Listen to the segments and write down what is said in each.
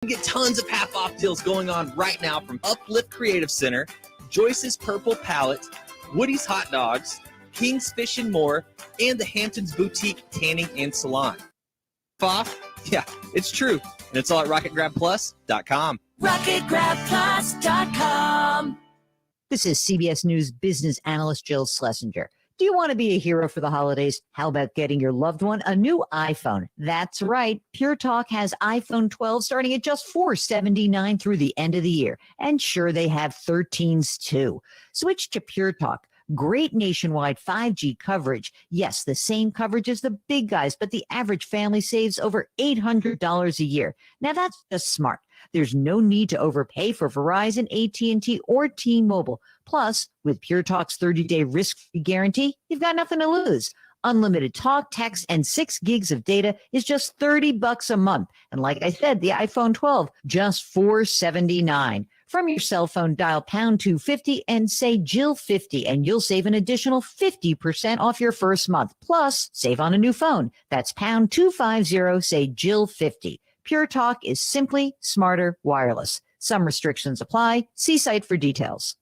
Get tons of half-off deals going on right now from Uplift Creative Center, Joyce's Purple Palette, Woody's Hot Dogs, King's Fish and More, and the Hamptons Boutique Tanning and Salon. Off? Yeah, it's true. And it's all at RocketGrabPlus.com. RocketGrabPlus.com. This is CBS News business analyst Jill Schlesinger. Do you want to be a hero for the holidays? How about getting your loved one a new iPhone? That's right. Pure Talk has iPhone 12 starting at just $479 through the end of the year. And sure, they have 13s too. Switch to Pure Talk. Great nationwide 5G coverage. Yes, the same coverage as the big guys, but the average family saves over $800 a year. Now that's just smart. There's no need to overpay for Verizon, AT&T, or T-Mobile. Plus, with Pure Talk's 30-day risk-free guarantee, you've got nothing to lose. Unlimited talk, text, and 6 gigs of data is just $30 a month. And like I said, the iPhone 12, just $479. From your cell phone, dial pound 250 and say Jill50, and you'll save an additional 50% off your first month. Plus, save on a new phone. That's pound 250, say Jill50. Pure Talk is simply smarter wireless. Some restrictions apply. See site for details.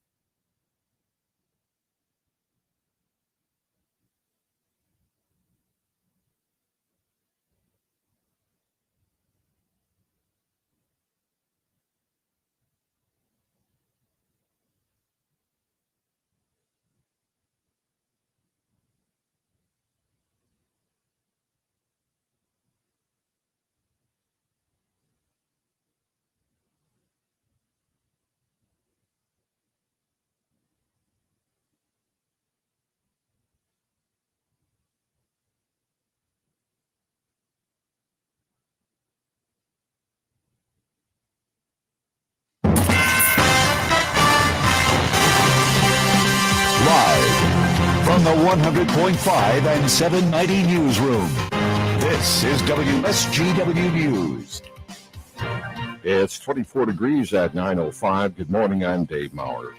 From the 100.5 and 790 newsroom, this is WSGW News. It's 24 degrees at 9:05. Good morning, I'm Dave Maurer.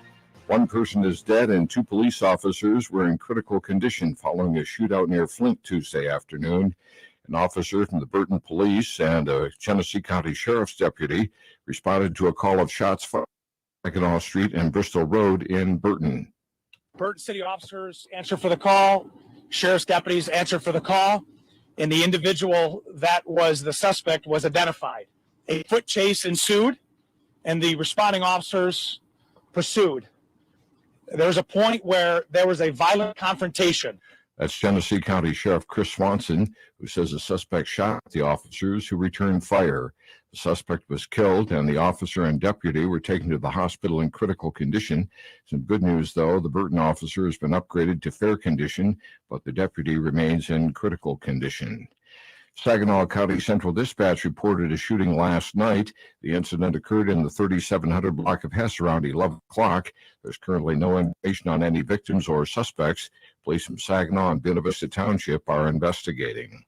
One person is dead and 2 police officers were in critical condition following a shootout near Flint Tuesday afternoon. An officer from the Burton Police and a Genesee County Sheriff's deputy responded to a call of shots fired on Mackinac Street and Bristol Road in Burton. Burton City officers answer for the call. Sheriff's deputies answer for the call. And the individual that was the suspect was identified. A foot chase ensued, and the responding officers pursued. There was a point where there was a violent confrontation. That's Genesee County Sheriff Chris Swanson, who says the suspect shot the officers who returned fire. The suspect was killed, and the officer and deputy were taken to the hospital in critical condition. Some good news, though. The Burton officer has been upgraded to fair condition, but the deputy remains in critical condition. Saginaw County Central Dispatch reported a shooting last night. The incident occurred in the 3700 block of Hess around 11 o'clock. There's currently no information on any victims or suspects. Police from Saginaw and Buena Vista Township are investigating.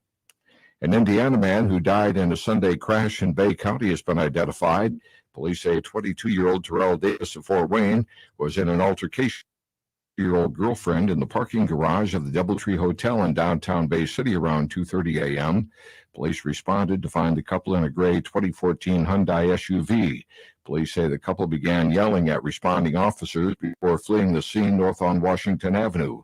An Indiana man who died in a Sunday crash in Bay County has been identified. Police say 22-year-old Terrell Davis of Fort Wayne was in an altercation with a year-old girlfriend in the parking garage of the Doubletree Hotel in downtown Bay City around 2:30 a.m. Police responded to find the couple in a gray 2014 Hyundai SUV. Police say the couple began yelling at responding officers before fleeing the scene north on Washington Avenue.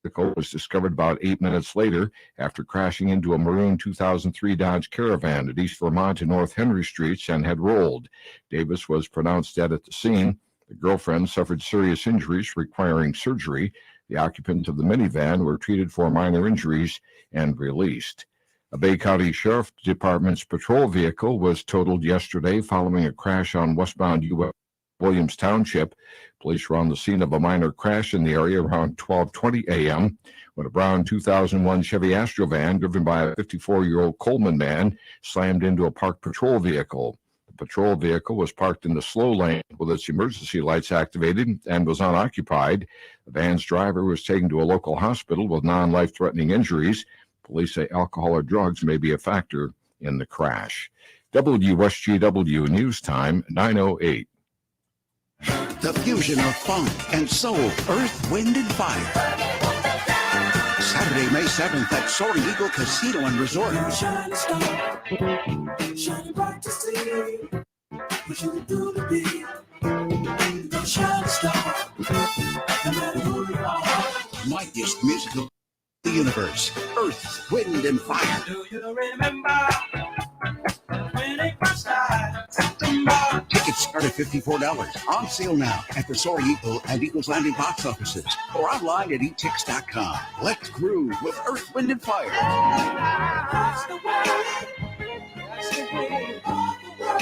The vehicle was discovered about 8 minutes later after crashing into a maroon 2003 Dodge Caravan at East Vermont and North Henry Streets and had rolled. Davis was pronounced dead at the scene. The girlfriend suffered serious injuries requiring surgery. The occupants of the minivan were treated for minor injuries and released. A Bay County Sheriff Department's patrol vehicle was totaled yesterday following a crash on westbound U.S. Williams Township. Police were on the scene of a minor crash in the area around 12:20 a.m. when a brown 2001 Chevy Astrovan driven by a 54-year-old Coleman man slammed into a parked patrol vehicle. The patrol vehicle was parked in the slow lane with its emergency lights activated and was unoccupied. The van's driver was taken to a local hospital with non-life-threatening injuries. Police say alcohol or drugs may be a factor in the crash. WSGW News Time, 9:08. The fusion of funk and soul, earth, wind, and fire. Saturday Saturday, May 7th at Soaring Eagle Casino and Resort. Mightiest musical in the universe. Earth, Wind, and Fire. Do you remember when it first started? Tickets start at $54. On sale now at the Soaring Eagle and Eagles Landing box offices or online at etix.com. Let's groove with Earth, Wind, and Fire. That's the way. That's the way of the world.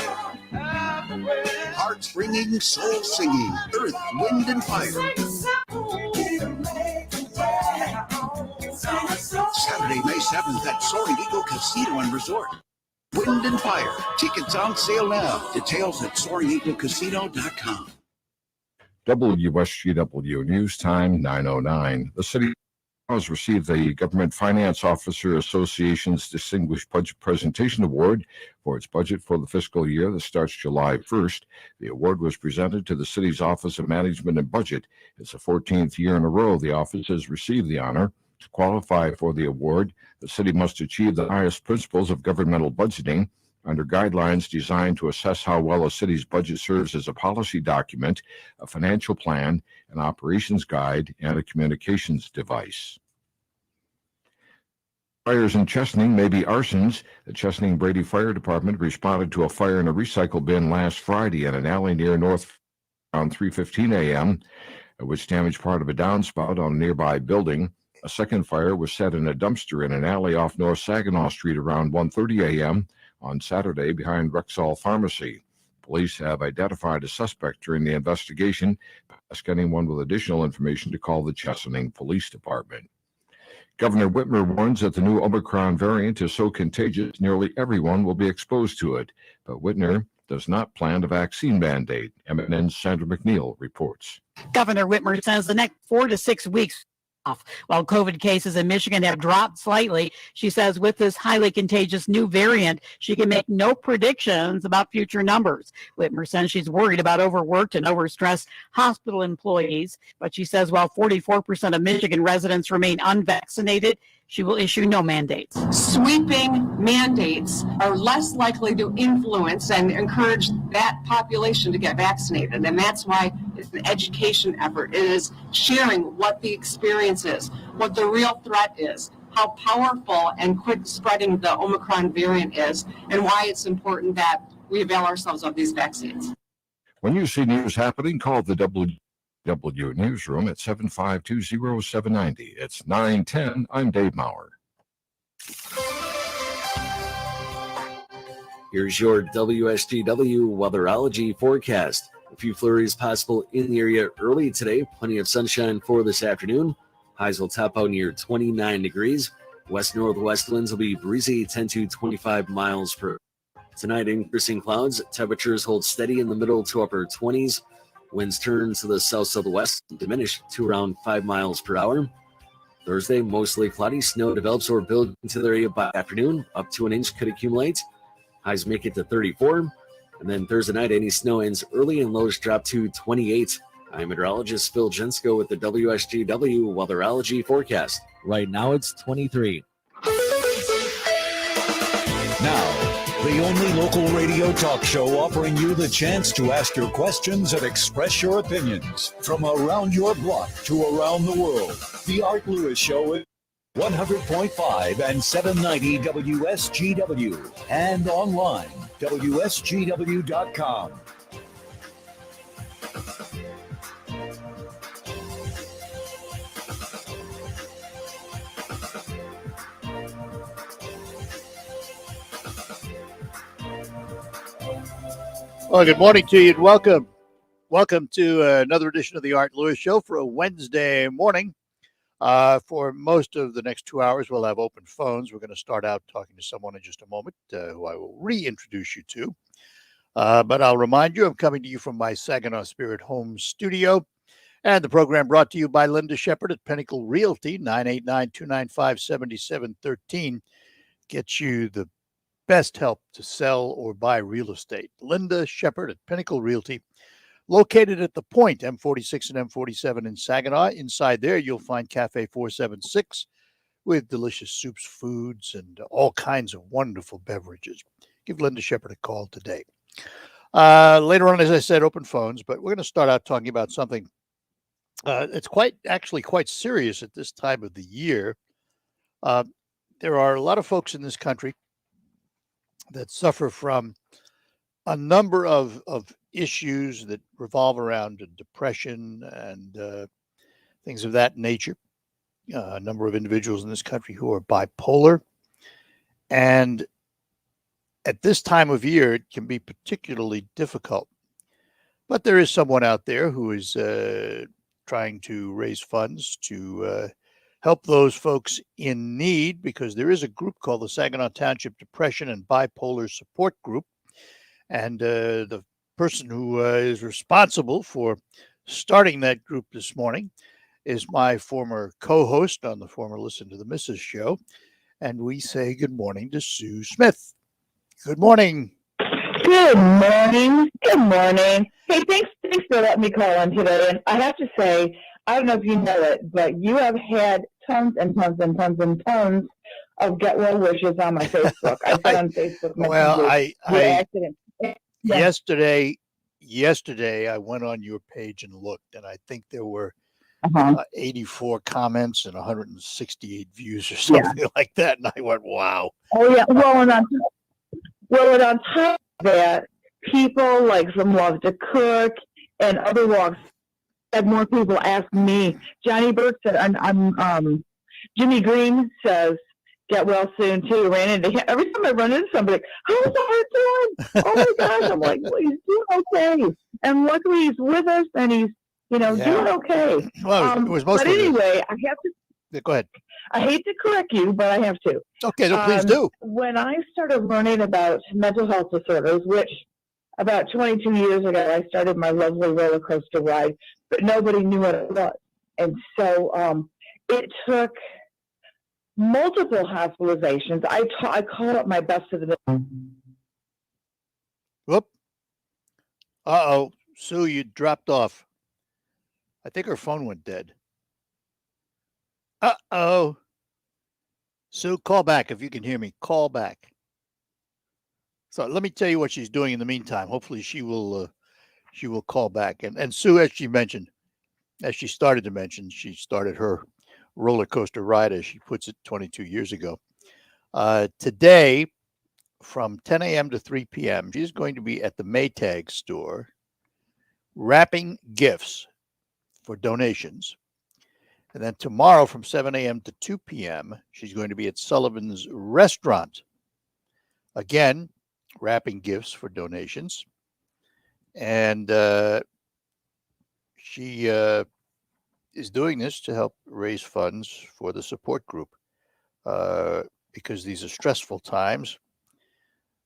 Hearts ringing, soul singing. Earth, Wind, and Fire. Saturday, May 7th at Soaring Eagle Casino and Resort. Wind and Fire. Tickets on sale now. Details at SoaringEagleCasino.com. WSGW News Time 9:09. The city has received the Government Finance Officer Association's Distinguished Budget Presentation Award for its budget for the fiscal year that starts July 1st. The award was presented to the city's Office of Management and Budget. It's the 14th year in a row the office has received the honor. To qualify for the award, the city must achieve the highest principles of governmental budgeting under guidelines designed to assess how well a city's budget serves as a policy document, a financial plan, an operations guide, and a communications device. Fires in Chesaning may be arsons. The Chesaning Brady Fire Department responded to a fire in a recycle bin last Friday in an alley near North around 3:15 a.m., which damaged part of a downspout on a nearby building. A second fire was set in a dumpster in an alley off North Saginaw Street around 1:30 a.m. on Saturday behind Rexall Pharmacy. Police have identified a suspect during the investigation. Ask anyone with additional information to call the Chesaning Police Department. Governor Whitmer warns that the new Omicron variant is so contagious nearly everyone will be exposed to it. But Whitmer does not plan a vaccine mandate. MNN's Sandra McNeil reports. Governor Whitmer says the next 4 to 6 weeks off. While COVID cases in Michigan have dropped slightly, she says with this highly contagious new variant, she can make no predictions about future numbers. Whitmer says she's worried about overworked and overstressed hospital employees, but she says while 44% of Michigan residents remain unvaccinated, she will issue no mandates. Sweeping mandates are less likely to influence and encourage that population to get vaccinated. And that's why it's an education effort. It is sharing what the experience is, what the real threat is, how powerful and quick spreading the Omicron variant is, and why it's important that we avail ourselves of these vaccines. When you see news happening, call the WW Newsroom at 752-0790. It's 9:10. I'm Dave Maurer. Here's your WSGW weatherology forecast. A few flurries possible in the area early today. Plenty of sunshine for this afternoon. Highs will top out near 29 degrees. West-northwest winds will be breezy, 10 to 25 miles per hour. Tonight, increasing clouds. Temperatures hold steady in the middle to upper 20s. Winds turn to the south-southwest, diminish to around 5 miles per hour. Thursday, mostly cloudy. Snow develops or builds into the area by afternoon. Up to an inch could accumulate. Highs make it to 34. And then Thursday night, any snow ends early and lows drop to 28. I'm meteorologist Phil Jensko with the WSGW weatherology forecast. Right now it's 23. Now, the only local radio talk show offering you the chance to ask your questions and express your opinions from around your block to around the world. The Art Lewis Show is 100.5 and 790 WSGW and online, WSGW.com. Well, good morning to you and welcome. Welcome to another edition of the Art Lewis Show for a Wednesday morning. For most of the next 2 hours, we'll have open phones. We're going to start out talking to someone in just a moment who I will reintroduce you to. But I'll remind you, I'm coming to you from my Saginaw Spirit Home studio. And the program brought to you by Linda Shepard at Pinnacle Realty, 989-295-7713. Gets you the best help to sell or buy real estate. Linda Shepard at Pinnacle Realty, located at The Point, M46 and M47 in Saginaw. Inside there, you'll find Cafe 476, with delicious soups, foods, and all kinds of wonderful beverages. Give Linda Shepard a call today. Later on, as I said, open phones, but we're going to start out talking about something. It's actually quite serious at this time of the year. There are a lot of folks in this country that suffer from a number of issues that revolve around depression and things of that nature. A number of individuals in this country who are bipolar. And at this time of year, it can be particularly difficult. But there is someone out there who is trying to raise funds to help those folks in need, because there is a group called the Saginaw Township Depression and Bipolar Support Group. And the person who is responsible for starting that group this morning is my former co-host on the former Listen to the Missus show. And we say good morning to Sue Smith. Good morning. Good morning. Good morning. Hey, thanks for letting me call on today. And I have to say, I don't know if you know it, but you have had tons and tons and tons and tons of get well wishes on my Facebook. I said on Facebook. Yesterday I went on your page and looked, and I think there were 84 comments and 168 views or something like that. And I went, wow. Oh yeah. And on top of that, people like from Love to Cook and other walks had more people ask me. Johnny Burke said, I'm Jimmy Green says, get well soon too. Ran into him. Every time I run into somebody, how's the heart doing? Oh my gosh. I'm like, well, he's doing okay. And luckily he's with us and he's, doing okay. Well, it was mostly. But anyway, I have to. Go ahead. I hate to correct you, but I have to. Okay, no, please do. When I started learning about mental health disorders, which about 22 years ago, I started my lovely roller coaster ride, but nobody knew what it was. And so it took multiple hospitalizations. I called up my best of the middle. Whoop. Uh-oh. Sue, you dropped off. I think her phone went dead. Uh-oh. Sue, call back if you can hear me. Call back. So let me tell you what she's doing in the meantime. Hopefully she will call back. And Sue, as she started to mention, she started her roller coaster ride, as she puts it, 22 years ago. Today, from 10 a.m. to 3 p.m., she's going to be at the Maytag store wrapping gifts for donations. And then tomorrow from 7 a.m. to 2 p.m., she's going to be at Sullivan's Restaurant. Again, wrapping gifts for donations. And she is doing this to help raise funds for the support group because these are stressful times.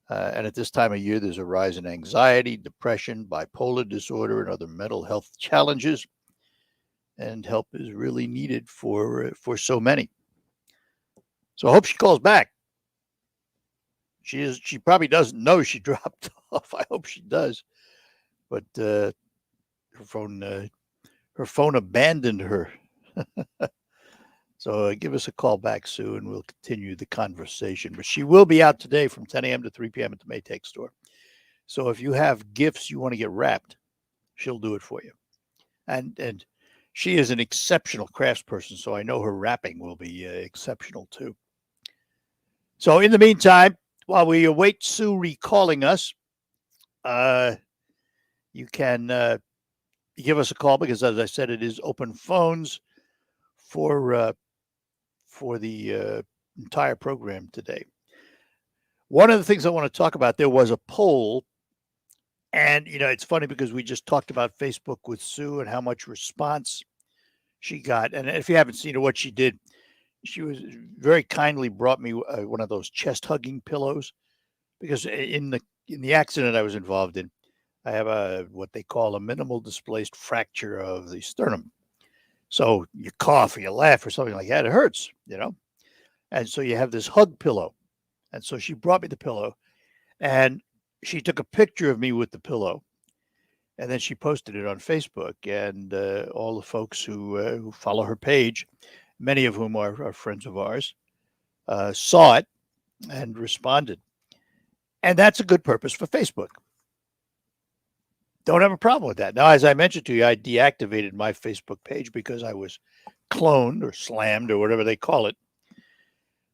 And at this time of year, there's a rise in anxiety, depression, bipolar disorder, and other mental health challenges. And help is really needed for so many. So I hope she calls back. She probably doesn't know she dropped off. I hope she does. But her phone abandoned her. So give us a call back, Sue, and we'll continue the conversation. But she will be out today from 10 a.m. to 3 p.m. at the Maytag store. So if you have gifts you want to get wrapped, she'll do it for you. And she is an exceptional craftsperson, so I know her wrapping will be exceptional too. So in the meantime, while we await Sue recalling us, you can give us a call because, as I said, it is open phones for the entire program today. One of the things I want to talk about, there was a poll. And, it's funny because we just talked about Facebook with Sue and how much response she got. And if you haven't seen her, what she did, she was very kindly brought me one of those chest hugging pillows because in the accident I was involved in, I have what they call a minimal displaced fracture of the sternum. So you cough or you laugh or something like that, it hurts, And so you have this hug pillow. And so she brought me the pillow and she took a picture of me with the pillow, and then she posted it on Facebook. And all the folks who follow her page many of whom are friends of ours, saw it and responded. And that's a good purpose for Facebook. Don't have a problem with that. Now, as I mentioned to you, I deactivated my Facebook page because I was cloned or slammed or whatever they call it.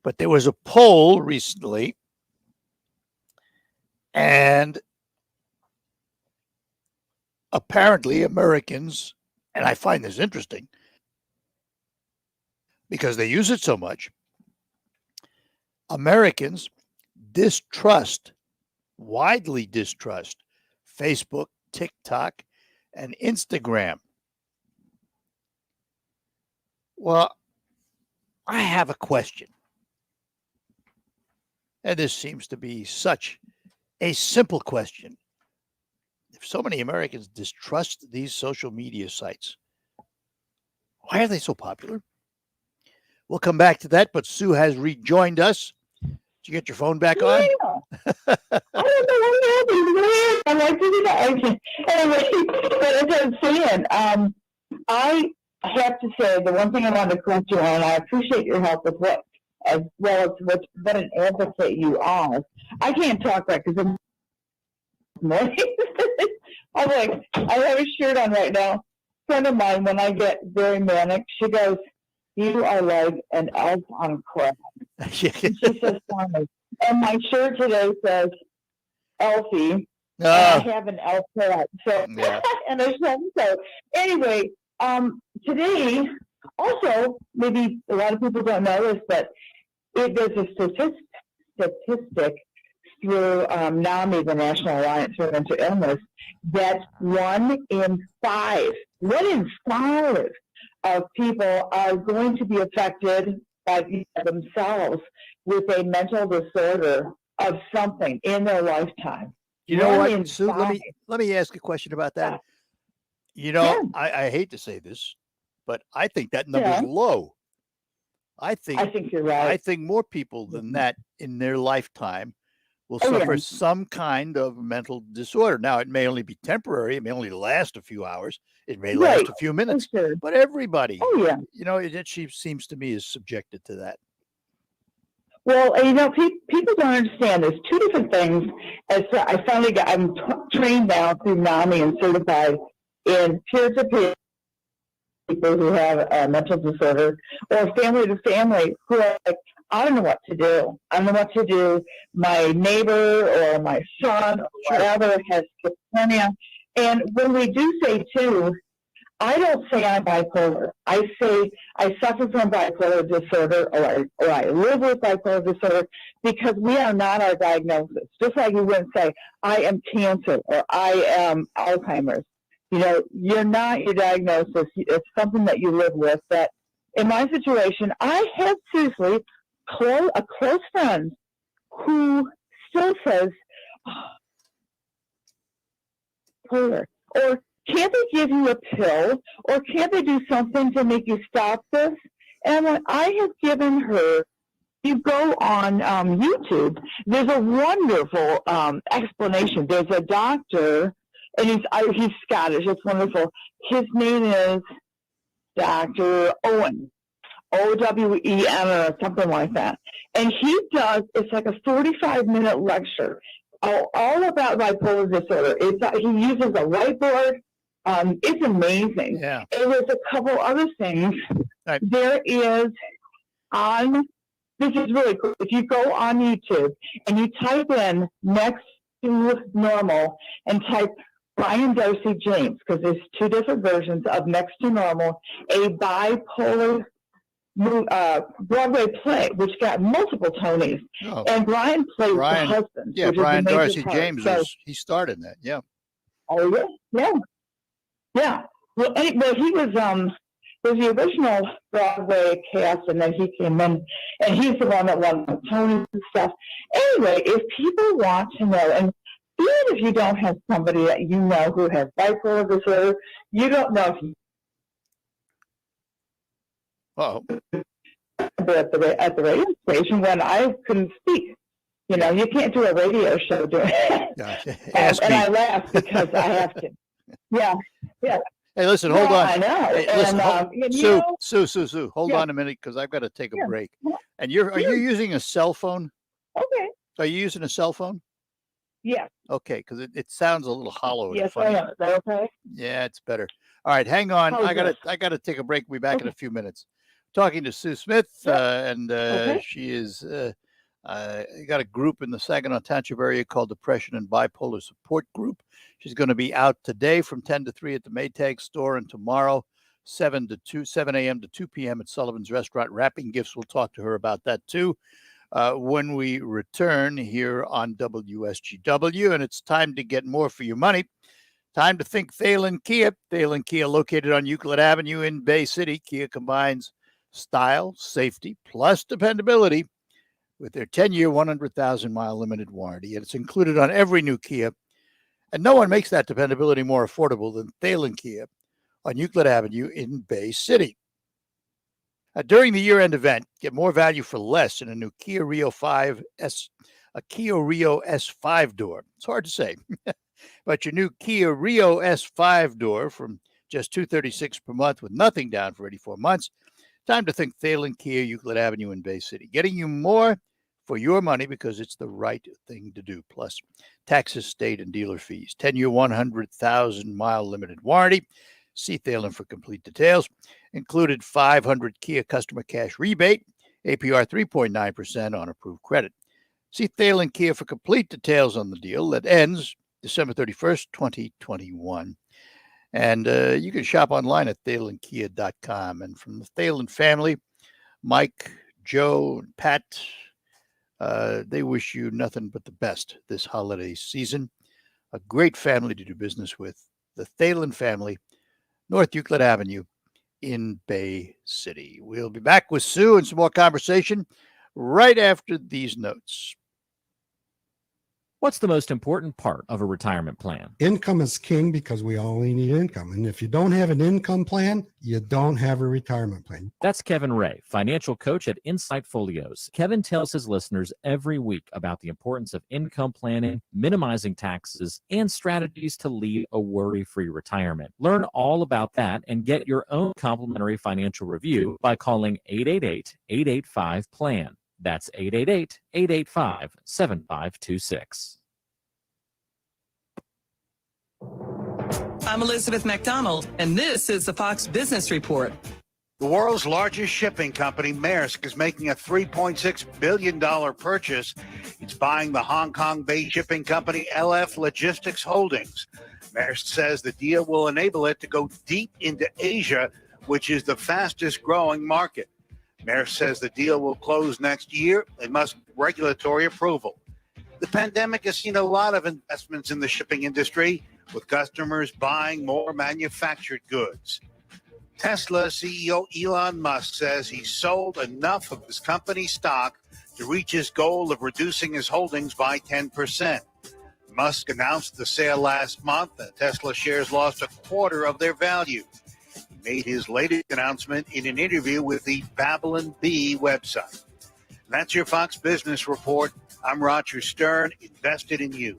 But there was a poll recently, and apparently Americans, and I find this interesting because they use it so much, Americans widely distrust Facebook, TikTok, and Instagram. Well, I have a question. And this seems to be such a simple question. If so many Americans distrust these social media sites, why are they so popular? We'll come back to that, but Sue has rejoined us. Did you get your phone back on? I don't know what happened. I'm like, anyway, but as I was saying, I have to say the one thing I wanted to correct you on, I appreciate your help with what, as well as what an advocate you are. I can't talk right because I'm morning. I'm like, I have a shirt on right now. A friend of mine, when I get very manic, she goes, "You are like an elf on a crab." She says, "Funny." And my shirt today says Elfie. I have an elf hat. So, yeah. And a shirt. So anyway, today, also, maybe a lot of people don't know this, but there's a statistic through NAMI, the National Alliance for Mental Illness, that 1 in 5 of people are going to be affected by themselves with a mental disorder of something in their lifetime. You know what, Sue? Let me ask a question about that. You know, I hate to say this, but I think that number is low. I think you're right. I think more people than that in their lifetime will suffer some kind of mental disorder. Now, it may only be temporary. It may only last a few hours. It may last a few minutes. Sure. But everybody, you know, it seems to me is subjected to that. Well, you know, people don't understand. There's two different things. I'm trained now through NAMI and certified in peer-to-peer people who have a mental disorder, or family to family who are like, I don't know what to do. I don't know what to do. My neighbor or my son or whatever has schizophrenia. And when we do say too, I don't say I'm bipolar. I say I suffer from bipolar disorder, or I live with bipolar disorder, because we are not our diagnosis. Just like you wouldn't say, I am cancer or I am Alzheimer's. You know, you're not your diagnosis. It's something that you live with. That in my situation, I have seriously a close friend who still says, bipolar, or can't they give you a pill, or can't they do something to make you stop this? And I have given her, you go on YouTube, there's a wonderful explanation. There's a doctor, and he's Scottish. It's wonderful. His name is Dr. Owen, Owen, or something like that. And he does, it's like a 45-minute lecture all about bipolar disorder. He uses a whiteboard. It's amazing. Yeah. And there's a couple other things. Right. There is this is really cool. If you go on YouTube and you type in next to normal and type Brian Darcy James, because there's two different versions of Next to Normal, a bipolar Broadway play, which got multiple Tonys. Oh. And Brian plays the husband. Yeah, Brian Darcy James, he starred in that, yeah. Oh, yeah. Well, he was the original Broadway cast, and then he came in, and he's the one that won the Tonys and stuff. Anyway, if people want to know, and even if you don't have somebody that you know who has bipolar disorder, you don't know if you at the radio station when I couldn't speak. You know, you can't do a radio show doing it. And I laugh because I have to. Yeah. Hey, listen, hold on. I know. Hey, And, listen, Sue, hold Yeah. on a minute because I've got to take a Yeah. break. Yeah. And are you using a cell phone? Okay. Are you using a cell phone? Yes. Okay, because it sounds a little hollow and Yes, I funny. am. Is that okay? Yeah, it's better. All right, hang on. How's I gotta take a break. We'll be back in a few minutes. Talking to Sue Smith, and Okay. she is got a group in the Saginaw Township area called Depression and Bipolar Support Group. She's going to be out today from 10 to 3 at the Maytag store, and tomorrow 7 a.m. to 2 p.m. at Sullivan's Restaurant wrapping gifts. We'll talk to her about that too when we return here on WSGW. And it's time to get more for your money. Time to think Thalen Kia. Thalen Kia, located on Euclid Avenue in Bay City. Kia combines style, safety, plus dependability with their 10-year, 100,000-mile limited warranty. And it's included on every new Kia. And no one makes that dependability more affordable than Thalen Kia on Euclid Avenue in Bay City. During the year-end event, get more value for less in a new Kia Rio S5 door. It's hard to say. But your new Kia Rio S5 door from just $236 per month with nothing down for 84 months. Time to think Thalen Kia, Euclid Avenue in Bay City. Getting you more for your money because it's the right thing to do. Plus taxes, state, and dealer fees. 10-year, 100,000-mile limited warranty. See Thalen for complete details. Included 500 Kia customer cash rebate. APR 3.9% on approved credit. See Thalen Kia for complete details on the deal that ends December 31st, 2021. And you can shop online at ThalenKia.com. And from the Thalen family, Mike, Joe, and Pat, they wish you nothing but the best this holiday season. A great family to do business with. The Thalen family, North Euclid Avenue in Bay City. We'll be back with Sue and some more conversation right after these notes. What's the most important part of a retirement plan? Income is king because we only need income. And if you don't have an income plan, you don't have a retirement plan. That's Kevin Ray, financial coach at Insight Folios. Kevin tells his listeners every week about the importance of income planning, minimizing taxes, and strategies to lead a worry-free retirement. Learn all about that and get your own complimentary financial review by calling 888-885-PLAN. That's 888-885-7526. I'm Elizabeth McDonald, and this is the Fox Business Report. The world's largest shipping company, Maersk, is making a $3.6 billion purchase. It's buying the Hong Kong-based shipping company LF Logistics Holdings. Maersk says the deal will enable it to go deep into Asia, which is the fastest growing market. Maersk says the deal will close next year. It must regulatory approval. The pandemic has seen a lot of investments in the shipping industry, with customers buying more manufactured goods. Tesla CEO Elon Musk says he sold enough of his company's stock to reach his goal of reducing his holdings by 10%. Musk announced the sale last month, and Tesla shares lost a quarter of their value. Made his latest announcement in an interview with the Babylon Bee website. That's your Fox Business Report. I'm Roger Stern, invested in you.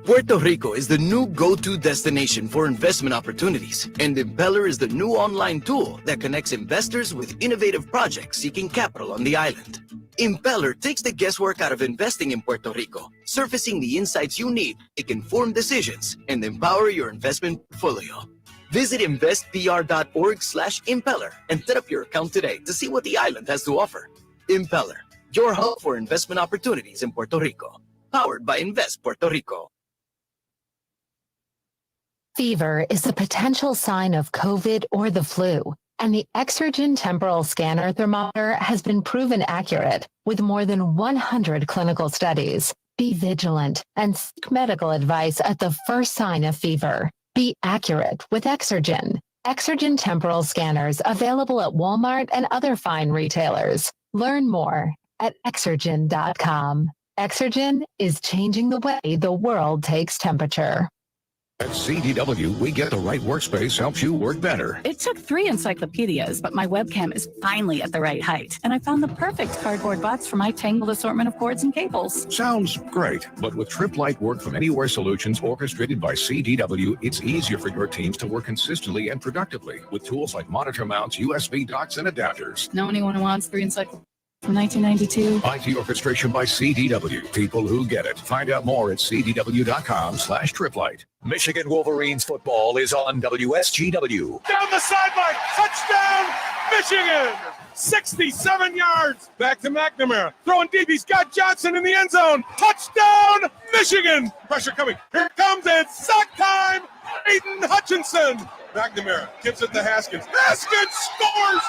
Puerto Rico is the new go-to destination for investment opportunities, and Impeller is the new online tool that connects investors with innovative projects seeking capital on the island. Impeller takes the guesswork out of investing in Puerto Rico, surfacing the insights you need to make informed decisions and empower your investment portfolio. Visit investpr.org/impeller and set up your account today to see what the island has to offer. Impeller, your hub for investment opportunities in Puerto Rico. Powered by Invest Puerto Rico. Fever is a potential sign of COVID or the flu, and the Exergen temporal scanner thermometer has been proven accurate with more than 100 clinical studies. Be vigilant and seek medical advice at the first sign of fever. Be accurate with Exergen. Exergen temporal scanners available at Walmart and other fine retailers. Learn more at Exergen.com. Exergen is changing the way the world takes temperature. At CDW, we get the right workspace helps you work better. It took 3 encyclopedias, but my webcam is finally at the right height. And I found the perfect cardboard box for my tangled assortment of cords and cables. Sounds great, but with TripLight Work from Anywhere solutions orchestrated by CDW, it's easier for your teams to work consistently and productively with tools like monitor mounts, USB docks, and adapters. Know anyone who wants 3 encyclopedias from 1992? IT orchestration by CDW. People who get it. Find out more at cdw.com/TripLight. Michigan Wolverines football is on WSGW. Down the sideline, touchdown, Michigan! 67 yards, back to McNamara, throwing deep, he's got Johnson in the end zone, touchdown, Michigan! Pressure coming, here it comes, and sack time, Aiden Hutchinson! McNamara gives it to Haskins, Haskins scores,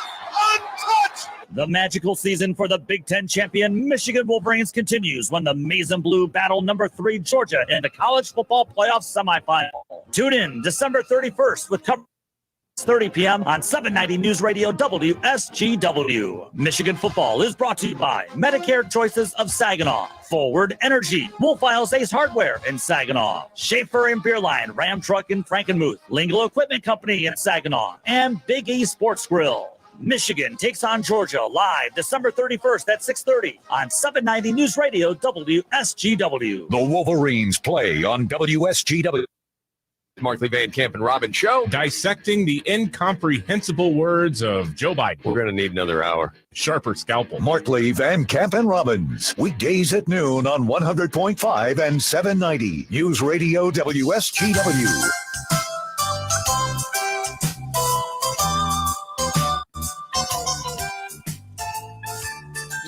untouched! The magical season for the Big Ten champion Michigan Wolverines continues when the Maize and Blue battle number 3 Georgia in the college football playoff semifinal. Tune in December 31st with coverage 30 p.m. on 790 News Radio WSGW. Michigan football is brought to you by Medicare Choices of Saginaw, Forward Energy, Wolf Isles Ace Hardware in Saginaw, Schaefer and Beerline, Ram Truck in Frankenmuth, Lingle Equipment Company in Saginaw, and Big E Sports Grill. Michigan takes on Georgia live December 31st at 6:30 on 790 News Radio WSGW. The Wolverines play on WSGW. Markley, Van Camp, and Robin Show. Dissecting the incomprehensible words of Joe Biden. We're going to need another hour. Sharper scalpel. Markley, Van Camp, and Robbins. Weekdays at noon on 100.5 and 790 News Radio WSGW.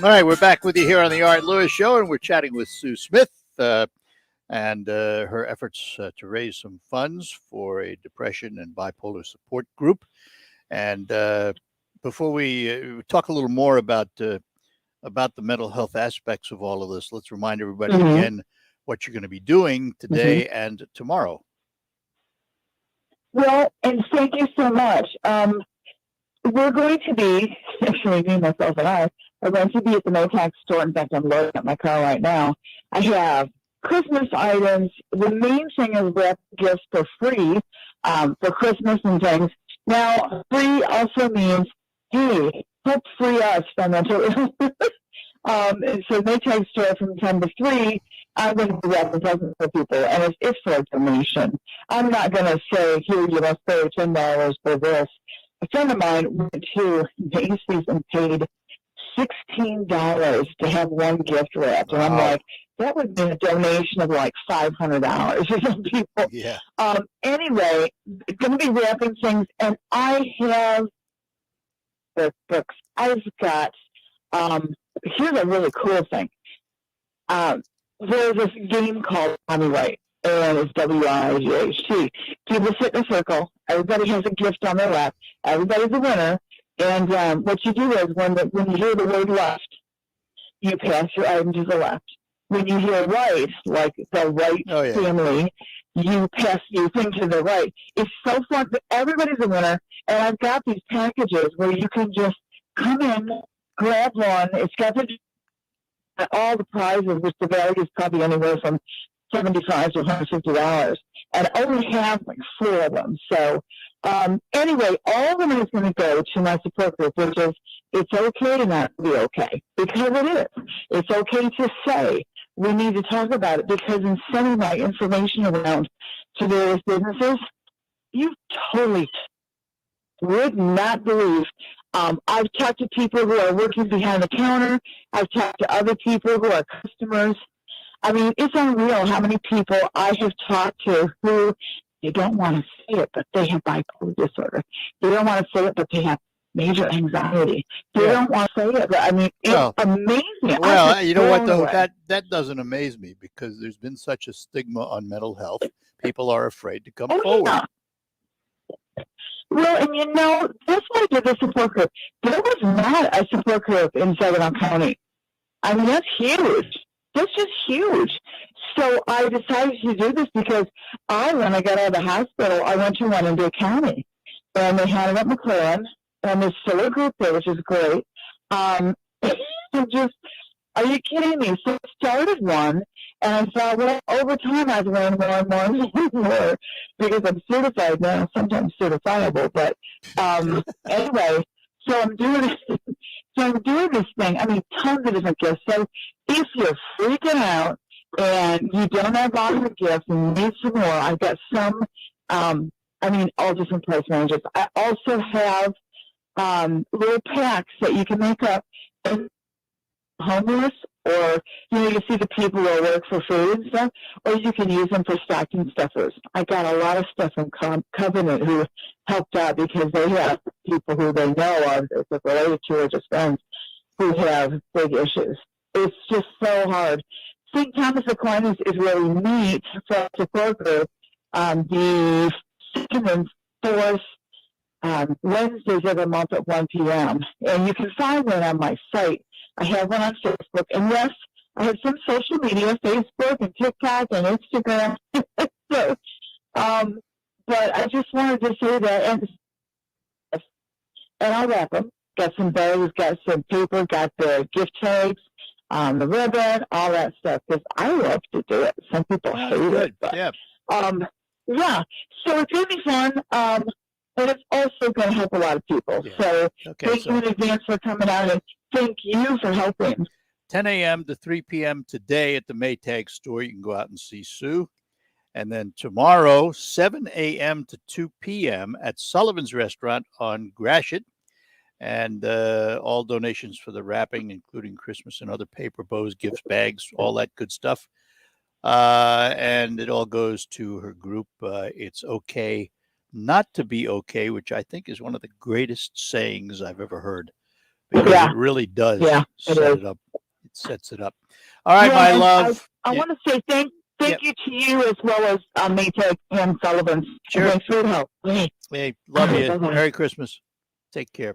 All right, we're back with you here on the Art Lewis Show, and we're chatting with Sue Smith and her efforts to raise some funds for a depression and bipolar support group. And before we talk a little more about the mental health aspects of all of this, let's remind everybody again what you're going to be doing today and tomorrow. Well, and thank you so much. We're going to be, actually me, myself, and I are going to be at the No Tax store. In fact, I'm loading up my car right now. I have Christmas items. The main thing is wrap gifts for free for Christmas and things. Now, free also means, hey, help free us from mental illness. So No Tax store from 10 to 3, I'm going to be wrapping presents for people, and it's for a donation. I'm not going to say, here, you must pay $10 for this. A friend of mine went to Macy's and paid $16 to have one gift wrapped. And I'm like, that would be a donation of like $500 for some people. Yeah. Anyway, going to be wrapping things, and I have the books. I've got, here's a really cool thing. There's this game called Tommy White, and it's WIGHT. People sit in a circle. Everybody has a gift on their lap. Everybody's a winner. And what you do is when you hear the word left, you pass your item to the left. When you hear right, like the White family, you pass your thing to the right. It's so fun. But everybody's a winner. And I've got these packages where you can just come in, grab one. It's got all the prizes, which the value is probably anywhere from $75 to $150, and I only have like 4 of them. So anyway, all the money is going to go to my support group, which is it's okay to not be okay, because it is. It's okay to say we need to talk about it, because in sending my information around to various businesses, you totally would not believe. I've talked to people who are working behind the counter. I've talked to other people who are customers. I mean, it's unreal how many people I have talked to who they don't want to say it, but they have bipolar disorder. They don't want to say it, but they have major anxiety. They don't want to say it, but I mean, it's amazing. Well, you know what, though? That doesn't amaze me, because there's been such a stigma on mental health. People are afraid to come forward. Yeah. Well, and you know, that's why I did the support group. There was not a support group in Saginaw County. I mean, that's huge. That's just huge. So I decided to do this because when I got out of the hospital, I went to one in Dade County, and they had it at McLaren, and there's still a group there, which is great. Are you kidding me? So I started one, And I thought, well, over time, I've learned more and more and more because I'm certified now, sometimes certifiable. But anyway, so I'm doing this thing. I mean, tons of different gifts. So if you're freaking out and you don't have all your gifts and you need some more, I've got some, all different price ranges. I also have little packs that you can make up homeless, or you see the people who work for food and stuff, or you can use them for stocking stuffers. I got a lot of stuff from Covenant who helped out because they have people who they know of, if they're related to or just friends, who have big issues. It's just so hard. St. Thomas Aquinas is really neat for our support group. The second and fourth Wednesdays of the month at 1 p.m. And you can find one on my site. I have one on Facebook. And yes, I have some social media, Facebook and TikTok and Instagram. So, but I just wanted to say that. And I'll wrap them. Got some bows, got some paper, got the gift tags, the ribbon, all that stuff. Because I love to do it. Some people hate it. But, yeah. So it's going to be fun. But it's also going to help a lot of people. Yeah. So thank you in advance for coming out, and thank you for helping. 10 a.m. to 3 p.m. today at the Maytag store. You can go out and see Sue. And then tomorrow, 7 a.m. to 2 p.m. at Sullivan's Restaurant on Gratiot. And all donations for the wrapping, including Christmas and other paper bows, gifts, bags, all that good stuff. And it all goes to her group. It's okay not to be okay, which I think is one of the greatest sayings I've ever heard. Because it really does set it up. It sets it up. All right, my love. I want to say thank you to you as well as Maytag and Sullivan's. Sure. Thanks for your help. Hey, love you. Bye-bye. Merry Christmas. Take care.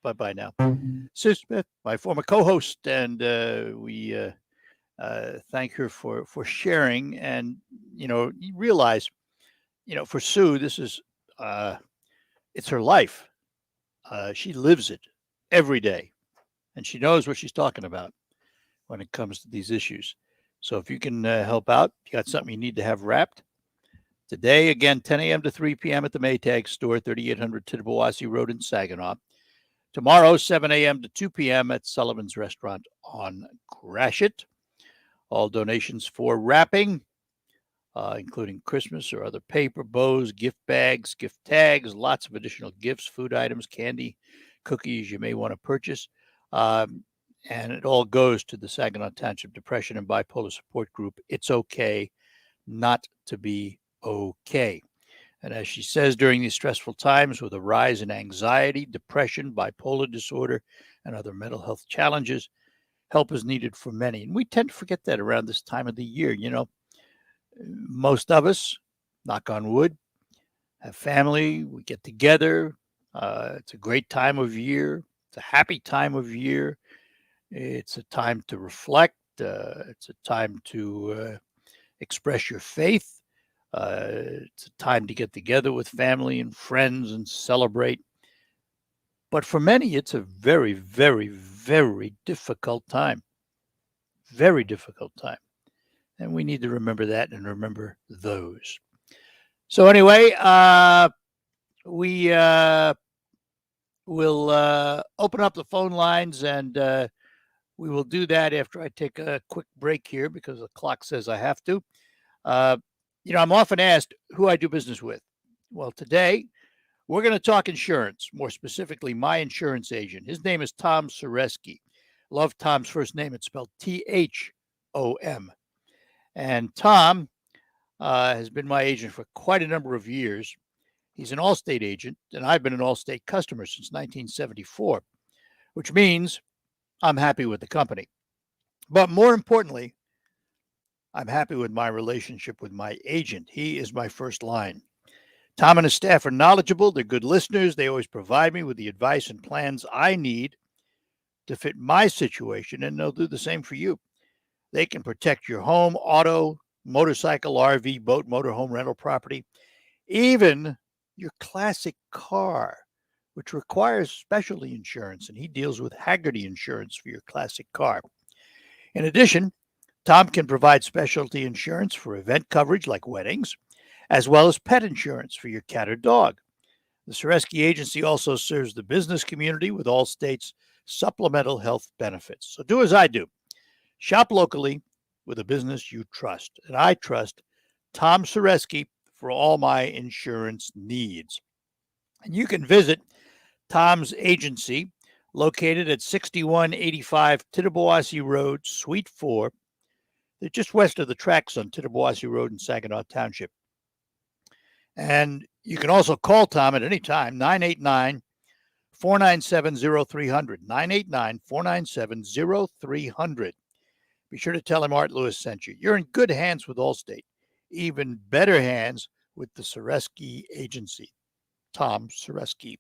Bye-bye now. Sue Smith, my former co-host, and we thank her for sharing. And, you realize, for Sue, this is, it's her life. She lives it every day, and she knows what she's talking about when it comes to these issues. So if you can help out, you got something you need to have wrapped. Today, again, 10 a.m. to 3 p.m. at the Maytag store, 3800 Tittabawassee Road in Saginaw. Tomorrow, 7 a.m. to 2 p.m. at Sullivan's Restaurant on Gratiot. All donations for wrapping, including Christmas or other paper, bows, gift bags, gift tags, lots of additional gifts, food items, candy, cookies you may want to purchase. And it all goes to the Saginaw Township Depression and Bipolar Support Group. It's okay not to be okay. And as she says, during these stressful times with a rise in anxiety, depression, bipolar disorder, and other mental health challenges, help is needed for many. And we tend to forget that around this time of the year. Most of us, knock on wood, have family. We get together. It's a great time of year. It's a happy time of year. It's a time to reflect. It's a time to express your faith. It's a time to get together with family and friends and celebrate. But for many, it's a very, very, very difficult time. Very difficult time. And we need to remember that and remember those. So anyway, we will open up the phone lines, and we will do that after I take a quick break here because the clock says I have to. I'm often asked who I do business with. Well, today we're going to talk insurance, more specifically my insurance agent. His name is Tom Sureski. Love Tom's first name. It's spelled T-H-O-M. And Tom has been my agent for quite a number of years. He's an Allstate agent, and I've been an Allstate customer since 1974, which means I'm happy with the company. But more importantly, I'm happy with my relationship with my agent. He is my first line. Tom and his staff are knowledgeable. They're good listeners. They always provide me with the advice and plans I need to fit my situation, and they'll do the same for you. They can protect your home, auto, motorcycle, RV, boat, motorhome, rental property, even your classic car, which requires specialty insurance, and he deals with Hagerty insurance for your classic car. In addition, Tom can provide specialty insurance for event coverage like weddings, as well as pet insurance for your cat or dog. The Sereski Agency also serves the business community with Allstate's supplemental health benefits. So do as I do. Shop locally with a business you trust. And I trust Tom Sereski for all my insurance needs. And you can visit Tom's agency located at 6185 Tittabawassee Road, Suite 4. They're just west of the tracks on Tittabawassee Road in Saginaw Township. And you can also call Tom at any time, 989-497-0300, 989-497-0300. Be sure to tell him Art Lewis sent you. You're in good hands with Allstate, even better hands with the Sereski Agency. Tom Sereski.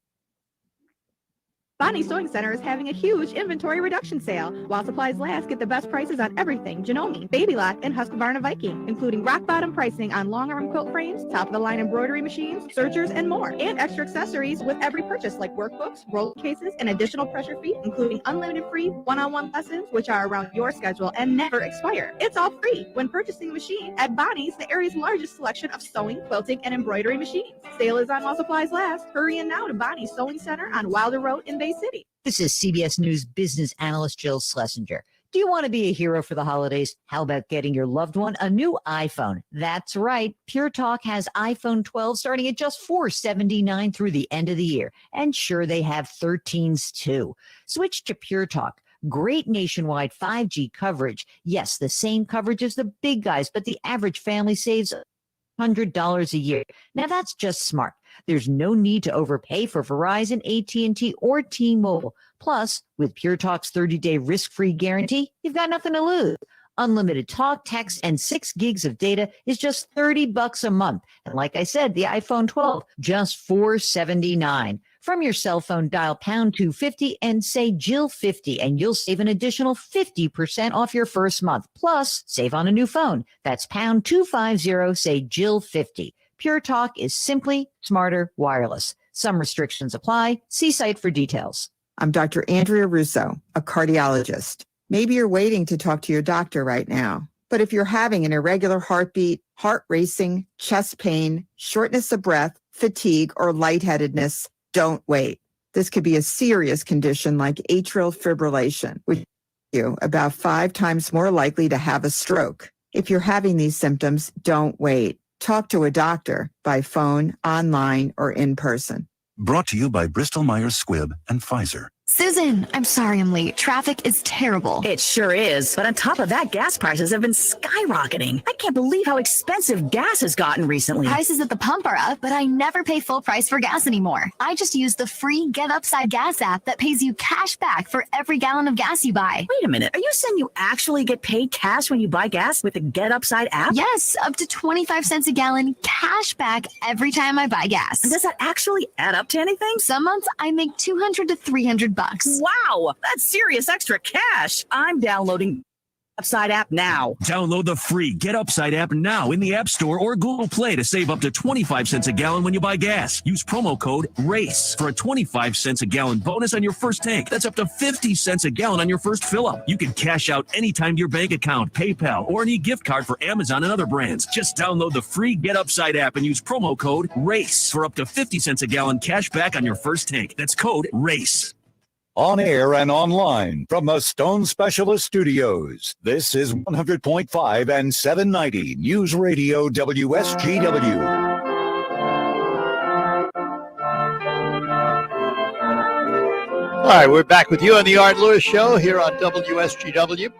Bonnie Sewing Center is having a huge inventory reduction sale. While supplies last, get the best prices on everything Janome, Baby Lock, and Husqvarna Viking, including rock bottom pricing on long arm quilt frames, top of the line embroidery machines, sergers, and more. And extra accessories with every purchase like workbooks, roll cases, and additional pressure feet, including unlimited free one-on-one lessons, which are around your schedule and never expire. It's all free when purchasing a machine at Bonnie's, the area's largest selection of sewing, quilting, and embroidery machines. Sale is on while supplies last. Hurry in now to Bonnie's Sewing Center on Wilder Road in Bay City. This is CBS News business analyst Jill Schlesinger. Do you want to be a hero for the holidays? How about getting your loved one a new iPhone? That's right. Pure Talk has iPhone 12 starting at just $479 through the end of the year. And sure, they have 13s too. Switch to Pure Talk. Great nationwide 5G coverage. Yes, the same coverage as the big guys, but the average family saves $100 a year. Now that's just smart. There's no need to overpay for Verizon, AT&T, or T-Mobile. Plus, with Pure Talk's 30-day risk-free guarantee, you've got nothing to lose. Unlimited talk, text, and 6 gigs of data is just $30 a month. And like I said, the iPhone 12, just $479. From your cell phone, dial pound 250 and say Jill 50, and you'll save an additional 50% off your first month. Plus, save on a new phone. That's pound 250, say Jill 50. Pure Talk is simply smarter wireless. Some restrictions apply. See site for details. I'm Dr. Andrea Russo, a cardiologist. Maybe you're waiting to talk to your doctor right now. But if you're having an irregular heartbeat, heart racing, chest pain, shortness of breath, fatigue, or lightheadedness, don't wait. This could be a serious condition like atrial fibrillation, which makes you about 5 times more likely to have a stroke. If you're having these symptoms, don't wait. Talk to a doctor by phone, online, or in person. Brought to you by Bristol-Myers Squibb and Pfizer. Susan, I'm sorry I'm late. Traffic is terrible. It sure is. But on top of that, gas prices have been skyrocketing. I can't believe how expensive gas has gotten recently. Prices at the pump are up, but I never pay full price for gas anymore. I just use the free Get Upside Gas app that pays you cash back for every gallon of gas you buy. Wait a minute. Are you saying you actually get paid cash when you buy gas with the Get Upside app? Yes, up to 25 cents a gallon cash back every time I buy gas. Does that actually add up to anything? Some months I make $200 to $300. Wow, that's serious extra cash. I'm downloading Upside app now. Download the free Get Upside app now in the App Store or Google Play to save up to 25 cents a gallon when you buy gas. Use promo code RACE for a 25 cents a gallon bonus on your first tank. That's up to 50 cents a gallon on your first fill up. You can cash out anytime to your bank account, PayPal, or any gift card for Amazon and other brands. Just download the free Get Upside app and use promo code RACE for up to 50 cents a gallon cash back on your first tank. That's code RACE. On air and online from the Stone Specialist Studios. This is 100.5 and 790 News Radio WSGW. All right, we're back with you on the Art Lewis Show here on WSGW.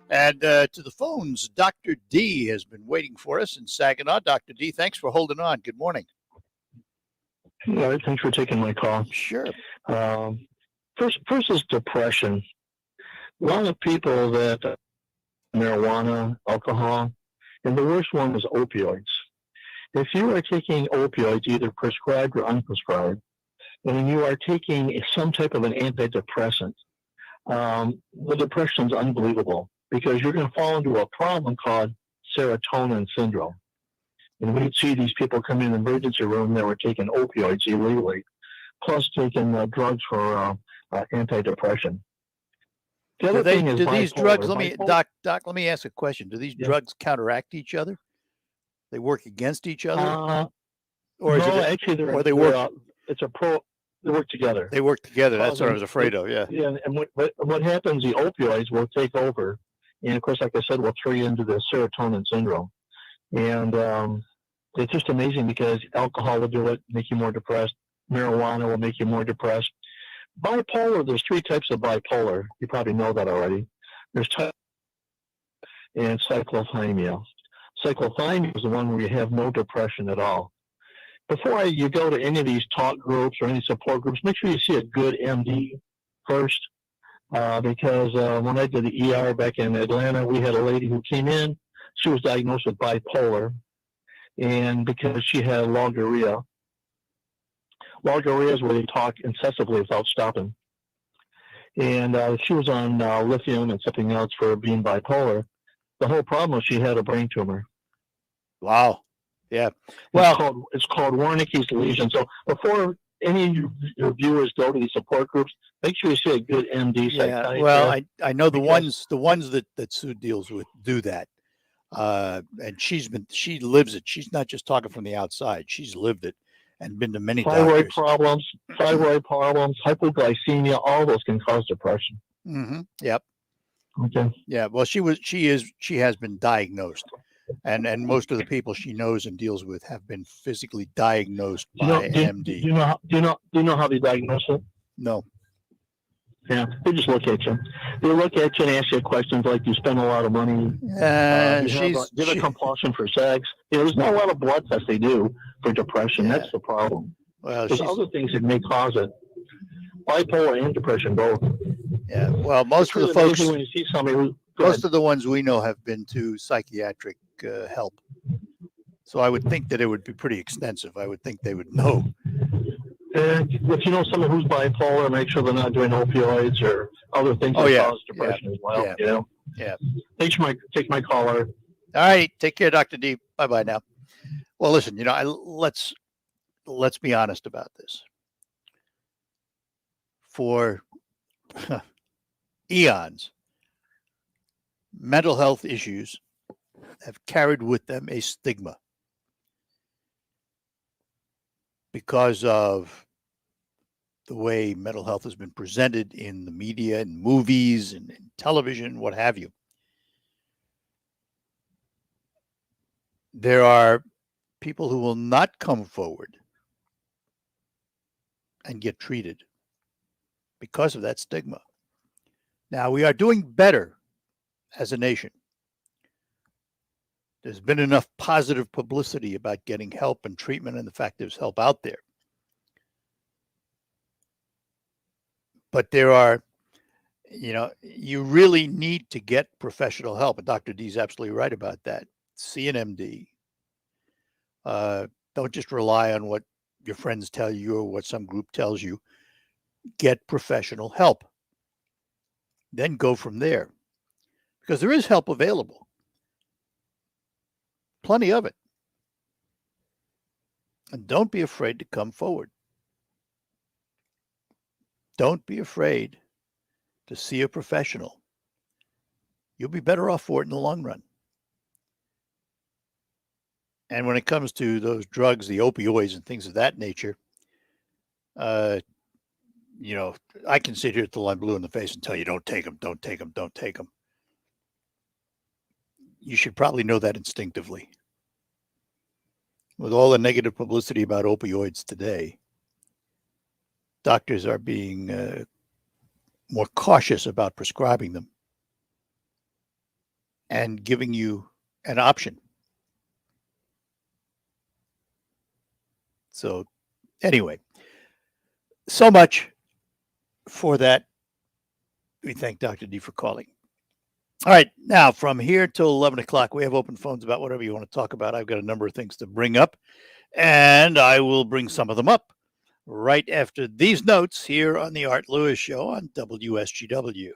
And to the phones, Dr. D has been waiting for us in Saginaw. Dr. D, thanks for holding on. Good morning. All right, thanks for taking my call. Sure. First is depression. A lot of people that marijuana, alcohol, and the worst one is opioids. If you are taking opioids, either prescribed or unprescribed, and you are taking some type of an antidepressant, the depression is unbelievable because you're going to fall into a problem called serotonin syndrome. And we see these people come in the emergency room that were taking opioids illegally, plus taking drugs for antidepressant. The other thing is do these bipolar. drugs? Let me, Bipolar- Doc. Let me ask a question. Do these Yeah. drugs counteract each other? They work against each other, no, is it? actually, They work? They work together. They work together. That's what I was afraid of. Yeah. Yeah, and what happens? The opioids will take over, and of course, like I said, will throw you into the serotonin syndrome, and it's just amazing because alcohol will do it, make you more depressed. Marijuana will make you more depressed. Bipolar. There's 3 types of bipolar. You probably know that already. There's type and cyclothymia. Cyclothymia is the one where you have no depression at all. Before you go to any of these talk groups or any support groups, make sure you see a good MD first. Because when I did the ER back in Atlanta, we had a lady who came in. She was diagnosed with bipolar, and because she had logorrhea. Logorrhea is where they talk incessantly without stopping. And she was on lithium and something else for being bipolar. The whole problem was she had a brain tumor. Wow. Yeah. Well, it's called Wernicke's lesion. So before any of your viewers go to these support groups, make sure you see a good MD psychiatrist. Well, I know the ones that Sue deals with do that. And she lives it. She's not just talking from the outside. She's lived it and been to many thyroid doctors. problems, hypoglycemia, all those can cause depression. Mm-hmm. Yep. Okay. Yeah. Well, she has been diagnosed, and most of the people she knows and deals with have been physically diagnosed by an MD. Do you know how they diagnose it? No. Yeah, they just look at you. They look at you and ask you questions like, "You spend a lot of money. Do you have a compulsion for sex?" There's not a lot of blood tests they do for depression. Yeah. That's the problem. Well, there's other things that may cause it. Bipolar and depression both. Yeah. Well, most of the It's folks, amazing when you see somebody who most of the ones we know have been to psychiatric help. So I would think that it would be pretty extensive. I would think they would know. And if you know someone who's bipolar, make sure they're not doing opioids or other things that cause depression as well. Yeah. You know. Yeah. Take my caller. All right. Take care, Dr. D. Bye-bye now. Well, listen, let's be honest about this. For eons, mental health issues have carried with them a stigma because of the way mental health has been presented in the media and movies and television, what have you. There are people who will not come forward and get treated because of that stigma. Now, we are doing better as a nation. There's been enough positive publicity about getting help and treatment and the fact there's help out there. But there are, you really need to get professional help. And Dr. D is absolutely right about that. See an MD. Don't just rely on what your friends tell you or what some group tells you. Get professional help. Then go from there. Because there is help available. Plenty of it. And don't be afraid to come forward. Don't be afraid to see a professional. You'll be better off for it in the long run. And when it comes to those drugs, the opioids and things of that nature, I can sit here till I'm blue in the face and tell you, don't take them, don't take them, don't take them. You should probably know that instinctively. With all the negative publicity about opioids today, doctors are being more cautious about prescribing them and giving you an option. So anyway, so much for that. We thank Dr. D for calling. All right, now from here till 11 o'clock, we have open phones about whatever you want to talk about. I've got a number of things to bring up, and I will bring some of them up right after these notes here on the Art Lewis Show on WSGW.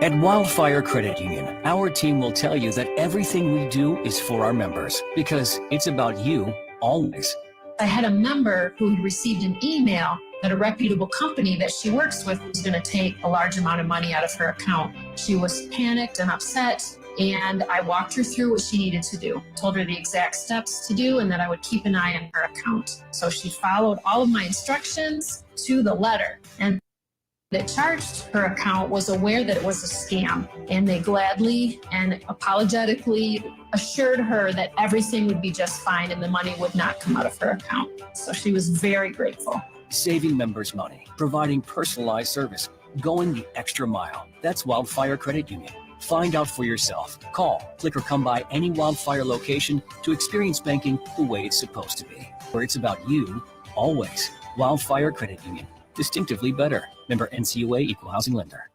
At Wildfire Credit Union, our team will tell you that everything we do is for our members because it's about you always. I had a member who had received an email that a reputable company that she works with was going to take a large amount of money out of her account. She was panicked and upset, and I walked her through what she needed to do, told her the exact steps to do, and that I would keep an eye on her account. So she followed all of my instructions to the letter. And that charged her account was aware that it was a scam, and they gladly and apologetically assured her that everything would be just fine and the money would not come out of her account. So she was very grateful. Saving members money, providing personalized service, going the extra mile. That's Wildfire Credit Union. Find out for yourself. Call, click, or come by any Wildfire location to experience banking the way it's supposed to be. Where it's about you, always. Wildfire Credit Union. Distinctively better. Member NCUA Equal Housing Lender.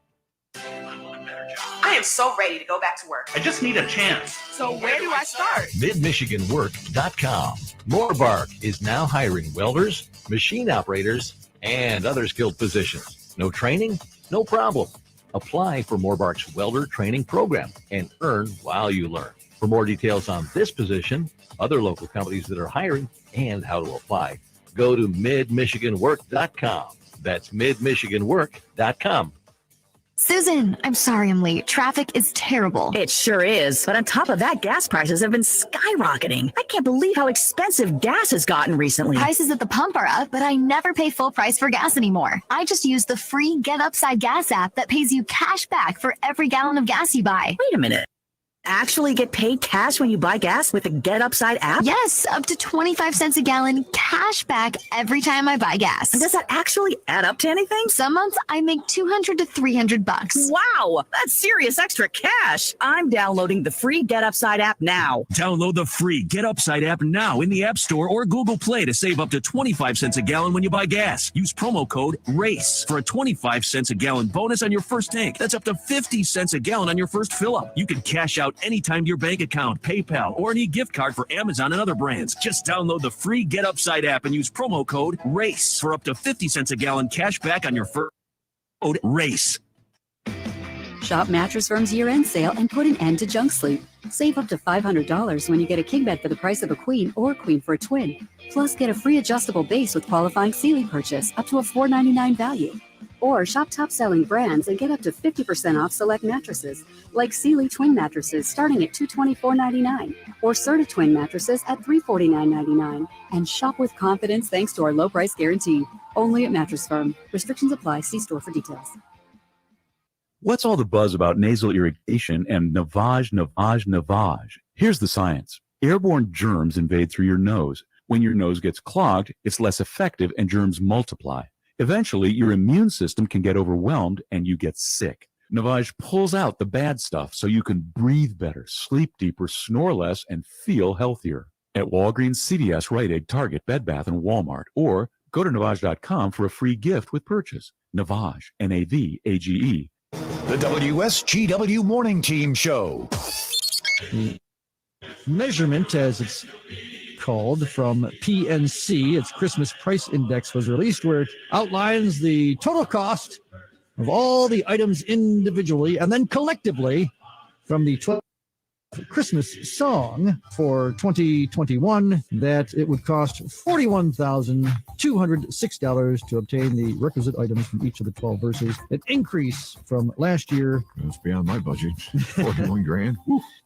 I am so ready to go back to work. I just need a chance. So where do I start? MidMichiganWork.com. Moorbark is now hiring welders, machine operators, and other skilled positions. No training? No problem. Apply for Moorbark's welder training program and earn while you learn. For more details on this position, other local companies that are hiring, and how to apply, go to MidMichiganWork.com. That's MidMichiganWork.com. Susan, I'm sorry I'm late. Traffic is terrible. It sure is. But on top of that, gas prices have been skyrocketing. I can't believe how expensive gas has gotten recently. Prices at the pump are up, but I never pay full price for gas anymore. I just use the free Get Upside Gas app that pays you cash back for every gallon of gas you buy. Wait a minute. Actually get paid cash when you buy gas with the Get Upside app? Yes, up to 25 cents a gallon cash back every time I buy gas. And does that actually add up to anything? Some months I make $200 to $300. Wow, that's serious extra cash. I'm downloading the free Get Upside app now. Download the free Get Upside app now in the App Store or Google Play to save up to 25 cents a gallon when you buy gas. Use promo code RACE for a 25 cents a gallon bonus on your first tank. That's up to 50 cents a gallon on your first fill up. You can cash out anytime to your bank account, PayPal, or any gift card for Amazon and other brands. Just download the free Get Upside app and use promo code RACE for up to 50 cents a gallon cash back on your first code RACE. Shop Mattress Firm's year-end sale and put an end to junk sleep. Save up to $500 when you get a king bed for the price of a queen or queen for a twin. Plus, get a free adjustable base with qualifying Sealy purchase up to a $4.99 value. Or shop top-selling brands and get up to 50% off select mattresses, like Sealy Twin mattresses starting at $224.99, or Serta Twin mattresses at $349.99. And shop with confidence thanks to our low price guarantee. Only at Mattress Firm. Restrictions apply. See store for details. What's all the buzz about nasal irritation and Navage? Here's the science. Airborne germs invade through your nose. When your nose gets clogged, it's less effective and germs multiply. Eventually, your immune system can get overwhelmed and you get sick. Navage pulls out the bad stuff so you can breathe better, sleep deeper, snore less, and feel healthier. At Walgreens, CVS, Rite Aid, Target, Bed Bath, and Walmart. Or go to Navage.com for a free gift with purchase. Navage, Navage. The WSGW Morning Team Show. Measurement, as it's called, from PNC, its Christmas price index was released, where it outlines the total cost of all the items individually and then collectively from the 12 Christmas song for 2021, that it would cost $41,206 to obtain the requisite items from each of the 12 verses, an increase from last year. It's beyond my budget. 41 grand.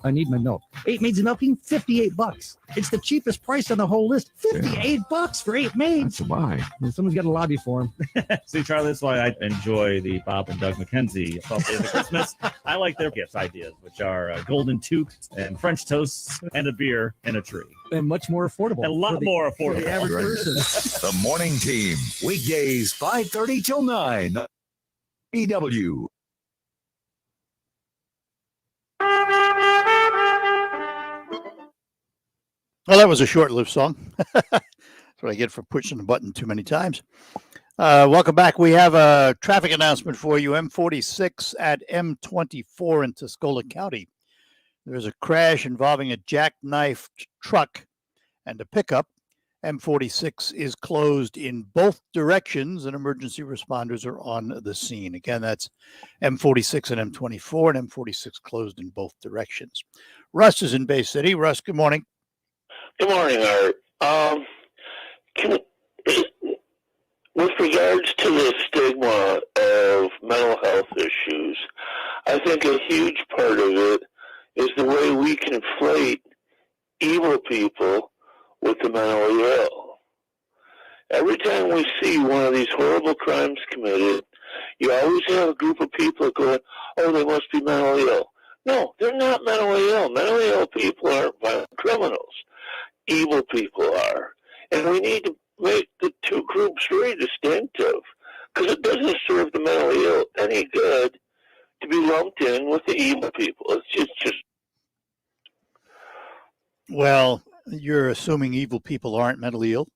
I need my milk. 8 maids of milking, $58. It's the cheapest price on the whole list. $58 for 8 maids. That's why. Someone's got to lobby for them. See, Charlie, that's why I enjoy the Bob and Doug McKenzie 12 Days of Christmas. I like their gifts ideas, which are golden toque and French toast and a beer and a tree. And much more affordable. A lot more affordable. For the average person. The Morning Team, weekdays 5:30 till 9. EW. Well, that was a short-lived song. That's what I get for pushing the button too many times. Welcome back. We have a traffic announcement for you. M46 at M24 in Tuscola County. There's a crash involving a jackknifed truck and a pickup. M46 is closed in both directions, and emergency responders are on the scene. Again, that's M46 and M24, and M46 closed in both directions. Russ is in Bay City. Russ, good morning. Good morning, Art. With regards to the stigma of mental health issues, I think a huge part of it is the way we conflate evil people with the mentally ill. Every time we see one of these horrible crimes committed, you always have a group of people going, oh, they must be mentally ill. No, they're not mentally ill. Mentally ill people aren't violent criminals. Evil people are. And we need to make the two groups very distinctive, because it doesn't serve the mentally ill any good to be lumped in with the evil people. It's just. Well, you're assuming evil people aren't mentally ill?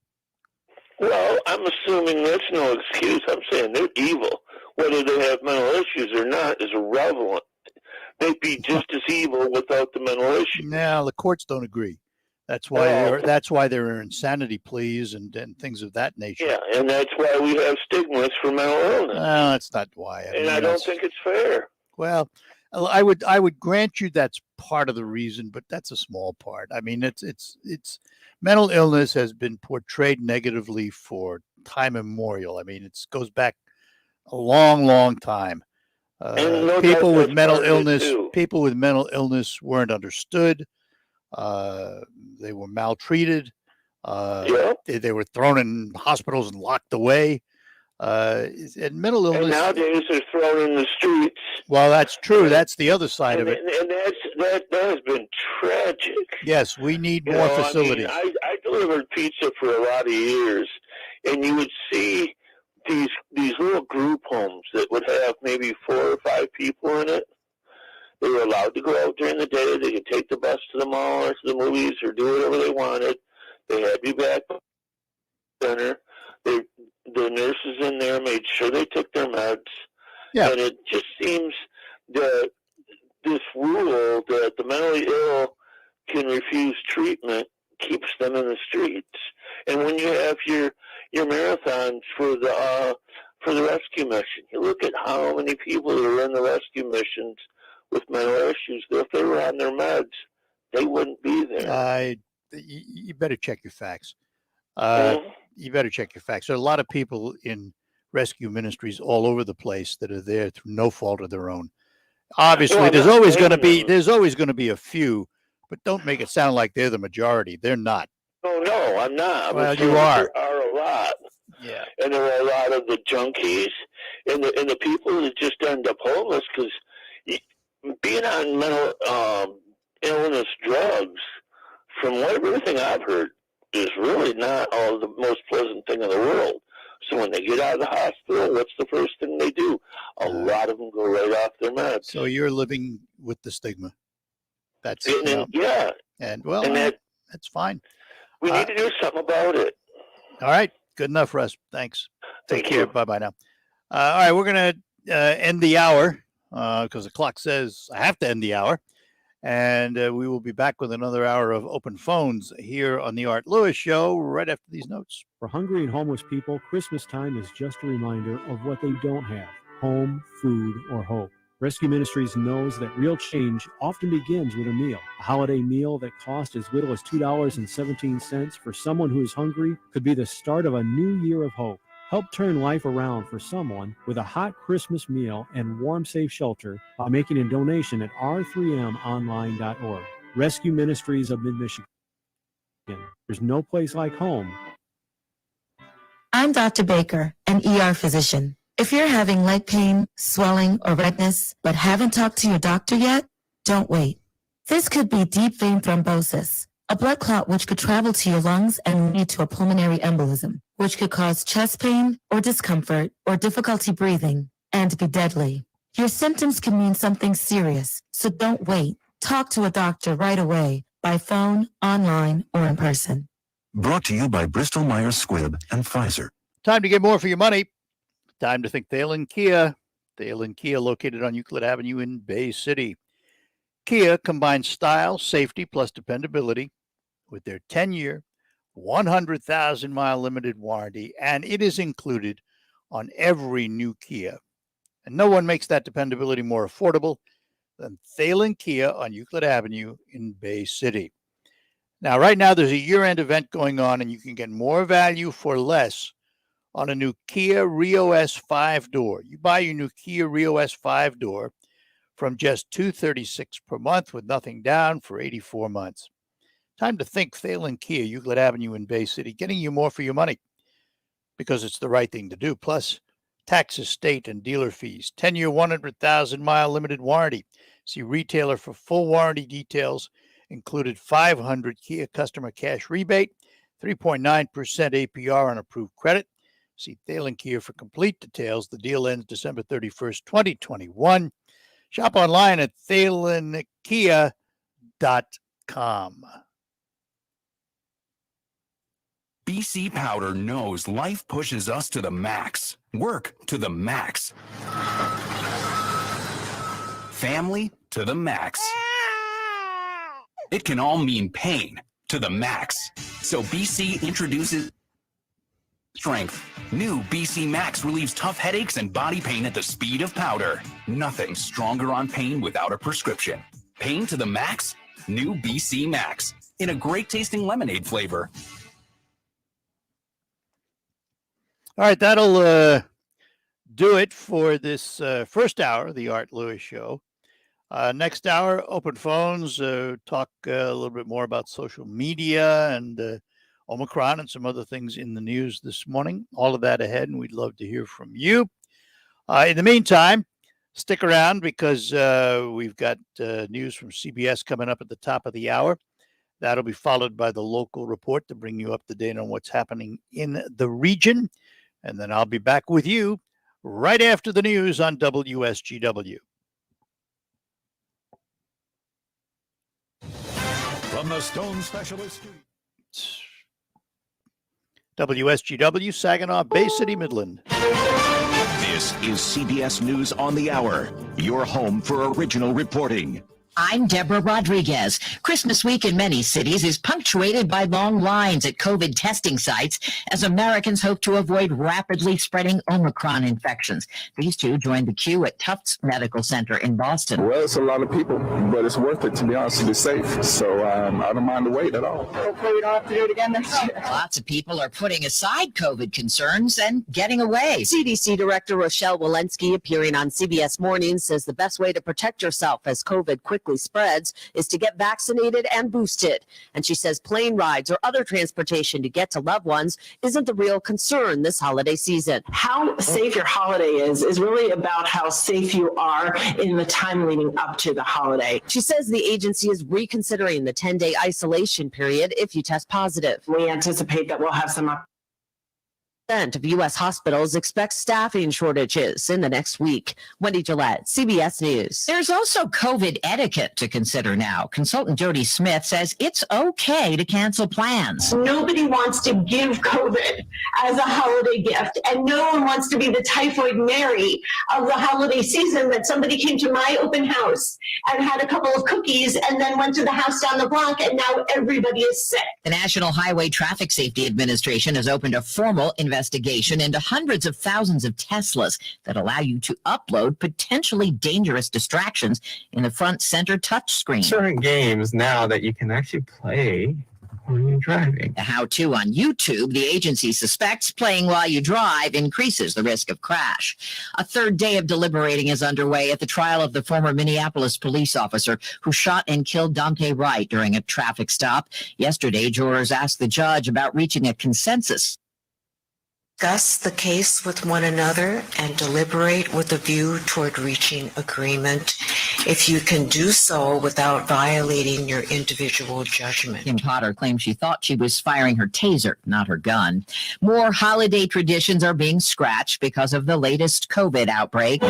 Well, I'm assuming that's no excuse. I'm saying they're evil. Whether they have mental issues or not is irrelevant. They'd be just as evil without the mental issues. No, the courts don't agree. That's why there are insanity pleas and things of that nature. Yeah, and that's why we have stigmas for mental illness. No, that's not why. I don't think it's fair. Well, I would grant you that's part of the reason, but that's a small part. I mean, it's mental illness has been portrayed negatively for time immemorial. I mean, it goes back a long, long time. People with mental illness weren't understood. They were maltreated. They were thrown in hospitals and locked away. And mental illness. And nowadays they're thrown in the streets. Well, that's true. That's the other side of it. And that has been tragic. Yes, we need more facilities. I delivered pizza for a lot of years, and you would see these little group homes that would have maybe 4 or 5 people in it. They were allowed to go out during the day. They could take the bus to the mall or to the movies or do whatever they wanted. They had you back at the center. The nurses in there made sure they took their meds. Yeah. And it just seems that this rule that the mentally ill can refuse treatment keeps them in the streets. And when you have your marathons for the rescue mission, you look at how many people are in the rescue missions with mental issues. If they were on their meds, they wouldn't be there. You better check your facts. Mm-hmm. You better check your facts. There are a lot of people in rescue ministries all over the place that are there through no fault of their own. Obviously, there's always going to be a few, but don't make it sound like they're the majority. They're not. Oh no, I'm not. Well, you are. There are a lot. Yeah. And there are a lot of the junkies and the people that just end up homeless because being on mental illness drugs, from everything I've heard, is really not all the most pleasant thing in the world. So when they get out of the hospital, what's the first thing they do? A lot of them go right off their meds. So you're living with the stigma. That's yeah. And well, that's fine. We need to do something about it. All right. Good enough, Russ. Thanks. Take care. Bye-bye now. All right. We're going to end the hour because the clock says I have to end the hour. And we will be back with another hour of open phones here on the Art Lewis Show right after these notes. For hungry and homeless people, Christmas time is just a reminder of what they don't have: home, food, or hope. Rescue Ministries knows that real change often begins with a meal. A holiday meal that costs as little as $2.17 for someone who is hungry could be the start of a new year of hope. Help turn life around for someone with a hot Christmas meal and warm, safe shelter by making a donation at r3monline.org. Rescue Ministries of Mid-Michigan. There's no place like home. I'm Dr. Baker, an ER physician. If you're having leg pain, swelling, or redness, but haven't talked to your doctor yet, don't wait. This could be deep vein thrombosis, a blood clot which could travel to your lungs and lead to a pulmonary embolism, which could cause chest pain or discomfort or difficulty breathing and be deadly. Your symptoms can mean something serious, so don't wait. Talk to a doctor right away, by phone, online, or in person. Brought to you by Bristol Myers Squibb and Pfizer. Time to get more for your money. Time to think Thalen Kia. Thalen Kia, located on Euclid Avenue in Bay City. Kia combines style, safety, plus dependability with their 10-year, 100,000-mile limited warranty, and it is included on every new Kia. And no one makes that dependability more affordable than Thalen Kia on Euclid Avenue in Bay City. Now, right now, there's a year-end event going on, and you can get more value for less on a new Kia Rio S 5-door. You buy your new Kia Rio S 5-door from just $236 per month with nothing down for 84 months. Time to think Thalen Kia, Euclid Avenue in Bay City, getting you more for your money because it's the right thing to do. Plus, taxes, state, and dealer fees. 10-year, 100,000-mile limited warranty. See retailer for full warranty details. Included 500 Kia customer cash rebate, 3.9% APR on approved credit. See Thalen Kia for complete details. The deal ends December 31st, 2021. Shop online at ThalenKia.com. BC Powder knows life pushes us to the max. Work to the max. Family to the max. It can all mean pain to the max. So BC introduces Strength. New BC Max relieves tough headaches and body pain at the speed of powder. Nothing stronger on pain without a prescription. Pain to the max? New BC Max. In a great tasting lemonade flavor. All right, that'll do it for this first hour of the Art Lewis Show. Next hour, open phones, talk a little bit more about social media and Omicron and some other things in the news this morning. All of that ahead, and we'd love to hear from you. In the meantime, stick around because we've got news from CBS coming up at the top of the hour. That'll be followed by the local report to bring you up to date on what's happening in the region. And then I'll be back with you right after the news on WSGW. From the Stone Specialist WSGW, Saginaw Bay City, Midland. This is CBS News on the Hour, your home for original reporting. I'm Deborah Rodriguez. Christmas week in many cities is punctuated by long lines at COVID testing sites as Americans hope to avoid rapidly spreading Omicron infections. These two joined the queue at Tufts Medical Center in Boston. Well, it's a lot of people, but it's worth it, to be honest. It's safe, so I don't mind the wait at all. Hopefully we don't have to do it again next year. Lots of people are putting aside COVID concerns and getting away. CDC Director Rochelle Walensky, appearing on CBS Mornings, says the best way to protect yourself as COVID quickly spreads is to get vaccinated and boosted. And she says plane rides or other transportation to get to loved ones isn't the real concern this holiday season. How safe your holiday is really about how safe you are in the time leading up to the holiday. She says the agency is reconsidering the 10-day isolation period if you test positive. We anticipate that we'll have some of U.S. hospitals expect staffing shortages in the next week. Wendy Gillette, CBS News. There's also COVID etiquette to consider now. Consultant Jody Smith says it's okay to cancel plans. Nobody wants to give COVID as a holiday gift, and no one wants to be the typhoid Mary of the holiday season that somebody came to my open house and had a couple of cookies and then went to the house down the block, and now everybody is sick. The National Highway Traffic Safety Administration has opened a formal investigation into hundreds of thousands of Teslas that allow you to upload potentially dangerous distractions in the front center touchscreen. Certain games now that you can actually play when you're driving. The how-to on YouTube, the agency suspects playing while you drive increases the risk of crash. A third day of deliberating is underway at the trial of the former Minneapolis police officer who shot and killed Dante Wright during a traffic stop. Yesterday, jurors asked the judge about reaching a consensus. Discuss the case with one another and deliberate with a view toward reaching agreement if you can do so without violating your individual judgment. Kim Potter claims she thought she was firing her taser, not her gun. More holiday traditions are being scratched because of the latest COVID outbreak.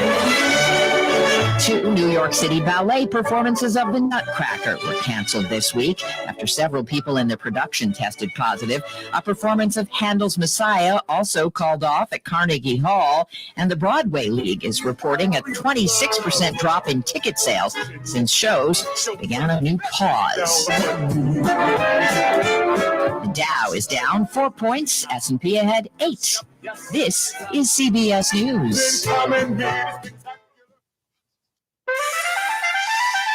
2 New York City ballet performances of The Nutcracker were canceled this week after several people in the production tested positive. A performance of Handel's Messiah also called off at Carnegie Hall, and the Broadway League is reporting a 26% drop in ticket sales since shows began a new pause. The Dow is down 4 points, S&P ahead 8. This is CBS News.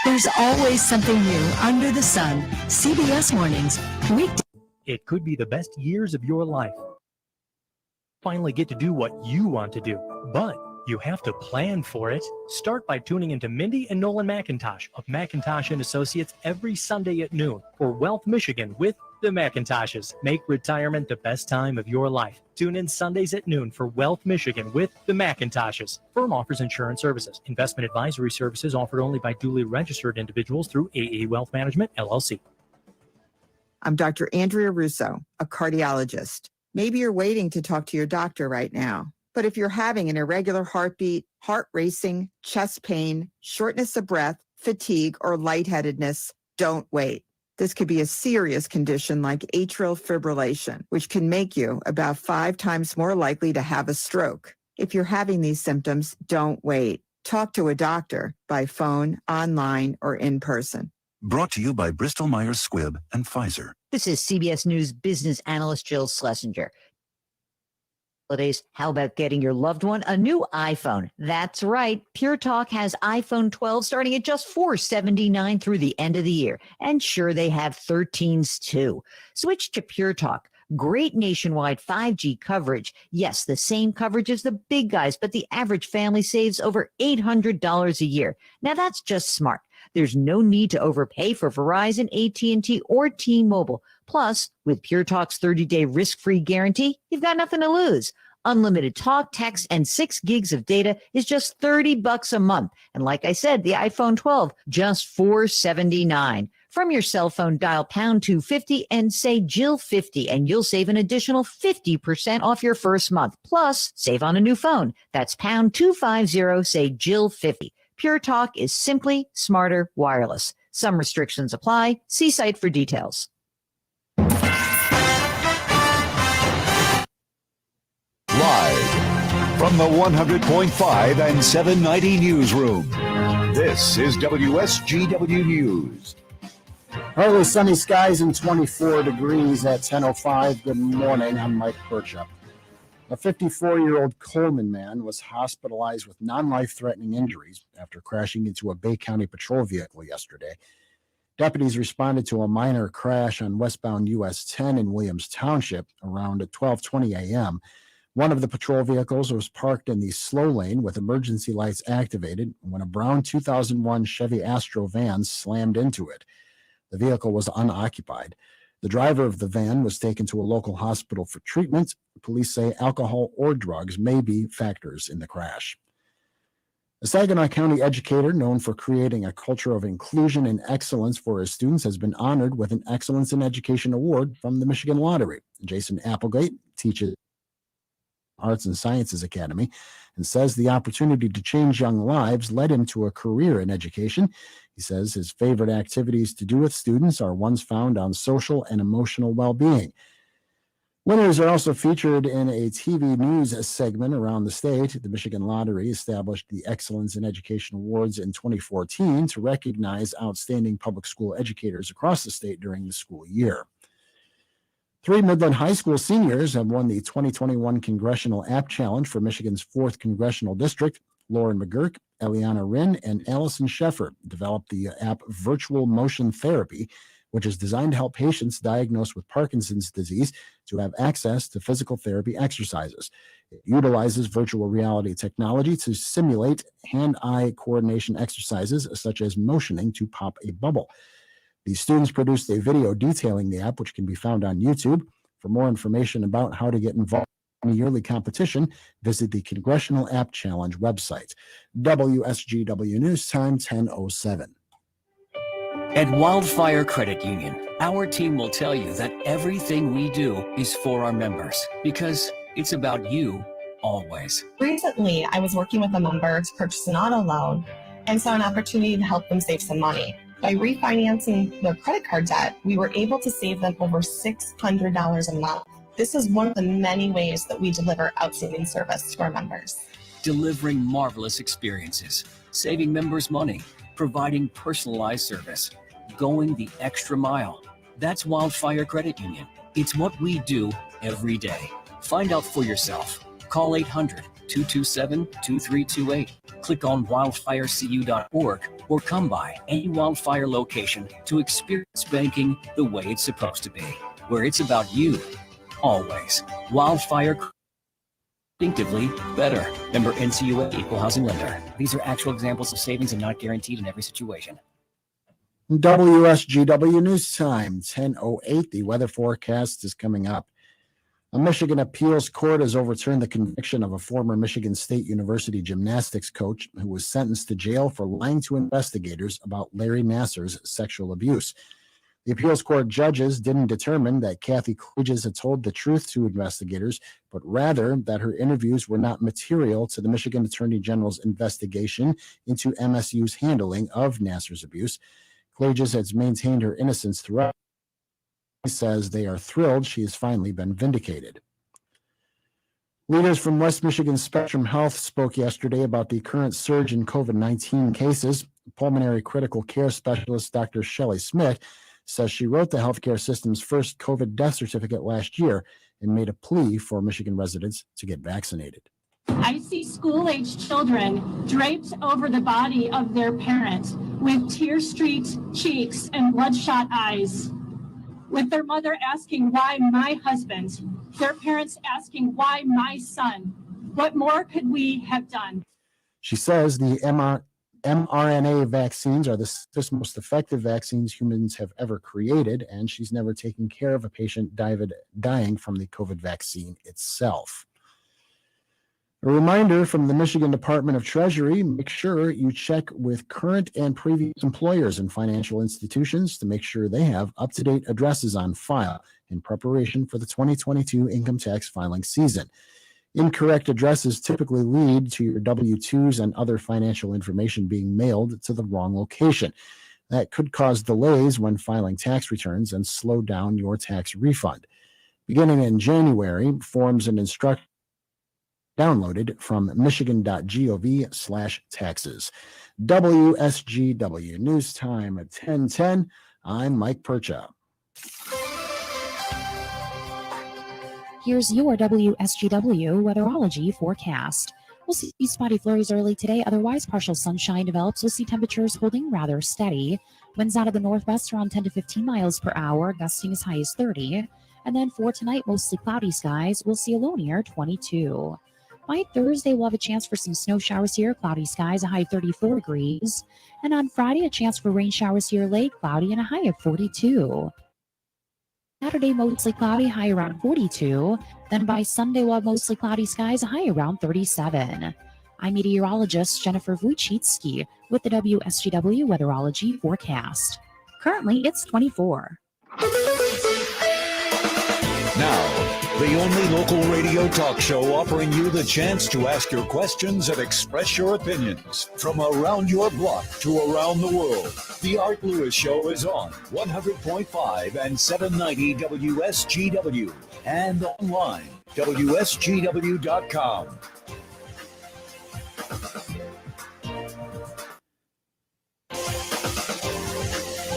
There's always something new under the sun. CBS Mornings, weekdays. It could be the best years of your life. Finally get to do what you want to do, but you have to plan for it. Start by tuning into Mindy and Nolan McIntosh of McIntosh and Associates every Sunday at noon for Wealth Michigan with the McIntoshes. Make retirement the best time of your life. Tune in Sundays at noon for Wealth Michigan with the McIntoshes. Firm offers insurance services. Investment advisory services offered only by duly registered individuals through AE Wealth Management, LLC. I'm Dr. Andrea Russo, a cardiologist. Maybe you're waiting to talk to your doctor right now. But if you're having an irregular heartbeat, heart racing, chest pain, shortness of breath, fatigue, or lightheadedness, don't wait. This could be a serious condition like atrial fibrillation, which can make you about 5 times more likely to have a stroke. If you're having these symptoms, don't wait. Talk to a doctor by phone, online, or in person. Brought to you by Bristol Myers Squibb and Pfizer. This is CBS News business analyst Jill Schlesinger. Holidays, how about getting your loved one a new iPhone? That's right. Pure Talk has iPhone 12 starting at just $479 through the end of the year. And sure, they have 13s too. Switch to Pure Talk. Great nationwide 5G coverage. Yes, the same coverage as the big guys, but the average family saves over $800 a year. Now that's just smart. There's no need to overpay for Verizon, AT&T, or T-Mobile. Plus, with Pure Talk's 30-day risk-free guarantee, you've got nothing to lose. Unlimited talk, text, and 6 gigs of data is just $30 a month. And like I said, the iPhone 12, just $479. From your cell phone, dial pound 250 and say Jill50, and you'll save an additional 50% off your first month. Plus, save on a new phone. That's pound 250, say Jill50. Pure Talk is simply smarter wireless. Some restrictions apply. See site for details. Live from the 100.5 and 790 newsroom, this is WSGW News. Partly sunny skies and 24 degrees at 10:05. Good morning. I'm Mike Birchup. A 54-year-old Coleman man was hospitalized with non-life-threatening injuries after crashing into a Bay County patrol vehicle yesterday. Deputies responded to a minor crash on westbound US 10 in Williams Township around 12:20 a.m. One of the patrol vehicles was parked in the slow lane with emergency lights activated when a brown 2001 Chevy Astro van slammed into it. The vehicle was unoccupied. The driver of the van was taken to a local hospital for treatment. Police say alcohol or drugs may be factors in the crash. A Saginaw County educator known for creating a culture of inclusion and excellence for his students has been honored with an Excellence in Education Award from the Michigan Lottery. Jason Applegate teaches Arts and Sciences Academy and says the opportunity to change young lives led him to a career in education. He says his favorite activities to do with students are ones found on social and emotional well-being. Winners are also featured in a TV news segment around the state. The Michigan Lottery established the Excellence in Education Awards in 2014 to recognize outstanding public school educators across the state during the school year. 3 Midland High School seniors have won the 2021 Congressional App Challenge for Michigan's 4th Congressional District. Lauren McGurk, Eliana Rinn, and Allison Sheffer developed the app Virtual Motion Therapy, which is designed to help patients diagnosed with Parkinson's disease to have access to physical therapy exercises. It utilizes virtual reality technology to simulate hand-eye coordination exercises, such as motioning to pop a bubble. The students produced a video detailing the app, which can be found on YouTube. For more information about how to get involved in a yearly competition, visit the Congressional App Challenge website. WSGW News Time, 10:07. At Wildfire Credit Union, our team will tell you that everything we do is for our members because it's about you always. Recently, I was working with a member to purchase an auto loan and saw an opportunity to help them save some money. By refinancing their credit card debt, we were able to save them over $600 a month. This is one of the many ways that we deliver outstanding service to our members. Delivering marvelous experiences, saving members money, providing personalized service, going the extra mile. That's Wildfire Credit Union. It's what we do every day. Find out for yourself. Call 227-2328. Click on wildfirecu.org or come by any wildfire location to experience banking the way it's supposed to be, where it's about you. Always. Wildfire, instinctively better. Member NCUA Equal Housing Lender. These are actual examples of savings and not guaranteed in every situation. WSGW News Time, 10:08. The weather forecast is coming up. A Michigan appeals court has overturned the conviction of a former Michigan State University gymnastics coach who was sentenced to jail for lying to investigators about Larry Nassar's sexual abuse. The appeals court judges didn't determine that Kathy Klages had told the truth to investigators, but rather that her interviews were not material to the Michigan Attorney General's investigation into MSU's handling of Nassar's abuse. Klages has maintained her innocence throughout. He says they are thrilled she has finally been vindicated. Leaders from West Michigan Spectrum Health spoke yesterday about the current surge in COVID-19 cases. Pulmonary critical care specialist Dr. Shelley Smith says she wrote the healthcare system's first COVID death certificate last year and made a plea for Michigan residents to get vaccinated. I see school-aged children draped over the body of their parent with tear-streaked cheeks and bloodshot eyes, with their mother asking, why my husband? Their parents asking, why my son? What more could we have done? She says the mRNA vaccines are the most effective vaccines humans have ever created, and she's never taken care of a patient dying from the COVID vaccine itself. A reminder from the Michigan Department of Treasury, make sure you check with current and previous employers and financial institutions to make sure they have up-to-date addresses on file in preparation for the 2022 income tax filing season. Incorrect addresses typically lead to your W-2s and other financial information being mailed to the wrong location. That could cause delays when filing tax returns and slow down your tax refund. Beginning in January, forms and instructions downloaded from michigan.gov/taxes. WSGW News Time at 10:10. I'm Mike Percha. Here's your WSGW weatherology forecast. We'll see spotty flurries early today. Otherwise, partial sunshine develops. We'll see temperatures holding rather steady. Winds out of the northwest around 10 to 15 miles per hour, gusting as high as 30. And then for tonight, mostly cloudy skies. We'll see a low near 22. By Thursday, we'll have a chance for some snow showers here, cloudy skies, a high of 34 degrees. And on Friday, a chance for rain showers here late, cloudy, and a high of 42. Saturday, mostly cloudy, high around 42. Then by Sunday, we'll have mostly cloudy skies, a high around 37. I'm meteorologist Jennifer Wojcicki with the WSGW weatherology forecast. Currently, it's 24. Now, the only local radio talk show offering you the chance to ask your questions and express your opinions from around your block to around the world. The Art Lewis Show is on 100.5 and 790 WSGW and online, WSGW.com.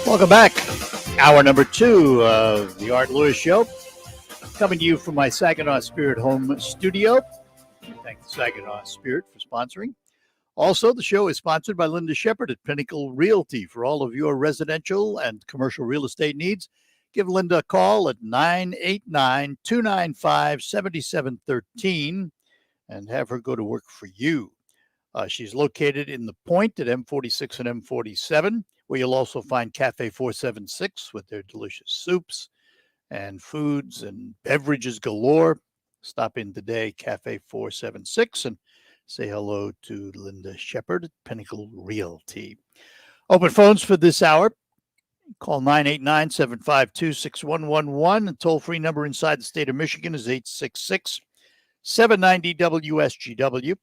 Welcome back. Hour number 2 of the Art Lewis Show. Coming to you from my Saginaw Spirit home studio. Thank the Saginaw Spirit for sponsoring. Also, the show is sponsored by Linda Shepard at Pinnacle Realty. For all of your residential and commercial real estate needs, give Linda a call at 989-295-7713 and have her go to work for you. She's located in the Point at M46 and M47, where you'll also find Cafe 476 with their delicious soups and foods and beverages galore. Stop in today, Cafe 476, and say hello to Linda Shepard at Pinnacle Realty. Open phones for this hour. Call 989-752-6111. The toll-free number inside the state of Michigan is 866-790-WSGW.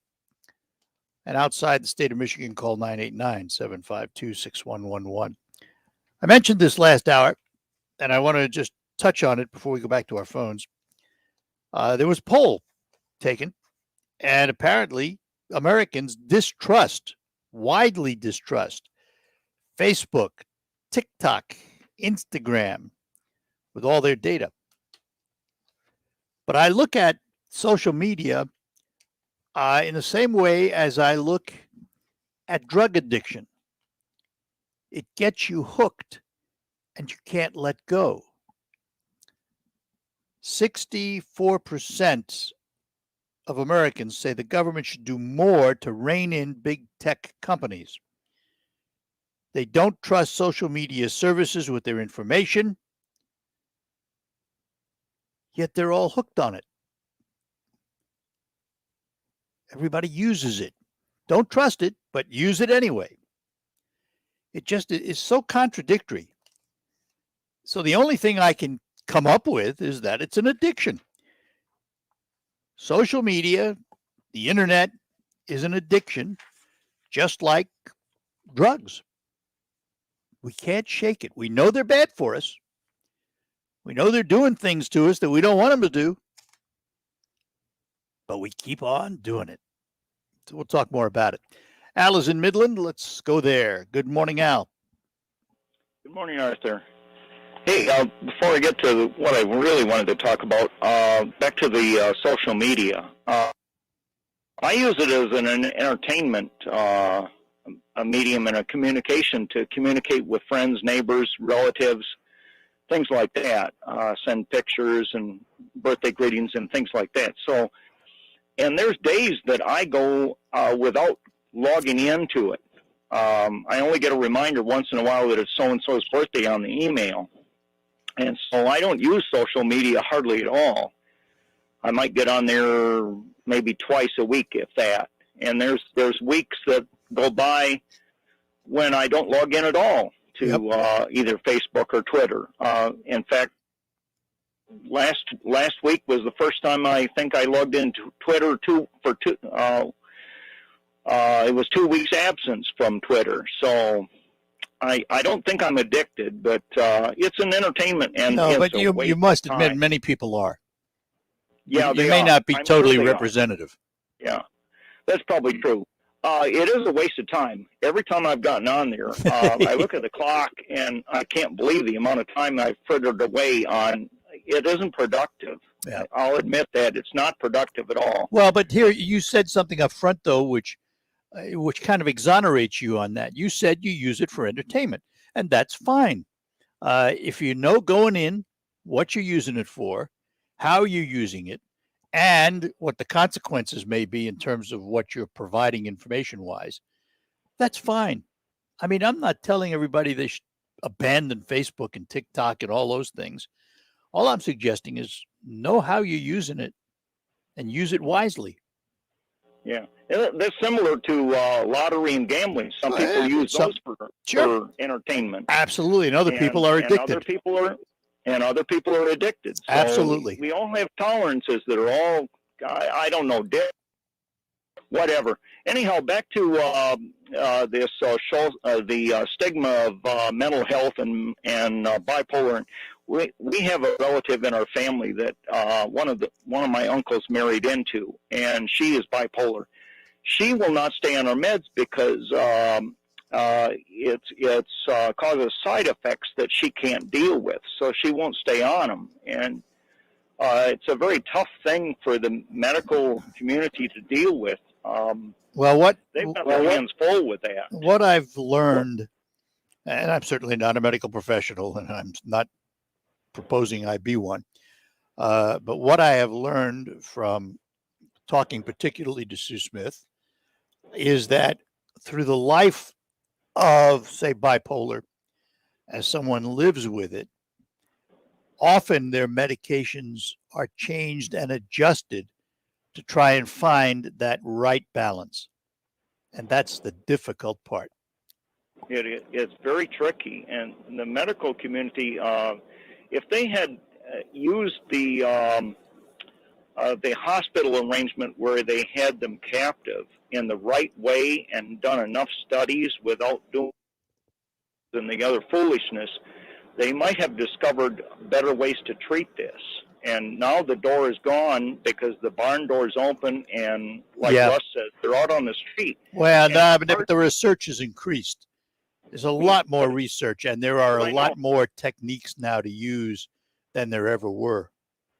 And outside the state of Michigan, call 989-752-6111. I mentioned this last hour, and I want to just touch on it before we go back to our phones. There was a poll taken, and apparently Americans widely distrust Facebook, TikTok, Instagram with all their data. But I look at social media In the same way as I look at drug addiction, it gets you hooked and you can't let go. 64% of Americans say the government should do more to rein in big tech companies. They don't trust social media services with their information, yet they're all hooked on it. Everybody uses it. Don't trust it, but use it anyway. It just is so contradictory. So the only thing I can come up with is that it's an addiction. Social media, the internet is an addiction, just like drugs. We can't shake it. We know they're bad for us. We know they're doing things to us that we don't want them to do, but we keep on doing it. So we'll talk more about it. Al is in Midland. Let's go there. Good morning, Al. Good morning, Arthur. Hey, before I get to what I really wanted to talk about, back to the social media. I use it as an entertainment a medium and a communication to communicate with friends, neighbors, relatives, things like that. Send pictures and birthday greetings and things like that. So, and there's days that I go without logging into it. I only get a reminder once in a while that it's so-and-so's birthday on the email. And so I don't use social media hardly at all. I might get on there maybe twice a week, if that. And there's weeks that go by when I don't log in at all to either Facebook or Twitter. In fact, last week was the first time I think I logged into Twitter it was 2 weeks absence from Twitter. So I don't think I'm addicted, but it's an entertainment. And no, but you must admit time. Many people are. Yeah, you may not be totally representative. Yeah, that's probably true. It is a waste of time. Every time I've gotten on there, I look at the clock and I can't believe the amount of time I've frittered away on. It isn't productive. Yeah. I'll admit that it's not productive at all. Well, but here you said something up front, though, which kind of exonerates you on that. You said you use it for entertainment, and that's fine. If you know going in what you're using it for, how you're using it, and what the consequences may be in terms of what you're providing information-wise, that's fine. I mean, I'm not telling everybody they should abandon Facebook and TikTok and all those things. All I'm suggesting is know how you're using it and use it wisely. Yeah, that's similar to lottery and gambling. Some people use those for entertainment. Absolutely, and other people are addicted. And other people are addicted. So Absolutely. We all have tolerances that are all, I don't know, whatever. Anyhow, back to the stigma of mental health and bipolar. We have a relative in our family that one of my uncles married into, and she is bipolar. She will not stay on her meds because it's causes side effects that she can't deal with, so she won't stay on them. And it's a very tough thing for the medical community to deal with. They've got their hands full with that. What I've learned, and I'm certainly not a medical professional, and I'm not proposing I be one, but what I have learned from talking particularly to Sue Smith is that through the life of, say, bipolar, as someone lives with it, often their medications are changed and adjusted to try and find that right balance. And that's the difficult part. It's very tricky. And the medical community, if they had used the hospital arrangement where they had them captive in the right way and done enough studies without doing the other foolishness, they might have discovered better ways to treat this. And now the door is gone because the barn door is open, and like Russ said, they're out on the street. Well, but the research has increased. There's a lot more research, and there are a lot more techniques now to use than there ever were.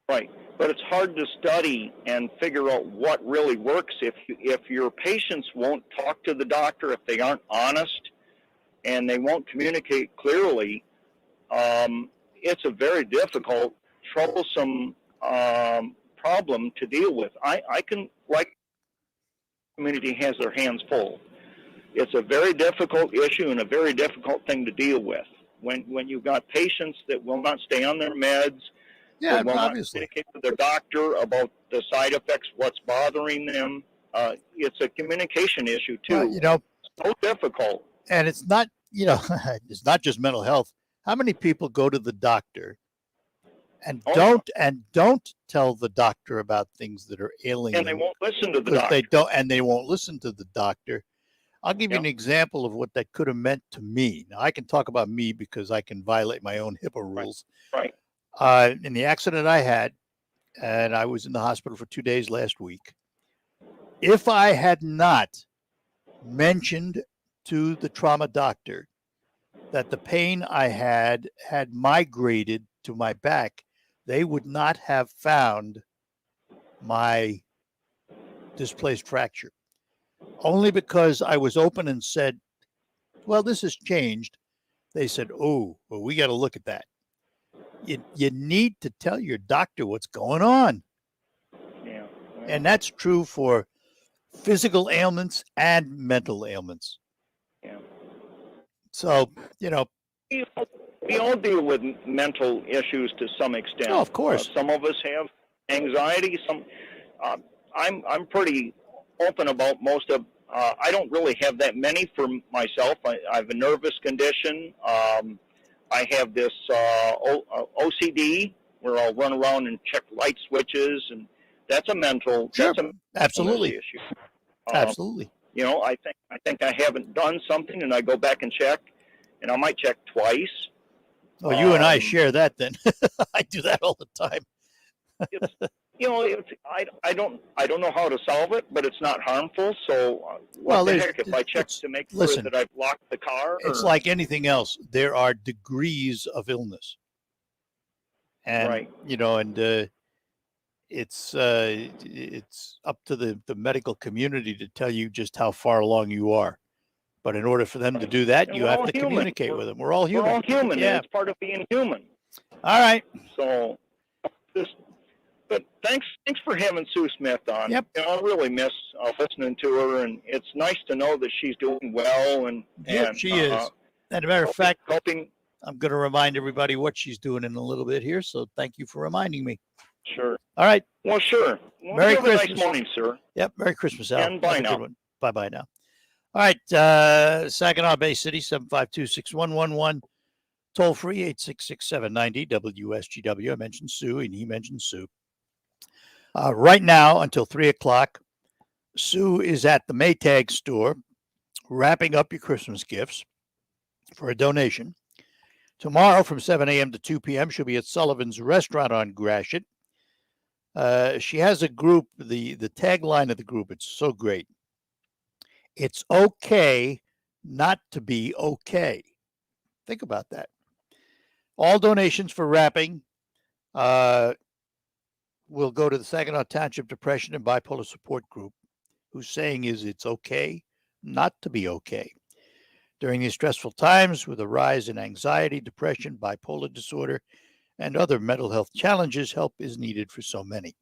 Right. but it's hard to study and figure out what really works if your patients won't talk to the doctor, if they aren't honest, and they won't communicate clearly. It's a very difficult, troublesome problem to deal with. I can, like, community has their hands full. It's a very difficult issue and a very difficult thing to deal with. When you've got patients that will not stay on their meds, Yeah, will obviously. not communicate with their doctor about the side effects, what's bothering them. It's a communication issue too. Well, you know, so difficult. And it's not, you know, it's not just mental health. How many people go to the doctor and don't tell the doctor about things that are ailing And them? they won't listen to the Because doctor. they won't listen to the doctor. I'll give you an example of what that could have meant to me. Now, I can talk about me because I can violate my own HIPAA rules. Right. In the accident I had, and I was in the hospital for 2 days last week, if I had not mentioned to the trauma doctor that the pain I had migrated to my back, they would not have found my displaced fracture. Only because I was open and said, well, this has changed. They said, oh, well, we got to look at that. You need to tell your doctor what's going on. Yeah. And that's true for physical ailments and mental ailments. Yeah. So, you know, we all deal with mental issues to some extent. Oh, of course. Some of us have anxiety. I'm pretty open about most of. I don't really have that many for myself. I have a nervous condition. I have this OCD where I'll run around and check light switches, and that's a mental. Sure. That's a Absolutely. mental issue. Absolutely. You know, I think I haven't done something, and I go back and check, and I might check twice. Well, you and I share that then. I do that all the time. You know, I don't know how to solve it, but it's not harmful. So, Well, what the there's- heck if I check to make sure listen, that I've locked the car? It's or- like anything else. There are degrees of illness. And, Right. you know, and it's up to the medical community to tell you just how far along you are. But in order for them to do that, And you we're have all to human. communicate with them. We're all human. We're all human. Yeah. And it's part of being human. All right. So, but thanks for having Sue Smith on. Yep. You know, I really miss listening to her, and it's nice to know that she's doing well. And She is. As a matter of fact, helping. I'm going to remind everybody what she's doing in a little bit here. So thank you for reminding me. Sure. All right. Well, sure. Well, Merry you have a Christmas. nice morning, sir. Yep. Merry Christmas, Al. And bye Have a good now. one. Bye-bye now. All right. Saginaw Bay City, 752-6111. Toll free, 866-790 WSGW. I mentioned Sue, and he mentioned Sue. Right now, until 3 o'clock, Sue is at the Maytag store wrapping up your Christmas gifts for a donation. Tomorrow from 7 a.m. to 2 p.m., she'll be at Sullivan's Restaurant on Gratiot. She has a group, the tagline of the group, it's so great. It's okay not to be okay. Think about that. All donations for wrapping will go to the Saginaw Township Depression and Bipolar Support Group, whose saying is it's okay not to be okay. During these stressful times, with a rise in anxiety, depression, bipolar disorder, and other mental health challenges, help is needed for so many.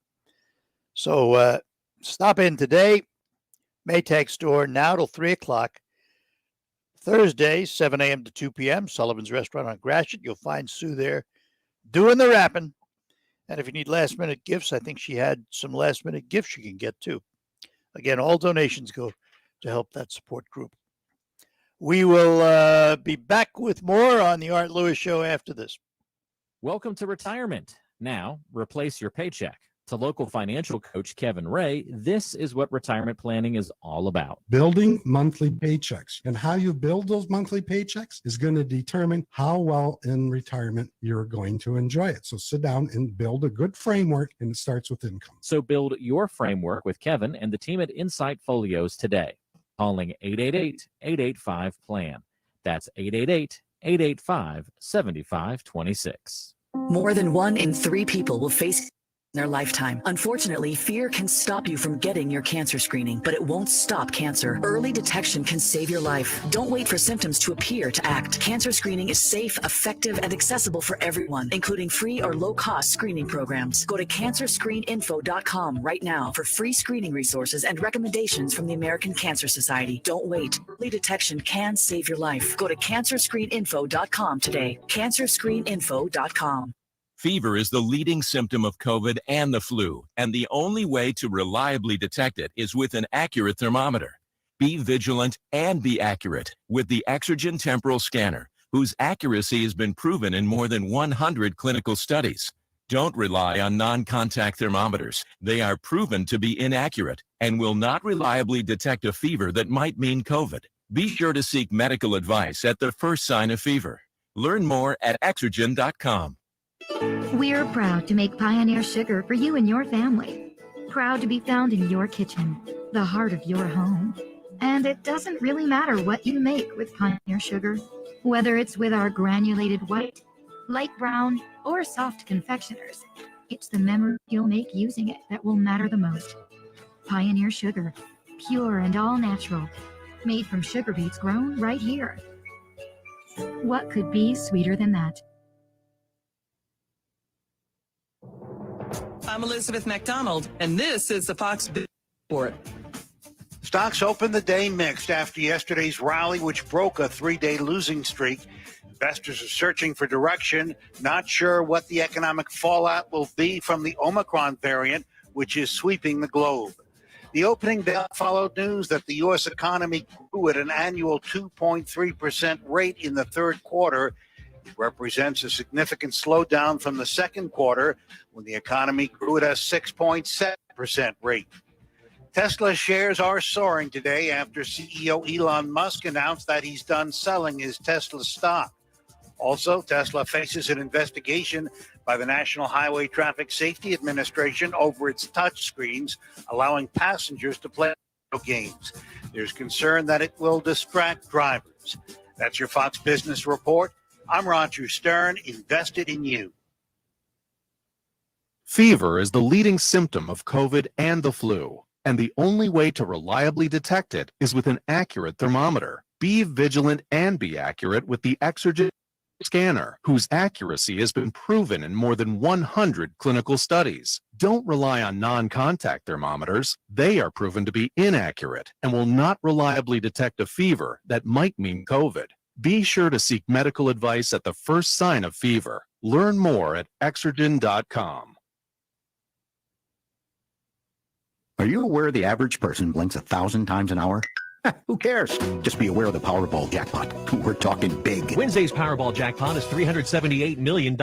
So stop in today, Maytag store, now till 3 o'clock. Thursday, 7 a.m. to 2 p.m., Sullivan's Restaurant on Gratiot. You'll find Sue there doing the wrapping. And if you need last-minute gifts, I think she had some last-minute gifts you can get too. Again, all donations go to help that support group. We will be back with more on the Art Lewis Show after this. Welcome to retirement. Now, replace your paycheck. To local financial coach Kevin Ray, this is what retirement planning is all about. Building monthly paychecks, and how you build those monthly paychecks is going to determine how well in retirement you're going to enjoy it. So sit down and build a good framework, and it starts with income. So build your framework with Kevin and the team at Insight Folios today. Calling 888-885-PLAN. That's 888-885-7526. More than 1 in 3 people will face their lifetime. Unfortunately, fear can stop you from getting your cancer screening, but it won't stop cancer. Early detection can save your life. Don't wait for symptoms to appear to act. Cancer screening is safe, effective, and accessible for everyone, including free or low-cost screening programs. Go to cancerscreeninfo.com right now for free screening resources and recommendations from the American Cancer Society. Don't wait. Early detection can save your life. Go to cancerscreeninfo.com today. cancerscreeninfo.com. Fever is the leading symptom of COVID and the flu, and the only way to reliably detect it is with an accurate thermometer. Be vigilant and be accurate with the Exergen Temporal Scanner, whose accuracy has been proven in more than 100 clinical studies. Don't rely on non-contact thermometers. They are proven to be inaccurate and will not reliably detect a fever that might mean COVID. Be sure to seek medical advice at the first sign of fever. Learn more at Exergen.com. We're proud to make Pioneer Sugar for you and your family. Proud to be found in your kitchen, the heart of your home. And it doesn't really matter what you make with Pioneer Sugar, whether it's with our granulated white, light brown, or soft confectioners. It's the memory you'll make using it that will matter the most. Pioneer Sugar, pure and all natural, made from sugar beets grown right here. What could be sweeter than that? I'm Elizabeth McDonald, and this is the Fox Business Report. Stocks opened the day mixed after yesterday's rally, which broke a three-day losing streak. Investors are searching for direction, not sure what the economic fallout will be from the Omicron variant, which is sweeping the globe. The opening bell followed news that the U.S. economy grew at an annual 2.3% rate in the third quarter. It represents a significant slowdown from the second quarter, when the economy grew at a 6.7% rate. Tesla shares are soaring today after CEO Elon Musk announced that he's done selling his Tesla stock. Also, Tesla faces an investigation by the National Highway Traffic Safety Administration over its touchscreens, allowing passengers to play video games. There's concern that it will distract drivers. That's your Fox Business Report. I'm Roger Stern, invested in you. Fever is the leading symptom of COVID and the flu, and the only way to reliably detect it is with an accurate thermometer. Be vigilant and be accurate with the Exergen Scanner, whose accuracy has been proven in more than 100 clinical studies. Don't rely on non-contact thermometers. They are proven to be inaccurate and will not reliably detect a fever that might mean COVID. Be sure to seek medical advice at the first sign of fever. Learn more at Exergen.com. Are you aware the average person blinks 1,000 times an hour? Who cares? Just be aware of the Powerball jackpot. We're talking big. Wednesday's Powerball jackpot is $378 million.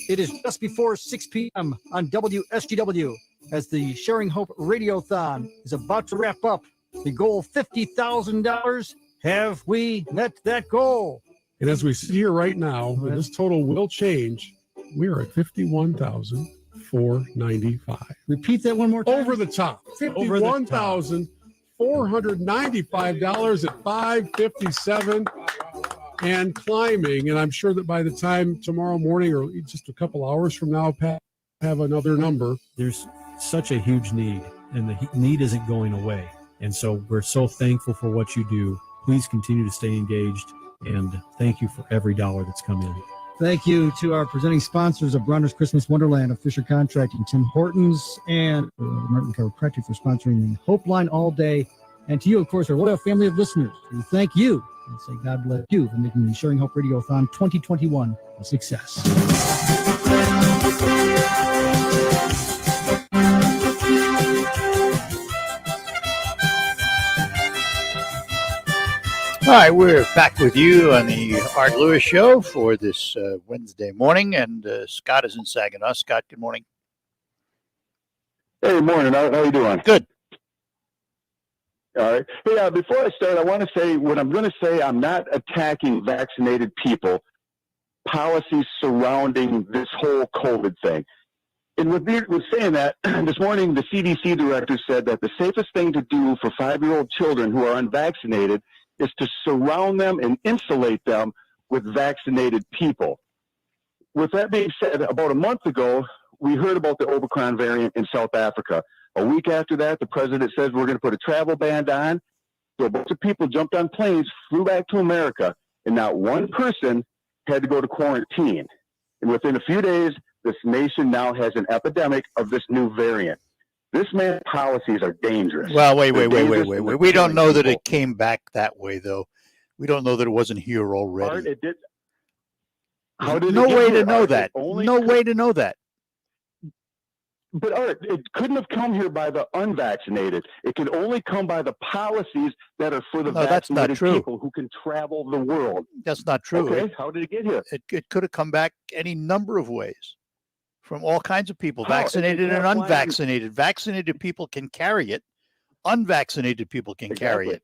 It is just before 6 p.m. on WSGW as the Sharing Hope Radiothon is about to wrap up. The goal, $50,000. Have we met that goal? And as we sit here right now, and this total will change, we are at $51,495. Repeat that one more time. Over the top. $51,495 at 557 and climbing. And I'm sure that by the time tomorrow morning or just a couple hours from now, Pat, have another number. There's such a huge need, and the need isn't going away. And so we're so thankful for what you do. Please continue to stay engaged, and thank you for every dollar that's come in. Thank you to our presenting sponsors of Bronner's Christmas Wonderland, of Fisher Contracting, Tim Hortons, and Martin Chiropractic for sponsoring the Hope Line all day. And to you, of course, our loyal family of listeners, we thank you and say God bless you for making the Sharing Hope Radiothon 2021 a success. All right, we're back with you on the Art Lewis Show for this Wednesday morning, and Scott is in Saginaw. Scott, good morning. Hey, morning. How you doing? Good. All right. Hey, before I start, I want to say what I'm going to say. I'm not attacking vaccinated people. Policies surrounding this whole COVID thing. And with saying that, this morning the CDC director said that the safest thing to do for 5-year-old children who are unvaccinated is to surround them and insulate them with vaccinated people. With that being said, about a month ago, we heard about the Omicron variant in South Africa. A week after that, the president says we're going to put a travel ban on. So a bunch of people jumped on planes, flew back to America, and not one person had to go to quarantine. And within a few days, this nation now has an epidemic of this new variant. This man's policies are dangerous. Well, wait. They're We don't know that people. it came back that way, though. We don't know that it wasn't here already. Art, it did. How did No it get way here, to know Art? that. It only No could- way to know that. But Art, it couldn't have come here by the unvaccinated. It can only come by the policies that are for the No, that's not vaccinated true. people who can travel the world. That's not true. Okay, how did it get here? It could have come back any number of ways from all kinds of people, How? It vaccinated and can't fly on- unvaccinated. Vaccinated people can carry it. Unvaccinated people can carry Exactly. it.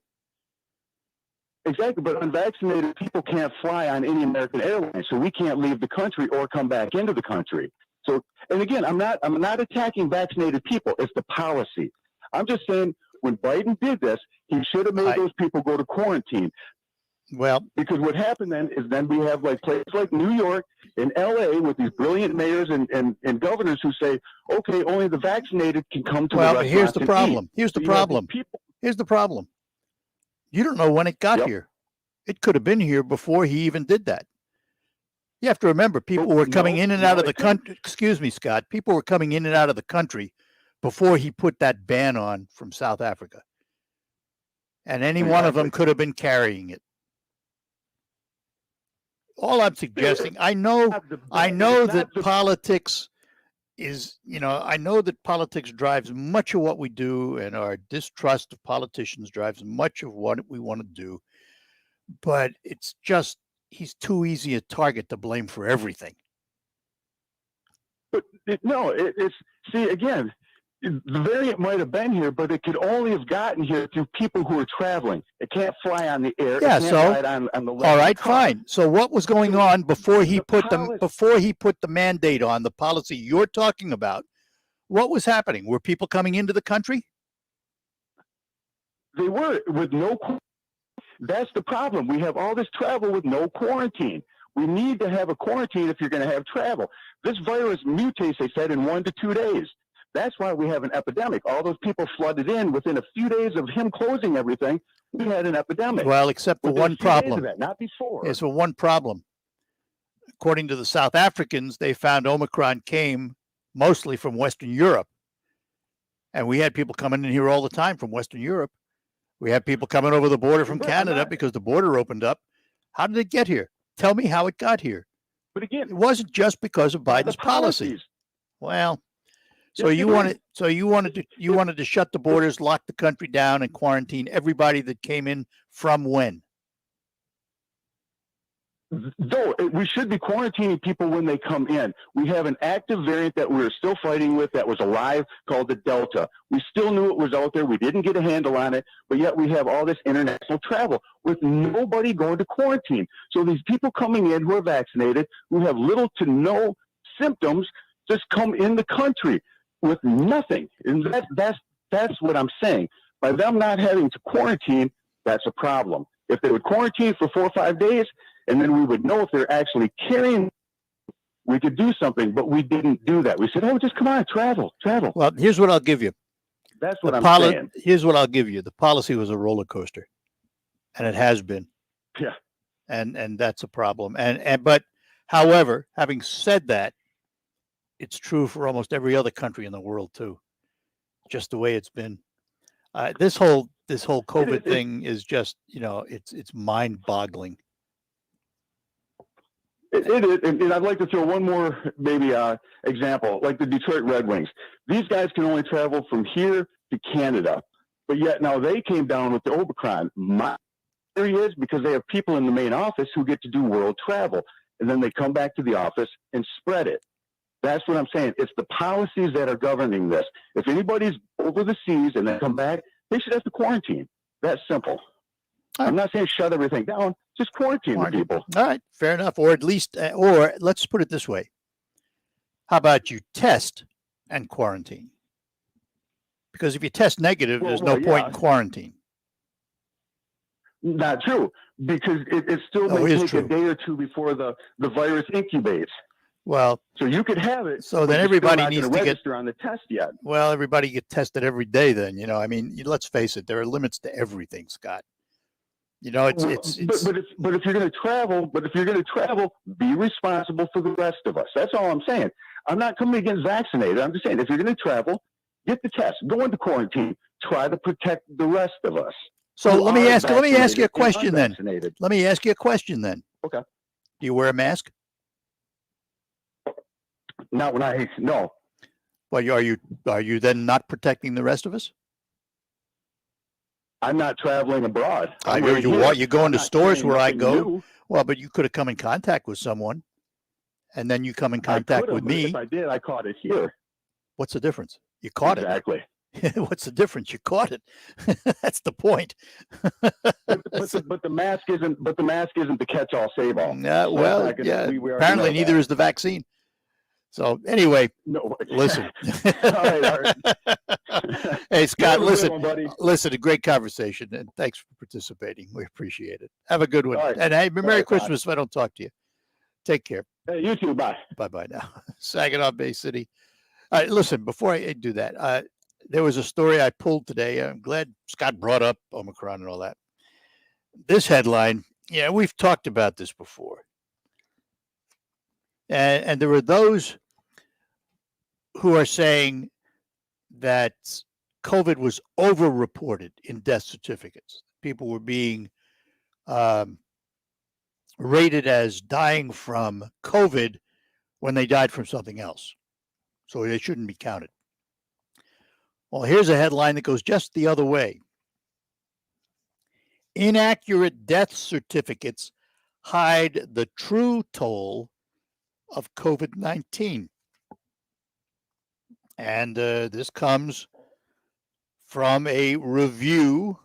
Exactly, but unvaccinated people can't fly on any American airline, so we can't leave the country or come back into the country. So, and again, I'm not attacking vaccinated people. It's the policy. I'm just saying when Biden did this, he should have made those people go to quarantine. Well, because what happened then is then we have like places like New York and LA with these brilliant mayors and governors who say, okay, only the vaccinated can come to Well, the but here's the restaurants and problem. eat. Here's the So you have these problem. people- Here's the problem. You don't know when it got Yep. here. It could have been here before he even did that. You have to remember, people were coming in and out of the country. Excuse me, Scott. People were coming in and out of the country before he put that ban on from South Africa. And any one of them could have been carrying it. All I'm suggesting, I know that politics is, I know that politics drives much of what we do, and our distrust of politicians drives much of what we want to do. But it's just, he's too easy a target to blame for everything. But it's see again, the variant might have been here, but it could only have gotten here through people who are traveling. It can't fly on the air. Yeah, it can't so ride on the all level right, car. fine. So what was going on before he put the mandate on, the policy you're talking about? What was happening? Were people coming into the country? They were with no. That's the problem. We have all this travel with no quarantine. We need to have a quarantine if you're going to have travel. This virus mutates, they said, in 1 to 2 days. That's why we have an epidemic. All those people flooded in within a few days of him closing everything. We had an epidemic. Well, except for Within a one few days problem. of that, not before. There's one problem. According to the South Africans, they found Omicron came mostly from Western Europe. And we had people coming in here all the time from Western Europe. We had people coming over the border from Canada because the border opened up. How did it get here? Tell me how it got here. But again, it wasn't just because of Biden's policies. Well, so Yes, you it wanted, you wanted to shut the borders, lock the country down, and quarantine everybody that came in from when? No, we should be quarantining people when they come in. We have an active variant that we're still fighting with that was alive called the Delta. We still knew it was out there. We didn't get a handle on it, but yet we have all this international travel with nobody going to quarantine. So these people coming in who are vaccinated, who have little to no symptoms, just come in the country with nothing. And that's what I'm saying. By them not having to quarantine, that's a problem. If they would quarantine for 4 or 5 days, and then we would know if they're actually carrying, we could do something, but we didn't do that. We said, oh, just come on, travel. Well, here's what I'll give you. That's what I'm saying. Here's what I'll give you. The policy was a roller coaster, and it has been. Yeah. And that's a problem. But however, having said that, it's true for almost every other country in the world too. Just the way it's been. This whole COVID thing is just, it's mind-boggling. It is, and I'd like to throw one more maybe example, like the Detroit Red Wings. These guys can only travel from here to Canada, but yet now they came down with the Omicron. My theory is because they have people in the main office who get to do world travel, and then they come back to the office and spread it. That's what I'm saying. It's the policies that are governing this. If anybody's over the seas and they come back, they should have to quarantine. That's simple. I'm not saying shut everything down, just quarantine the people. All right, fair enough. Or at least, or let's put it this way. How about you test and quarantine? Because if you test negative, there's no point in quarantine. Not true, because it still may take a day or two before the virus incubates. Well, so you could have it. So but then you're everybody still not needs gonna to get register on the test yet. Well, everybody get tested every day. Then I mean, let's face it. There are limits to everything, Scott. It's But if you're going to travel, be responsible for the rest of us. That's all I'm saying. I'm not coming against vaccinated. I'm just saying if you're going to travel, get the test, go into quarantine, try to protect the rest of us. So who let me are ask you a vaccinated question and then. unvaccinated. Let me ask you a question then. Okay. Do you wear a mask? Not when no. Well, are you then not protecting the rest of us? I'm not traveling abroad. You go into stores where I nothing go. new. Well, but you could have come in contact with someone, and then you come in contact with me. If I did, I caught it here. What's the difference? You caught Exactly. it. What's the difference? You caught it. That's the point. but the mask isn't. But the mask isn't the catch-all, save-all. Apparently, neither is the vaccine. So anyway, no. Listen. All right. Hey, Scott, You have a good one, buddy. listen, a great conversation, and thanks for participating. We appreciate it. Have a good one. All right. And hey, All Merry right, Christmas if I don't talk to you. Take care. Hey, you too. Bye. Bye-bye now. Saginaw Bay City. All right, listen, before I do that, there was a story I pulled today. I'm glad Scott brought up Omicron and all that. This headline, we've talked about this before. And there are those who are saying that COVID was overreported in death certificates. People were being rated as dying from COVID when they died from something else. So they shouldn't be counted. Well, here's a headline that goes just the other way. Inaccurate death certificates hide the true toll of COVID-19. And this comes from a review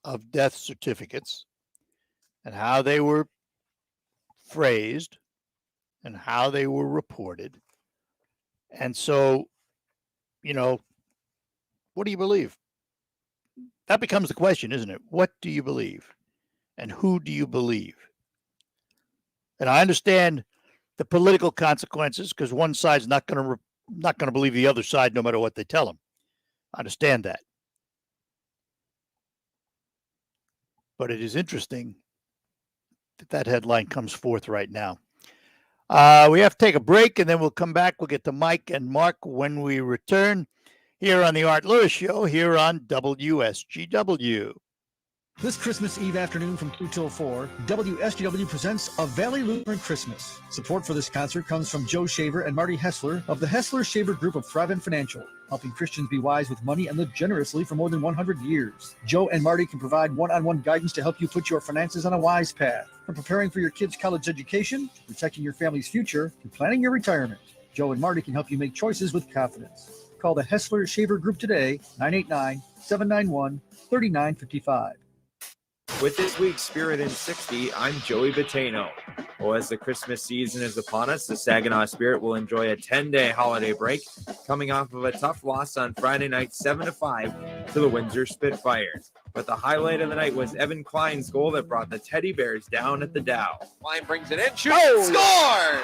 of death certificates and how they were phrased and how they were reported. And so, what do you believe? That becomes the question, isn't it? What do you believe? And who do you believe? And I understand the political consequences because one side's not going to believe the other side no matter what they tell them. I understand that. But it is interesting that headline comes forth right now. We have to take a break and then we'll come back. We'll get to Mike and Mark when we return here on the Art Lewis Show here on WSGW. This Christmas Eve afternoon from 2 till 4, WSGW presents A Valley Lutheran Christmas. Support for this concert comes from Joe Shaver and Marty Hessler of the Hessler Shaver Group of Thrivent Financial, helping Christians be wise with money and live generously for more than 100 years. Joe and Marty can provide one-on-one guidance to help you put your finances on a wise path. From preparing for your kids' college education, to protecting your family's future, to planning your retirement, Joe and Marty can help you make choices with confidence. Call the Hessler Shaver Group today, 989-791-3955. With this week's Spirit in 60, I'm Joey Batano. Well, as the Christmas season is upon us, the Saginaw Spirit will enjoy a 10-day holiday break, coming off of a tough loss on Friday night 7-5 to the Windsor Spitfires. But the highlight of the night was Evan Klein's goal that brought the Teddy Bears down at the Dow. Klein brings it in, shoots, scores!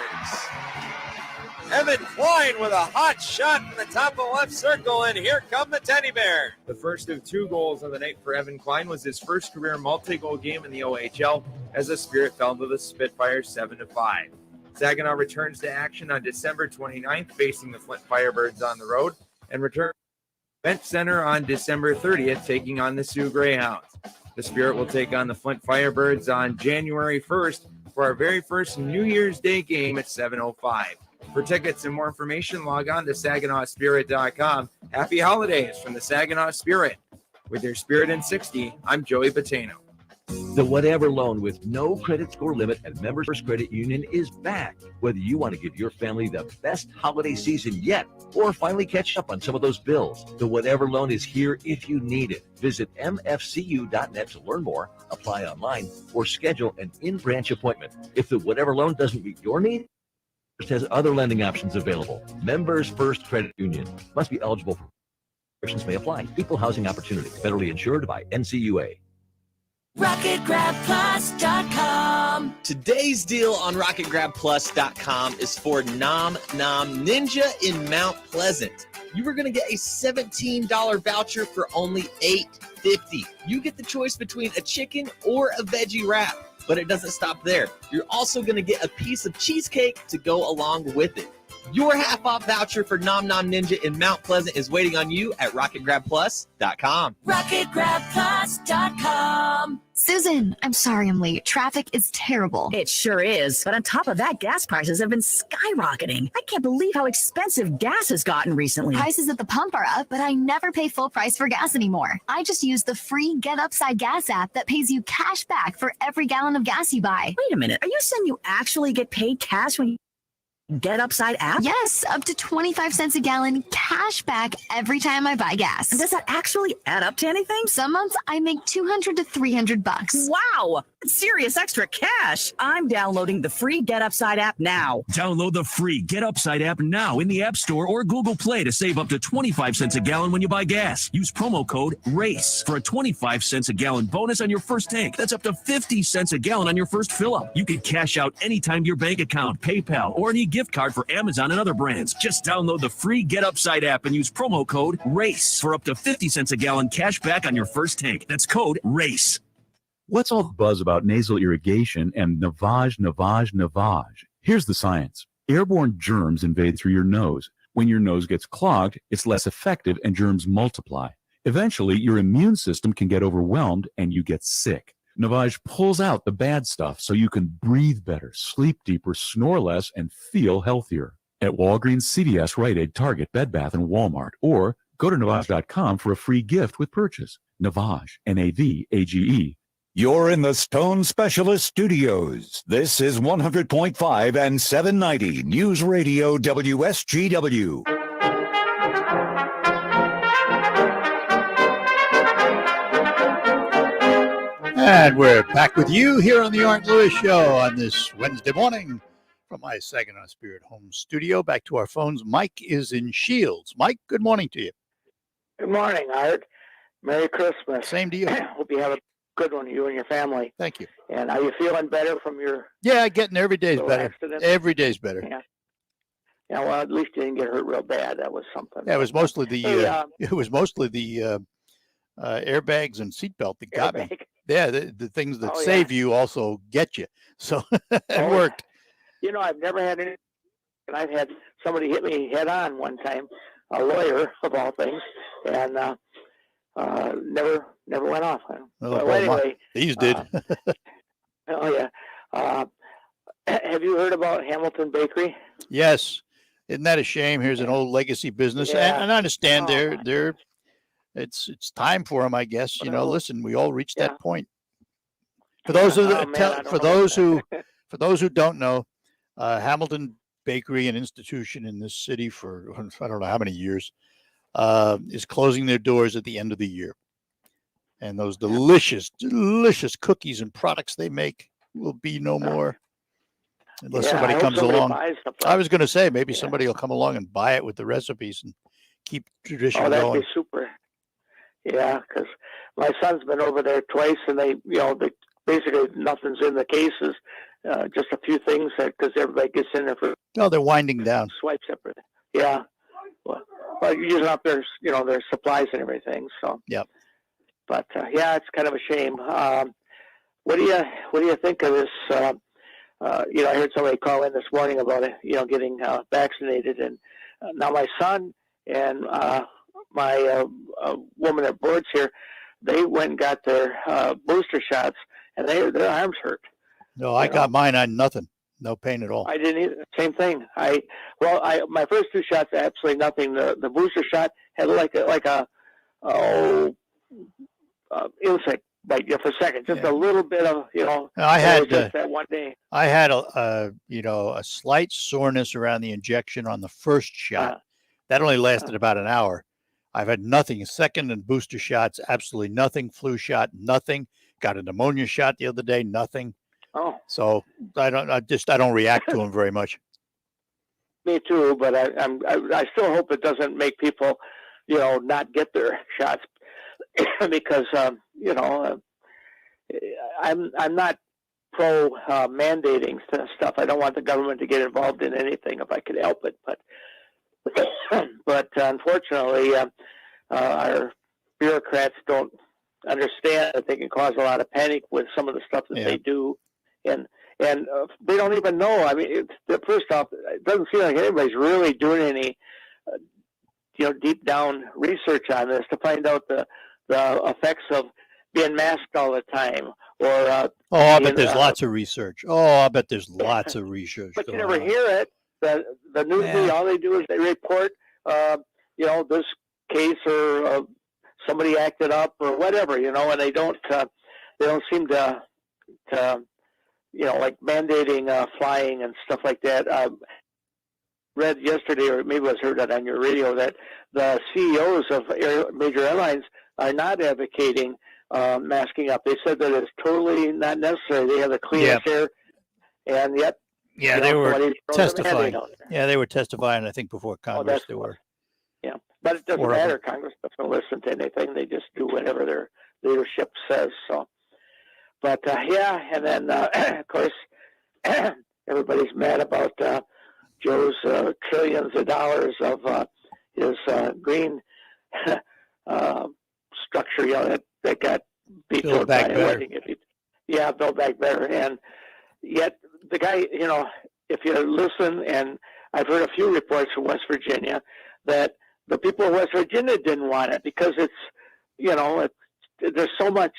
Evan Klein with a hot shot in the top of the left circle, and here come the Teddy Bears. The first of 2 goals of the night for Evan Klein was his first career multi-goal game in the OHL as the Spirit fell to the Spitfires 7-5. Saginaw returns to action on December 29th, facing the Flint Firebirds on the road, and returns to Bent Center on December 30th, taking on the Sioux Greyhounds. The Spirit will take on the Flint Firebirds on January 1st for our very first New Year's Day game at 7:05. For tickets and more information, log on to SaginawSpirit.com. Happy holidays from the Saginaw Spirit. With your Spirit in 60, I'm Joey Batano. The Whatever Loan with no credit score limit at Members First Credit Union is back. Whether you want to give your family the best holiday season yet or finally catch up on some of those bills, the Whatever Loan is here if you need it. Visit mfcu.net to learn more, apply online, or schedule an in-branch appointment. If the Whatever Loan doesn't meet your need, has other lending options available. Members First Credit Union. Must be eligible for restrictions may apply. Equal housing opportunity. Federally insured by NCUA. RocketGrabPlus.com. Today's deal on RocketGrabPlus.com is for Nom Nom Ninja in Mount Pleasant. You are going to get a $17 voucher for only $8.50. You get the choice between a chicken or a veggie wrap, but it doesn't stop there. You're also going to get a piece of cheesecake to go along with it. Your half-off voucher for Nom Nom Ninja in Mount Pleasant is waiting on you at RocketGrabPlus.com. RocketGrabPlus.com. Susan, I'm sorry I'm late. Traffic is terrible. It sure is. But on top of that, gas prices have been skyrocketing. I can't believe how expensive gas has gotten recently. Prices at the pump are up, but I never pay full price for gas anymore. I just use the free Get Upside Gas app that pays you cash back for every gallon of gas you buy. Wait a minute. Are you saying you actually get paid cash when you Get Upside app? Yes, up to 25 cents a gallon cash back every time I buy gas. And does that actually add up to anything? Some months I make $200 to $300. Wow, serious extra cash. I'm downloading the free Get Upside app now. Download the free Get Upside app now in the App Store or Google Play to save up to 25 cents a gallon when you buy gas. Use promo code RACE for a 25 cents a gallon bonus on your first tank. That's up to 50 cents a gallon on your first fill up. You can cash out anytime to your bank account, PayPal, or any gift card for Amazon and other brands. Just download the free Get Upside app and use promo code RACE for up to 50 cents a gallon cash back on your first tank. That's code RACE. What's all the buzz about nasal irrigation and Navage? Here's the science. Airborne germs invade through your nose. When your nose gets clogged, it's less effective and germs multiply. Eventually, your immune system can get overwhelmed and you get sick. Navage pulls out the bad stuff so you can breathe better, sleep deeper, snore less, and feel healthier. At Walgreens, CVS, Rite Aid, Target, Bed Bath, and Walmart. Or go to Navage.com for a free gift with purchase. Navage, Navage. You're in the Stone Specialist Studios. This is 100.5 and 790 News Radio WSGW. And we're back with you here on the Art Lewis Show on this Wednesday morning from my Saginaw Spirit home studio. Back to our phones. Mike is in Shields. Mike, good morning to you. Good morning, Art. Merry Christmas. Same to you. Hope you have a good one, you and your family. Thank you. And are you feeling better from your Yeah, getting every day's better. accident? Every day's better. Yeah. Yeah, well, at least you didn't get hurt real bad. That was something. Yeah, it was mostly the Hey, airbags and seatbelt that got me. airbag. Yeah, the things that Oh, save you also get you. So it Oh, worked. You know, I've never had any, and I've had somebody hit me head on one time, a lawyer of all things, and never went off. Well, anyway, these did. Oh yeah. Have you heard about Hamilton Bakery? Yes. Isn't that a shame? Here's an old legacy business. Yeah. And I understand Oh, they're it's time for them, I guess. You know, listen, we all reached that point. For those Oh, man, I don't know for those who don't know, Hamilton Bakery, an institution in this city for I don't know how many years, is closing their doors at the end of the year. And those delicious cookies and products they make will be no more unless Yeah, somebody I hope comes somebody along. buys the I was going to say maybe somebody will come along and buy it with the recipes and keep tradition Oh, that'd going. be super. Yeah, because my son's been over there twice, and they basically nothing's in the cases, just a few things because everybody gets in there for No, they're winding down. swipes everything. Yeah, well, you're using up their their supplies and everything. So, Yep. but yeah, it's kind of a shame. What do you think of this? I heard somebody call in this morning about it, getting vaccinated, and now my son and my woman that boards here, they went and got their booster shots, and their arms hurt. No, I got mine on nothing. No pain at all. I didn't either. Same thing. My first two shots, absolutely nothing. The booster shot had like a insect bite you for a second, just a little bit of I had just that one day. I had a slight soreness around the injection on the first shot. That only lasted about an hour. I've had nothing. Second and booster shots, absolutely nothing. Flu shot, nothing. Got a pneumonia shot the other day, nothing. Oh, So I don't react to them very much. me too. But I still hope it doesn't make people, not get their shots because I'm not pro mandating stuff. I don't want the government to get involved in anything if I could help it. But unfortunately, our bureaucrats don't understand that they can cause a lot of panic with some of the stuff that they do, and they don't even know. I mean, first off, it doesn't seem like anybody's really doing any, deep down research on this to find out the effects of being masked all the time. Or I bet there's lots of research. I bet there's lots of research. But you never hear it. The news media, all they do is they report, this case or somebody acted up or whatever, and they don't seem to like mandating flying and stuff like that. Read yesterday, or maybe I heard that on your radio, that the CEOs of major airlines are not advocating masking up. They said that it's totally not necessary. They have the cleanest air, and yet, they were testifying. Yeah, they were testifying. I think before Congress, they were. Yeah, but it doesn't matter. Congress doesn't listen to anything. They just do whatever their leadership says. So, but and then of course, everybody's mad about Joe's trillions of dollars of his green structure. That got Build Back Better. Build Back Better, and yet the guy, if you listen, and I've heard a few reports from West Virginia that the people of West Virginia didn't want it because it's, there's so much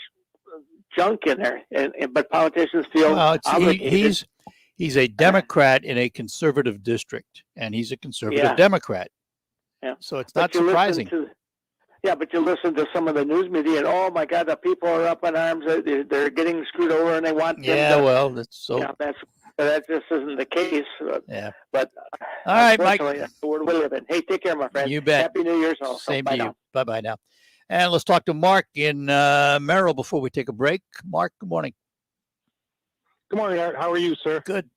junk in there, but politicians feel obligated. He's a Democrat in a conservative district, and he's a conservative Democrat. Yeah. So it's not surprising. But you listen to some of the news media, and oh my God, the people are up in arms. They're getting screwed over, and they want. That's so. That just isn't the case. But all right, Mike. That's the world we live in. Hey, take care, my friend. You bet. Happy New Year's. Same to you. Bye now. And let's talk to Mark in Merrill before we take a break. Mark, good morning. Good morning, Art. How are you, sir? Good.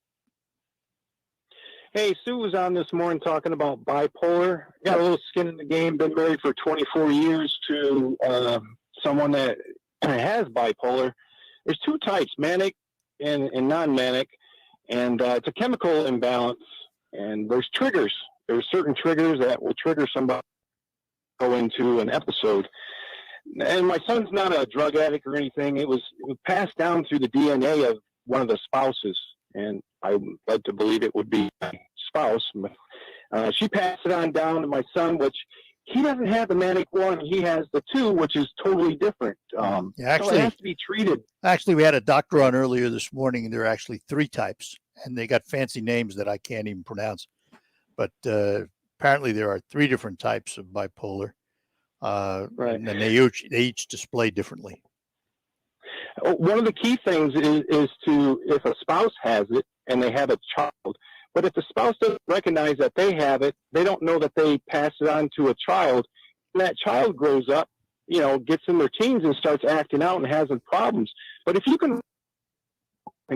Hey, Sue was on this morning talking about bipolar. Got a little skin in the game. Been married for 24 years to someone that has bipolar. There's two types, manic and non-manic, and it's a chemical imbalance. And there's triggers. There's certain triggers that will trigger somebody to go into an episode. And my son's not a drug addict or anything. It was passed down through the DNA of one of the spouses, and I would like to believe it would be my spouse. She passed it on down to my son, which he doesn't have the manic one. He has the two, which is totally different. So it has to be treated. Actually, we had a doctor on earlier this morning, and there are actually three types, and they got fancy names that I can't even pronounce. But apparently there are three different types of bipolar, and they each display differently. One of the key things is to, if a spouse has it and they have a child, but if the spouse doesn't recognize that they have it, they don't know that they pass it on to a child, and that child grows up, gets in their teens and starts acting out and has problems. But if you can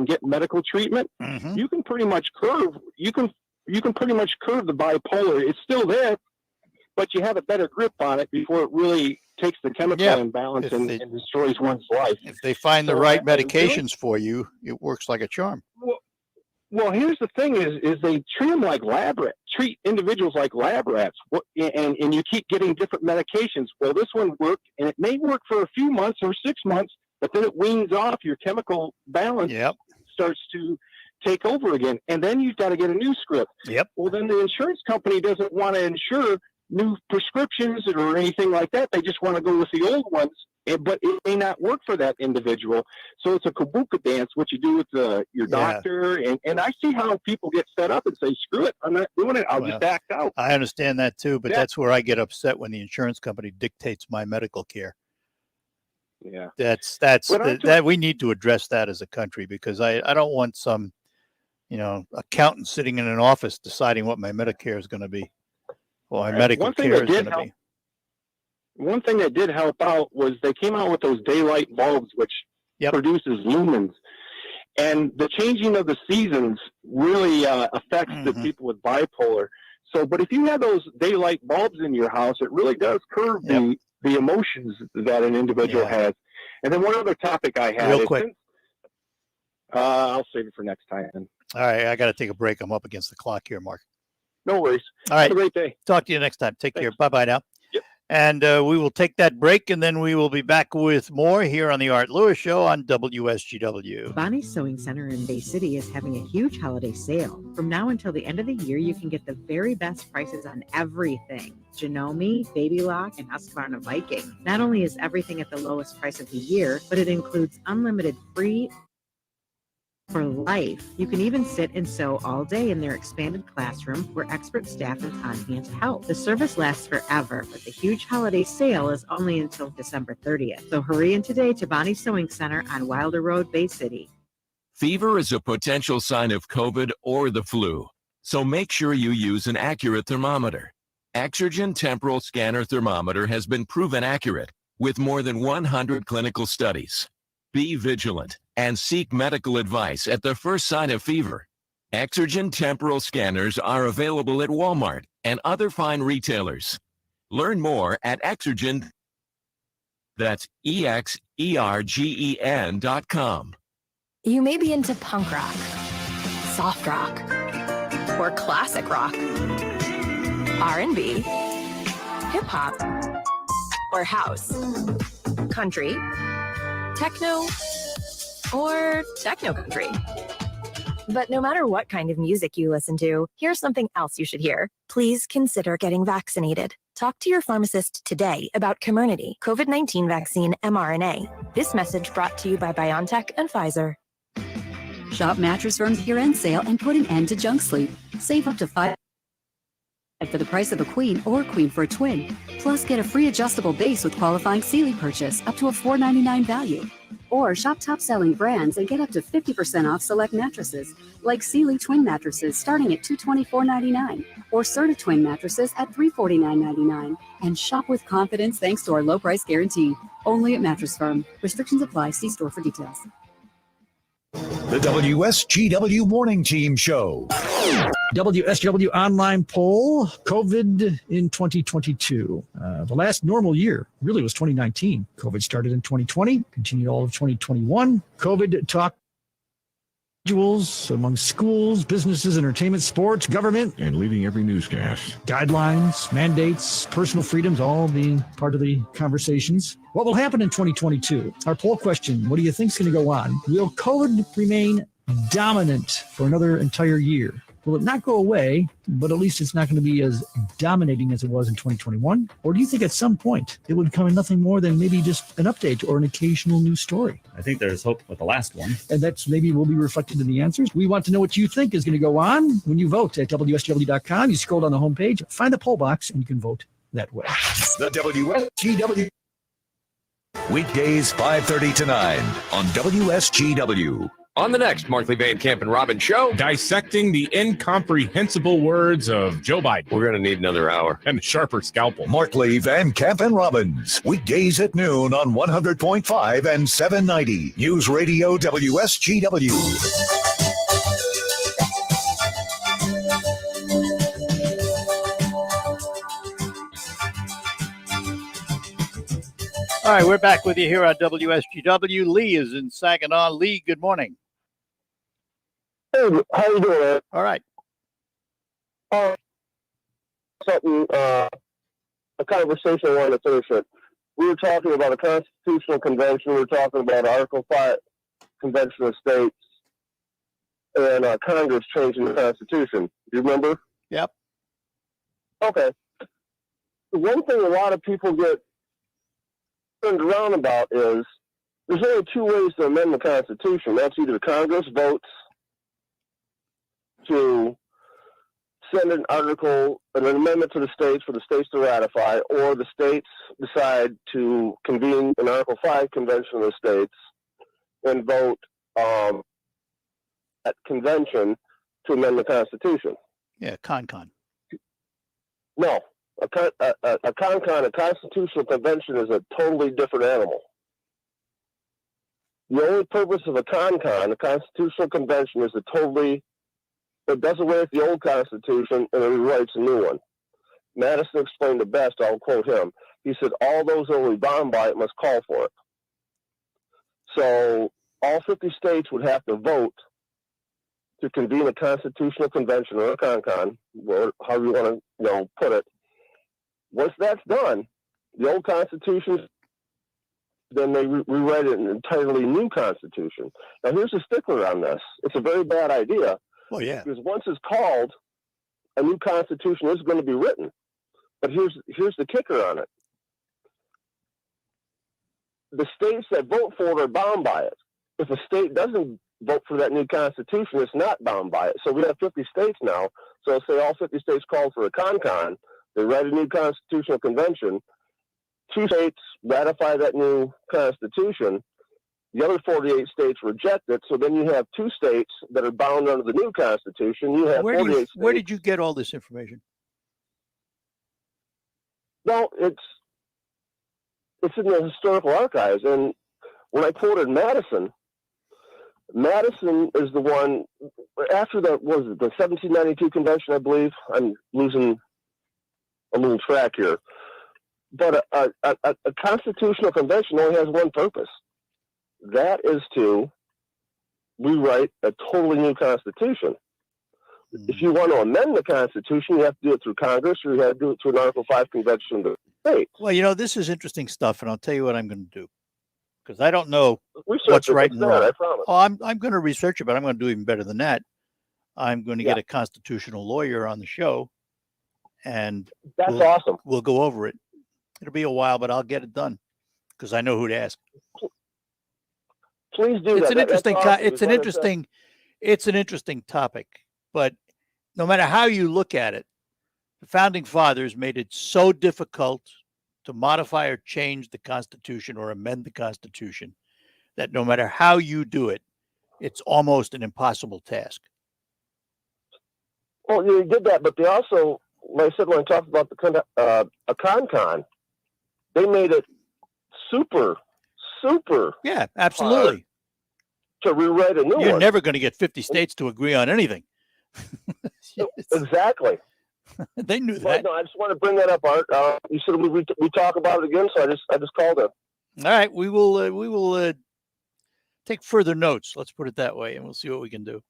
get medical treatment, you can pretty much curve the bipolar. It's still there, but you have a better grip on it before it really takes the chemical imbalance and destroys one's life. If they find the right medications for you, it works like a charm. Well, here's the thing: is they treat them like lab rats, treat individuals like lab rats, and you keep getting different medications. Well, this one worked, and it may work for a few months or 6 months, but then it weans off. Your chemical balance starts to take over again, and then you've got to get a new script. Well, then the insurance company doesn't want to insure new prescriptions or anything like that. They just want to go with the old ones, but it may not work for that individual. So it's a kabuki dance, what you do with your doctor. And I see how people get set up and say, screw it, I'm not doing it. I'll just act out. I understand that too, but that's where I get upset when the insurance company dictates my medical care. Yeah. That we need to address that as a country, because I don't want some, accountant sitting in an office deciding what my Medicare is going to be. Well, my medical care is going to be. One thing that did help out was they came out with those daylight bulbs, which produces lumens. And the changing of the seasons really affects the people with bipolar. So, but if you have those daylight bulbs in your house, it really does curb the emotions that an individual has. And then one other topic I had. Real quick. I'll save it for next time. All right, I got to take a break. I'm up against the clock here, Mark. No worries. All right. Have a great day. Talk to you next time. Take care. Bye-bye now. Yep. And we will take that break, and then we will be back with more here on the Art Lewis Show on WSGW. Bonnie's Sewing Center in Bay City is having a huge holiday sale. From now until the end of the year, you can get the very best prices on everything. Janome, Baby Lock, and Husqvarna Viking. Not only is everything at the lowest price of the year, but it includes unlimited free for life. You can even sit and sew all day in their expanded classroom where expert staff is on hand to help. The service lasts forever, but the huge holiday sale is only until December 30th. So hurry in today to Bonnie's Sewing Center on Wilder Road, Bay City. Fever is a potential sign of COVID or the flu, so make sure you use an accurate thermometer. Exergen Temporal Scanner Thermometer has been proven accurate with more than 100 clinical studies. Be vigilant and seek medical advice at the first sign of fever. Exergen temporal scanners are available at Walmart and other fine retailers. Learn more at Exergen. That's EXERGEN.com. You may be into punk rock, soft rock, or classic rock, R&B, hip-hop, or house, country, techno, or techno country. But no matter what kind of music you listen to, here's something else you should hear. Please consider getting vaccinated. Talk to your pharmacist today about Comirnaty, COVID-19 vaccine mRNA. This message brought to you by BioNTech and Pfizer. Shop Mattress Firm's year-end sale and put an end to junk sleep. Save up to $5 for the price of a queen or queen for a twin. Plus, get a free adjustable base with qualifying Sealy purchase up to a $4.99 value. Or shop top-selling brands and get up to 50% off select mattresses, like Sealy twin mattresses starting at $224.99, or Serta twin mattresses at $349.99. And shop with confidence thanks to our low price guarantee. Only at Mattress Firm. Restrictions apply. See store for details. The WSGW Morning Team Show. WSGW online poll, COVID in 2022. The last normal year really was 2019. COVID started in 2020, continued all of 2021. COVID talk among schools, businesses, entertainment, sports, government, and leading every newscast. Guidelines, mandates, personal freedoms, all being part of the conversations. What will happen in 2022? Our poll question, what do you think is going to go on? Will COVID remain dominant for another entire year? Will it not go away, but at least it's not going to be as dominating as it was in 2021? Or do you think at some point it would become nothing more than maybe just an update or an occasional news story? I think there's hope with the last one. And that's maybe will be reflected in the answers. We want to know what you think is going to go on when you vote at WSGW.com. You scroll down the homepage, find the poll box, and you can vote that way. The WSGW. Weekdays 5:30 to 9 on WSGW. On the next Markley Van Camp and Robbins show, dissecting the incomprehensible words of Joe Biden. We're going to need another hour. And a sharper scalpel. Markley, Van Camp, and Robbins. Weekdays at noon on 100.5 and 790. News Radio WSGW. All right, we're back with you here on WSGW. Lee is in Saginaw. Lee, good morning. Hey, how you doing, man? All right. A conversation I wanted to finish it. We were talking about a constitutional convention. We were talking about Article 5 Convention of States and Congress changing the Constitution. Do you remember? Yep. Okay. The one thing a lot of people get turned around about is there's only two ways to amend the Constitution. That's either Congress votes to send an amendment to the states for the states to ratify, or the states decide to convene an Article 5 Convention of the States and vote at convention to amend the Constitution. Yeah, CONCON. No. A constitutional convention, is a totally different animal. The only purpose of a constitutional convention, is it does away with the old constitution and it rewrites a new one. Madison explained it best. I'll quote him. He said, "All those who will be bound by it must call for it." So all 50 states would have to vote to convene a constitutional convention or a CONCON, or however you want to put it. Once that's done, the old constitution, then they rewrite it an entirely new constitution. Now, here's a stickler on this. It's a very bad idea. Oh, yeah. Because once it's called, a new constitution is going to be written. But here's the kicker on it. The states that vote for it are bound by it. If a state doesn't vote for that new constitution, it's not bound by it. So we have 50 states now. So say all 50 states called for a CONCON. They write a new constitutional convention. 2 states ratify that new constitution. The other 48 states reject it. So then you have 2 states that are bound under the new constitution. You have 48 states. Where did you get all this information? Well, it's in the historical archives. And when I quoted Madison is the one after the 1792 convention, I believe. I'm losing a little track here. But a constitutional convention only has one purpose. That is to rewrite a totally new constitution. If you want to amend the Constitution, you have to do it through Congress, or you have to do it through an Article 5 convention of the states. Well, this is interesting stuff, and I'll tell you what I'm going to do, because I don't know what's right and wrong. I promise. Oh, I'm going to research it, but I'm going to do even better than that. I'm going to get a constitutional lawyer on the show, and that's awesome. We'll go over it. It'll be a while, but I'll get it done because I know who to ask. Please do it's that. An interesting. Awesome. It's an interesting topic, but no matter how you look at it, the founding fathers made it so difficult to modify or change the Constitution or amend the Constitution that no matter how you do it, it's almost an impossible task. Well, you did that, but they also, like I said, when I talked about a CONCON, they made it super. Yeah, absolutely. To rewrite a new one. You're never going to get 50 states to agree on anything. Exactly. They knew that. No, I just want to bring that up, Art. You said we talk about it again, so I just called it. All right, we will take further notes. Let's put it that way, and we'll see what we can do.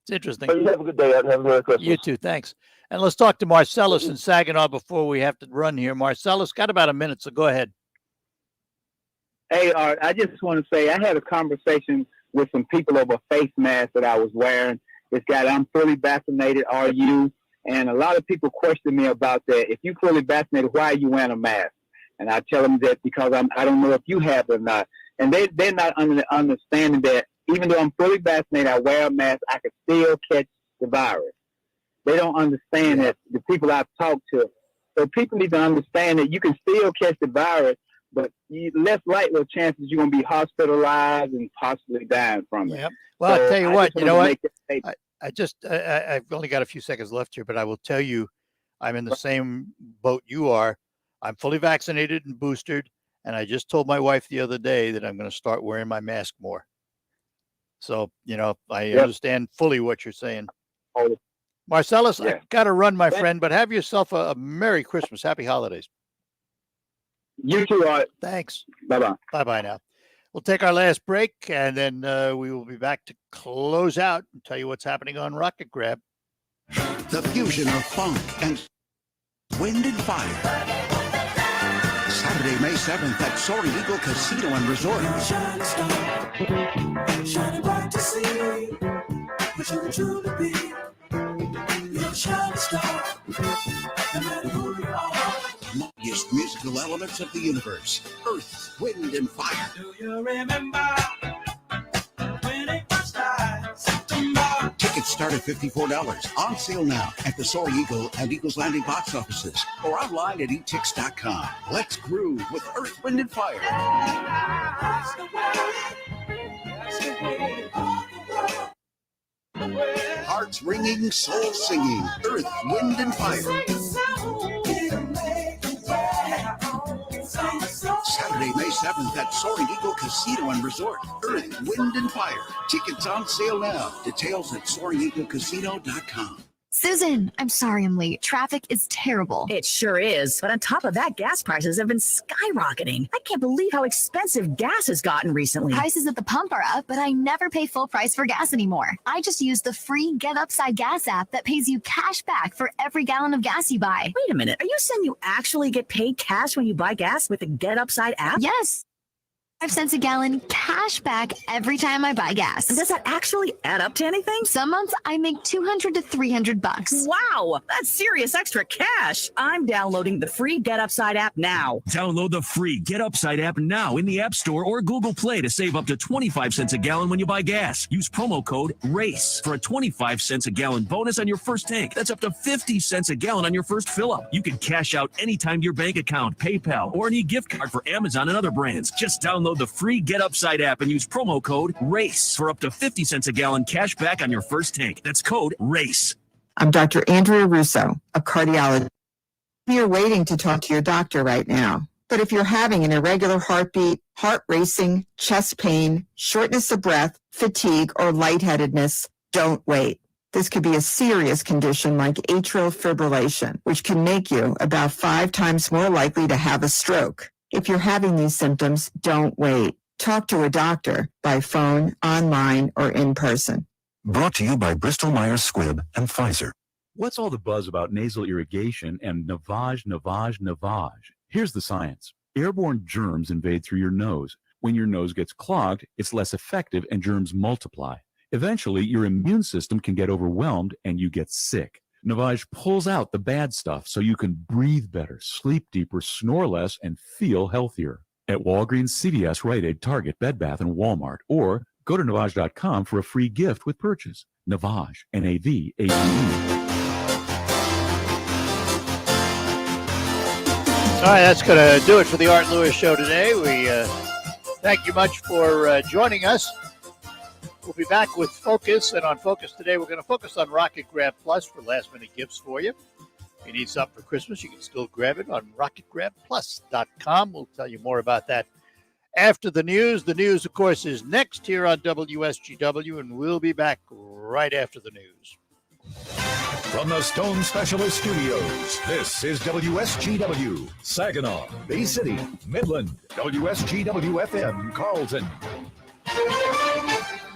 It's interesting. You have a good day, Art, and have a Merry Christmas. You too. Thanks. And let's talk to Marcellus in Saginaw before we have to run here. Marcellus, got about a minute, so go ahead. Hey, Art, I just want to say I had a conversation with some people over a face mask that I was wearing. It's got, I'm fully vaccinated, are you? And a lot of people question me about that. If you're fully vaccinated, why are you wearing a mask? And I tell them that because I don't know if you have it or not. And they're not understanding that even though I'm fully vaccinated, I wear a mask, I can still catch the virus. They don't understand that, the people I've talked to. So people need to understand that you can still catch the virus, but less likely chances you're going to be hospitalized and possibly dying from it. Yep. Well, So I'll tell you I what, just you know wanted what? to make I've only got a few seconds left here, but I will tell you, I'm in the same boat you are. I'm fully vaccinated and boosted, and I just told my wife the other day that I'm going to start wearing my mask more. So, I understand fully what you're saying. Marcellus, I've got to run, my friend, but have yourself a Merry Christmas. Happy holidays. You too, Art. Thanks. Bye-bye. Bye-bye now. We'll take our last break, and then we will be back to close out and tell you what's happening on Rocket Grab. The fusion of funk and wind and fire. Saturday, May 7th at Soaring Eagle Casino and Resort. Shining bright to see what you can truly be. You're a shining star, no matter who you are. Mightiest musical elements of the universe. Earth, wind, and fire. Do you remember when it first started? September. Tickets start at $54. On sale now at the Soaring Eagle and Eagles Landing box offices or online at etix.com. Let's groove with Earth, Wind, and Fire. That's the way of the world. Hearts ringing, soul singing. Earth, Wind, and Fire. Saturday, May 7th at Soaring Eagle Casino and Resort. Earth, Wind, and Fire. Tickets on sale now. Details at SoaringEagleCasino.com. Susan, I'm sorry I'm late. Traffic is terrible. It sure is. But on top of that, gas prices have been skyrocketing. I can't believe how expensive gas has gotten recently. Prices at the pump are up, but I never pay full price for gas anymore. I just use the free Get Upside Gas app that pays you cash back for every gallon of gas you buy. Wait a minute. Are you saying you actually get paid cash when you buy gas with the Get Upside app? Yes. 5 cents a gallon cash back every time I buy gas. Does that actually add up to anything? Some months I make $200 to $300. Wow, that's serious extra cash. I'm downloading the free Get Upside app now. Download the free Get Upside app now in the App Store or Google Play to save up to 25 cents a gallon when you buy gas. Use promo code RACE for a 25 cents a gallon bonus on your first tank. That's up to 50 cents a gallon on your first fill up. You can cash out anytime to your bank account, PayPal, or any gift card for Amazon and other brands. Just download the free Get Upside app and use promo code RACE for up to 50 cents a gallon cash back on your first tank. That's code RACE. I'm Dr. Andrea Russo, a cardiologist. You're waiting to talk to your doctor right now. But if you're having an irregular heartbeat, heart racing, chest pain, shortness of breath, fatigue, or lightheadedness, don't wait. This could be a serious condition like atrial fibrillation, which can make you about 5 times more likely to have a stroke. If you're having these symptoms, don't wait. Talk to a doctor by phone, online, or in person. Brought to you by Bristol Myers Squibb and Pfizer. What's all the buzz about nasal irrigation and Navage? Here's the science. Airborne germs invade through your nose. When your nose gets clogged, it's less effective and germs multiply. Eventually, your immune system can get overwhelmed and you get sick. Navage pulls out the bad stuff so you can breathe better, sleep deeper, snore less, and feel healthier. At Walgreens, CVS, Rite Aid, Target, Bed Bath, and Walmart. Or go to Navage.com for a free gift with purchase. Navage, N-A-V-A-G-E. All right, that's going to do it for the Art Lewis Show today. We thank you much for joining us. We'll be back with Focus, and on Focus today, we're going to focus on Rocket Grab Plus for last-minute gifts for you. If you need something for Christmas, you can still grab it on RocketGrabPlus.com. We'll tell you more about that after the news. The news, of course, is next here on WSGW, and we'll be back right after the news. From the Stone Specialist Studios, this is WSGW, Saginaw, Bay City, Midland, WSGW-FM, Carlton.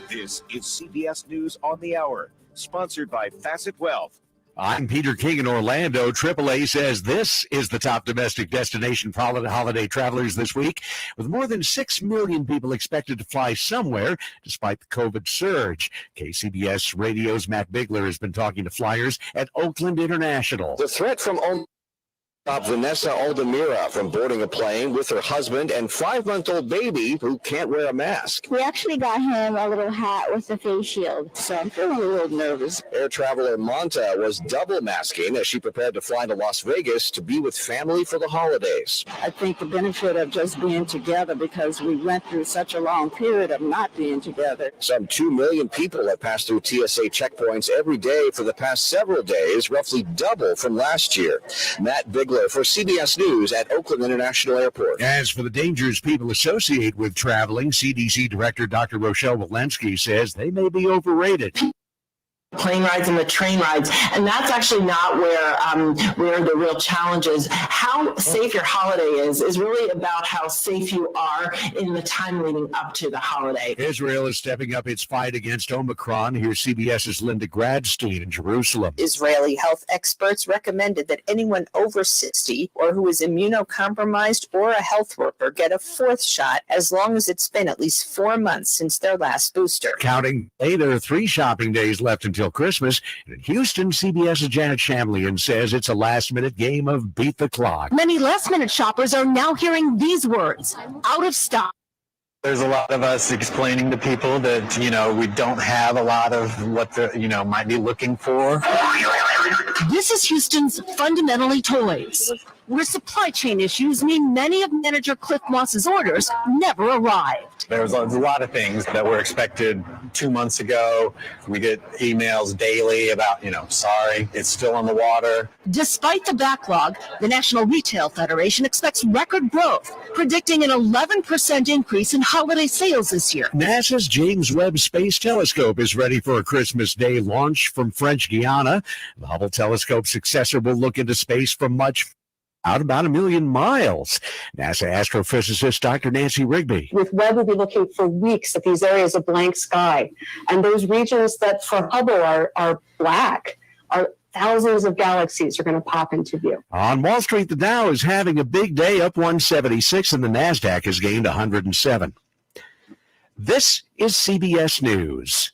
This is CBS News on the Hour, sponsored by Facet Wealth. I'm Peter King in Orlando. AAA says this is the top domestic destination for holiday travelers this week, with more than 6 million people expected to fly somewhere despite the COVID surge. KCBS Radio's Matt Bigler has been talking to flyers at Oakland International. The threat from stopped Vanessa Aldemira from boarding a plane with her husband and 5-month-old baby who can't wear a mask. We actually got him a little hat with a face shield, so I'm feeling a little nervous. Air traveler Monta was double masking as she prepared to fly to Las Vegas to be with family for the holidays. I think the benefit of just being together, because we went through such a long period of not being together. Some 2 million people have passed through TSA checkpoints every day for the past several days, roughly double from last year. Matt Bigler for CBS News at Oakland International Airport. As for the dangers people associate with traveling, CDC Director Dr. Rochelle Walensky says they may be overrated. Plane rides and the train rides, and that's actually not where the real challenge is. How safe your holiday is really about how safe you are in the time leading up to the holiday. Israel is stepping up its fight against Omicron. Here's CBS's Linda Gradstein in Jerusalem. Israeli health experts recommended that anyone over 60 or who is immunocompromised or a health worker get a 4th shot as long as it's been at least 4 months since their last booster. Counting, there are 3 shopping days left until Christmas. In Houston, CBS's Janet Shamlian says it's a last-minute game of beat the clock. Many last-minute shoppers are now hearing these words, out of stock. There's a lot of us explaining to people that, we don't have a lot of what they, might be looking for. This is Houston's Fundamentally Toys. where supply chain issues mean many of manager Cliff Moss's orders never arrived. There's a lot of things that were expected 2 months ago. We get emails daily about, sorry, it's still on the water. Despite the backlog, the National Retail Federation expects record growth, predicting an 11% increase in holiday sales this year. NASA's James Webb Space Telescope is ready for a Christmas Day launch from French Guiana. The Hubble telescope successor will look into space from out about 1 million miles. NASA astrophysicist Dr. Nancy Rigby. With Webb, we'll be looking for weeks at these areas of blank sky. And those regions that for Hubble are black, thousands of galaxies are going to pop into view. On Wall Street, the Dow is having a big day, up 176, and the NASDAQ has gained 107. This is CBS News.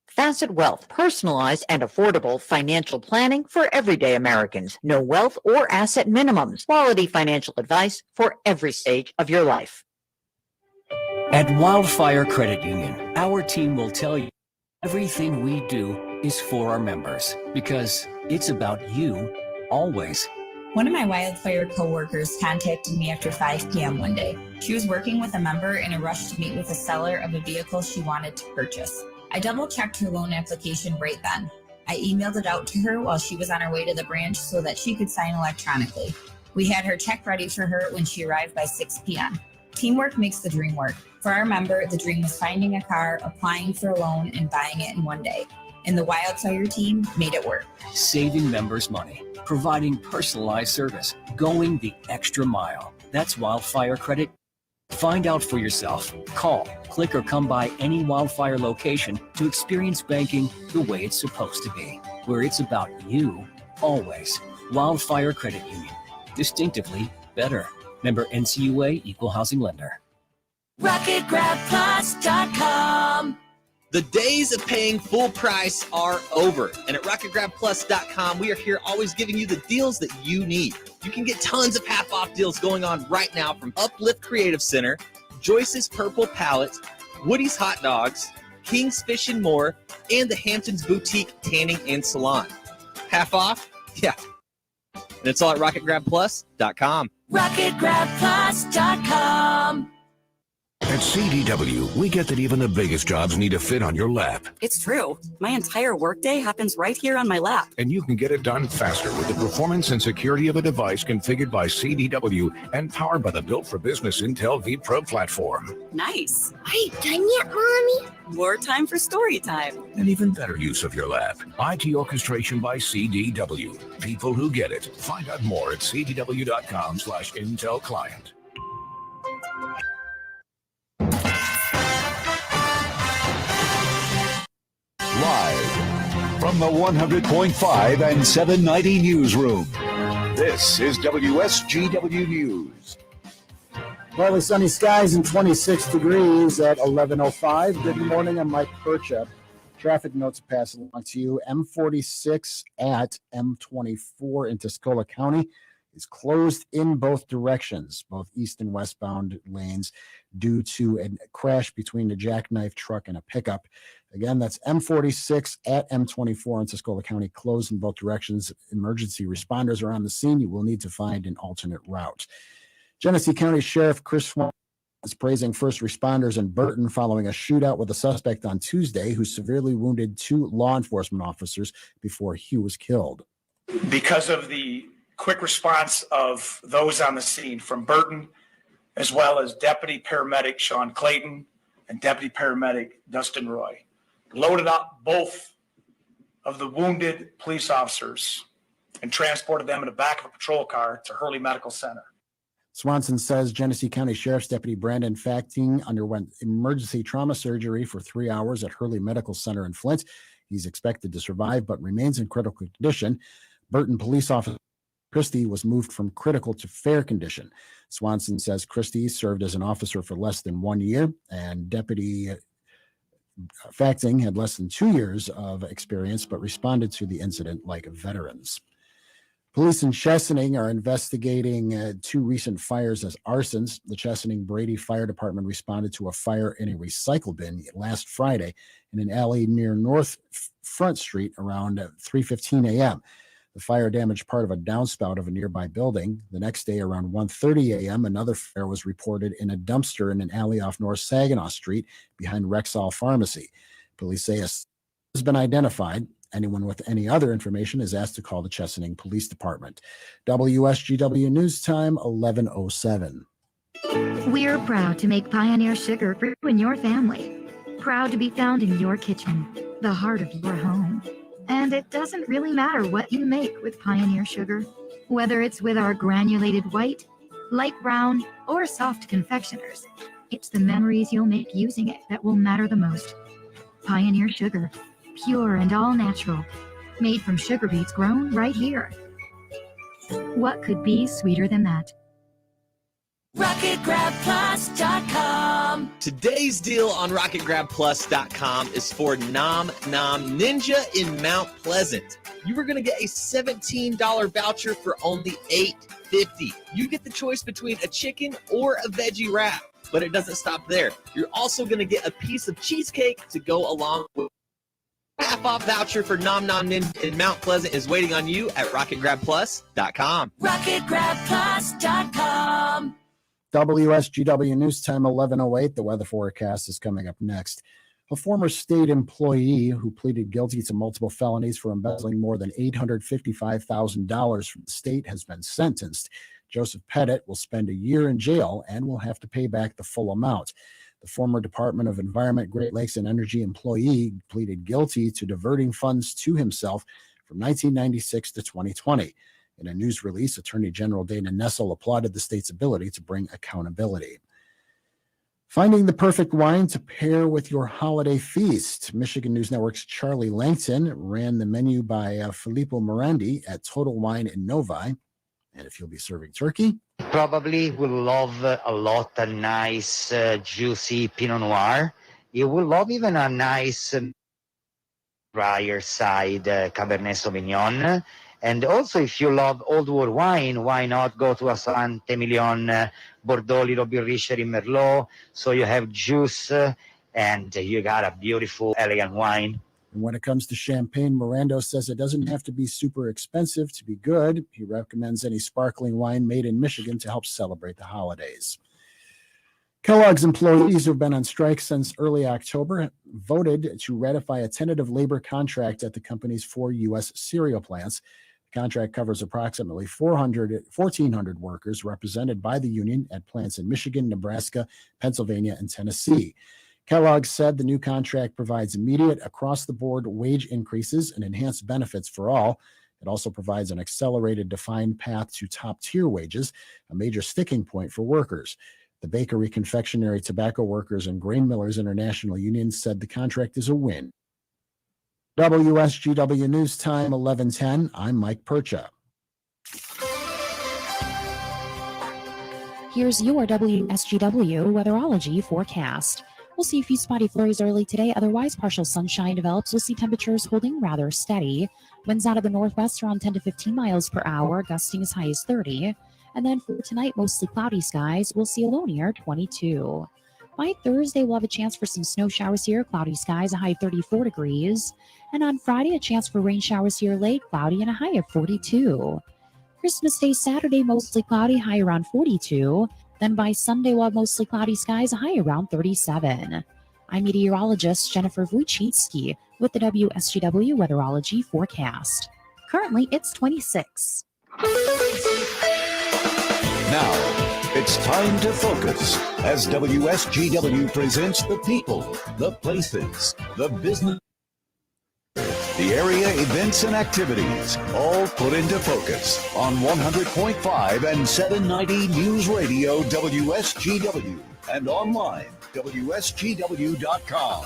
Facet Wealth, personalized and affordable financial planning for everyday Americans. No wealth or asset minimums. Quality financial advice for every stage of your life. At Wildfire Credit Union, our team will tell you everything we do is for our members because it's about you always. One of my Wildfire coworkers contacted me after 5 p.m. one day. She was working with a member in a rush to meet with a seller of a vehicle she wanted to purchase. I double-checked her loan application right then. I emailed it out to her while she was on her way to the branch so that she could sign electronically. We had her check ready for her when she arrived by 6 p.m. Teamwork makes the dream work. For our member, the dream was finding a car, applying for a loan, and buying it in one day. And the Wildfire team made it work. Saving members money, providing personalized service, going the extra mile. That's Wildfire Credit. Find out for yourself. Call, click, or come by any Wildfire location to experience banking the way it's supposed to be, where it's about you always. Wildfire Credit Union. Distinctively better. Member NCUA, Equal Housing Lender. RocketGrabPlus.com. The days of paying full price are over. And at RocketGrabPlus.com, we are here always giving you the deals that you need. You can get tons of half-off deals going on right now from Uplift Creative Center, Joyce's Purple Palette, Woody's Hot Dogs, King's Fish and More, and the Hamptons Boutique Tanning and Salon. Half off? Yeah. And it's all at RocketGrabPlus.com. RocketGrabPlus.com. At CDW, we get that even the biggest jobs need to fit on your lap. It's true. My entire workday happens right here on my lap. And you can get it done faster with the performance and security of a device configured by CDW and powered by the Built for Business Intel vPro platform. Nice. Are you done yet, Mommy? More time for story time. An even better use of your lap. IT orchestration by CDW. People who get it. Find out more at cdw.com/Intel Client. Live from the 100.5 and 790 newsroom, this is WSGW News. Partly sunny skies and 26 degrees at 11:05. Good morning, I'm Mike Percha. Traffic notes pass along to you. M46 at M24 in Tuscola County is closed in both directions, both east and westbound lanes, due to a crash between a jackknife truck and a pickup. Again, that's M46 at M24 in Tuscola County, closed in both directions. Emergency responders are on the scene. You will need to find an alternate route. Genesee County Sheriff Chris Swan is praising first responders in Burton following a shootout with a suspect on Tuesday who severely wounded 2 law enforcement officers before he was killed. Because of the quick response of those on the scene from Burton, as well as Deputy Paramedic Sean Clayton and Deputy Paramedic Dustin Roy, loaded up both of the wounded police officers and transported them in the back of a patrol car to Hurley Medical Center. Swanson says Genesee County Sheriff's Deputy Brandon Facting underwent emergency trauma surgery for 3 hours at Hurley Medical Center in Flint. He's expected to survive but remains in critical condition. Burton Police Officer Christie was moved from critical to fair condition. Swanson says Christie served as an officer for less than 1 year, and Deputy Facting had less than 2 years of experience, but responded to the incident like veterans. Police in Chesaning are investigating 2 recent fires as arsons. The Chesaning Brady Fire Department responded to a fire in a recycle bin last Friday in an alley near North Front Street around 3:15 a.m. The fire damaged part of a downspout of a nearby building. The next day, around 1:30 a.m., another fire was reported in a dumpster in an alley off North Saginaw Street behind Rexall Pharmacy. Police say has been identified. Anyone with any other information is asked to call the Chesaning Police Department. WSGW News Time, 11:07. We're proud to make Pioneer Sugar for you and your family. Proud to be found in your kitchen, the heart of your home. And it doesn't really matter what you make with Pioneer Sugar, whether it's with our granulated white, light brown, or soft confectioners. It's the memories you'll make using it that will matter the most. Pioneer Sugar, pure and all natural, made from sugar beets grown right here. What could be sweeter than that? RocketGrabPlus.com. Today's deal on RocketGrabPlus.com is for Nom Nom Ninja in Mount Pleasant. You are going to get a $17 voucher for only $8.50. You get the choice between a chicken or a veggie wrap, but it doesn't stop there. You're also going to get a piece of cheesecake to go along with. Half-off voucher for Nom Nom Ninja in Mount Pleasant is waiting on you at RocketGrabPlus.com. RocketGrabPlus.com. WSGW News Time, 11:08. The weather forecast is coming up next. A former state employee who pleaded guilty to multiple felonies for embezzling more than $855,000 from the state has been sentenced. Joseph Pettit will spend a year in jail and will have to pay back the full amount. The former Department of Environment, Great Lakes, and Energy employee pleaded guilty to diverting funds to himself from 1996 to 2020. In a news release, Attorney General Dana Nessel applauded the state's ability to bring accountability. Finding the perfect wine to pair with your holiday feast. Michigan News Network's Charlie Langton ran the menu by Filippo Morandi at Total Wine in Novi. And if you'll be serving turkey, probably will love a lot a nice juicy Pinot Noir. You will love even a nice drier side Cabernet Sauvignon. And also, if you love old world wine, why not go to a Saint-Emilion Bordeaux, little bit richer in Merlot. So you have juice and you got a beautiful, elegant wine. And when it comes to champagne, Morando says it doesn't have to be super expensive to be good. He recommends any sparkling wine made in Michigan to help celebrate the holidays. Kellogg's employees who've been on strike since early October voted to ratify a tentative labor contract at the company's 4 U.S. cereal plants. The contract covers approximately 1,400 workers represented by the union at plants in Michigan, Nebraska, Pennsylvania, and Tennessee. Kellogg said the new contract provides immediate across-the-board wage increases and enhanced benefits for all. It also provides an accelerated defined path to top-tier wages, a major sticking point for workers. The Bakery, Confectionery, Tobacco Workers, and Grain Millers International Union said the contract is a win. WSGW News Time, 11:10. I'm Mike Percha. Here's your WSGW weatherology forecast. We'll see a few spotty flurries early today. Otherwise, partial sunshine develops. We'll see temperatures holding rather steady. Winds out of the northwest around 10 to 15 miles per hour, gusting as high as 30. And then for tonight, mostly cloudy skies. We'll see a low near 22. By Thursday, we'll have a chance for some snow showers here. Cloudy skies, a high of 34 degrees. And on Friday, a chance for rain showers here late, cloudy, and a high of 42. Christmas Day, Saturday, mostly cloudy, high around 42. Then by Sunday, we'll have mostly cloudy skies, a high around 37. I'm meteorologist Jennifer Wojcicki with the WSGW weatherology forecast. Currently, it's 26. Now, it's time to focus as WSGW presents the people, the places, the business, the area events and activities, all put into focus on 100.5 and 790 News Radio WSGW and online WSGW.com.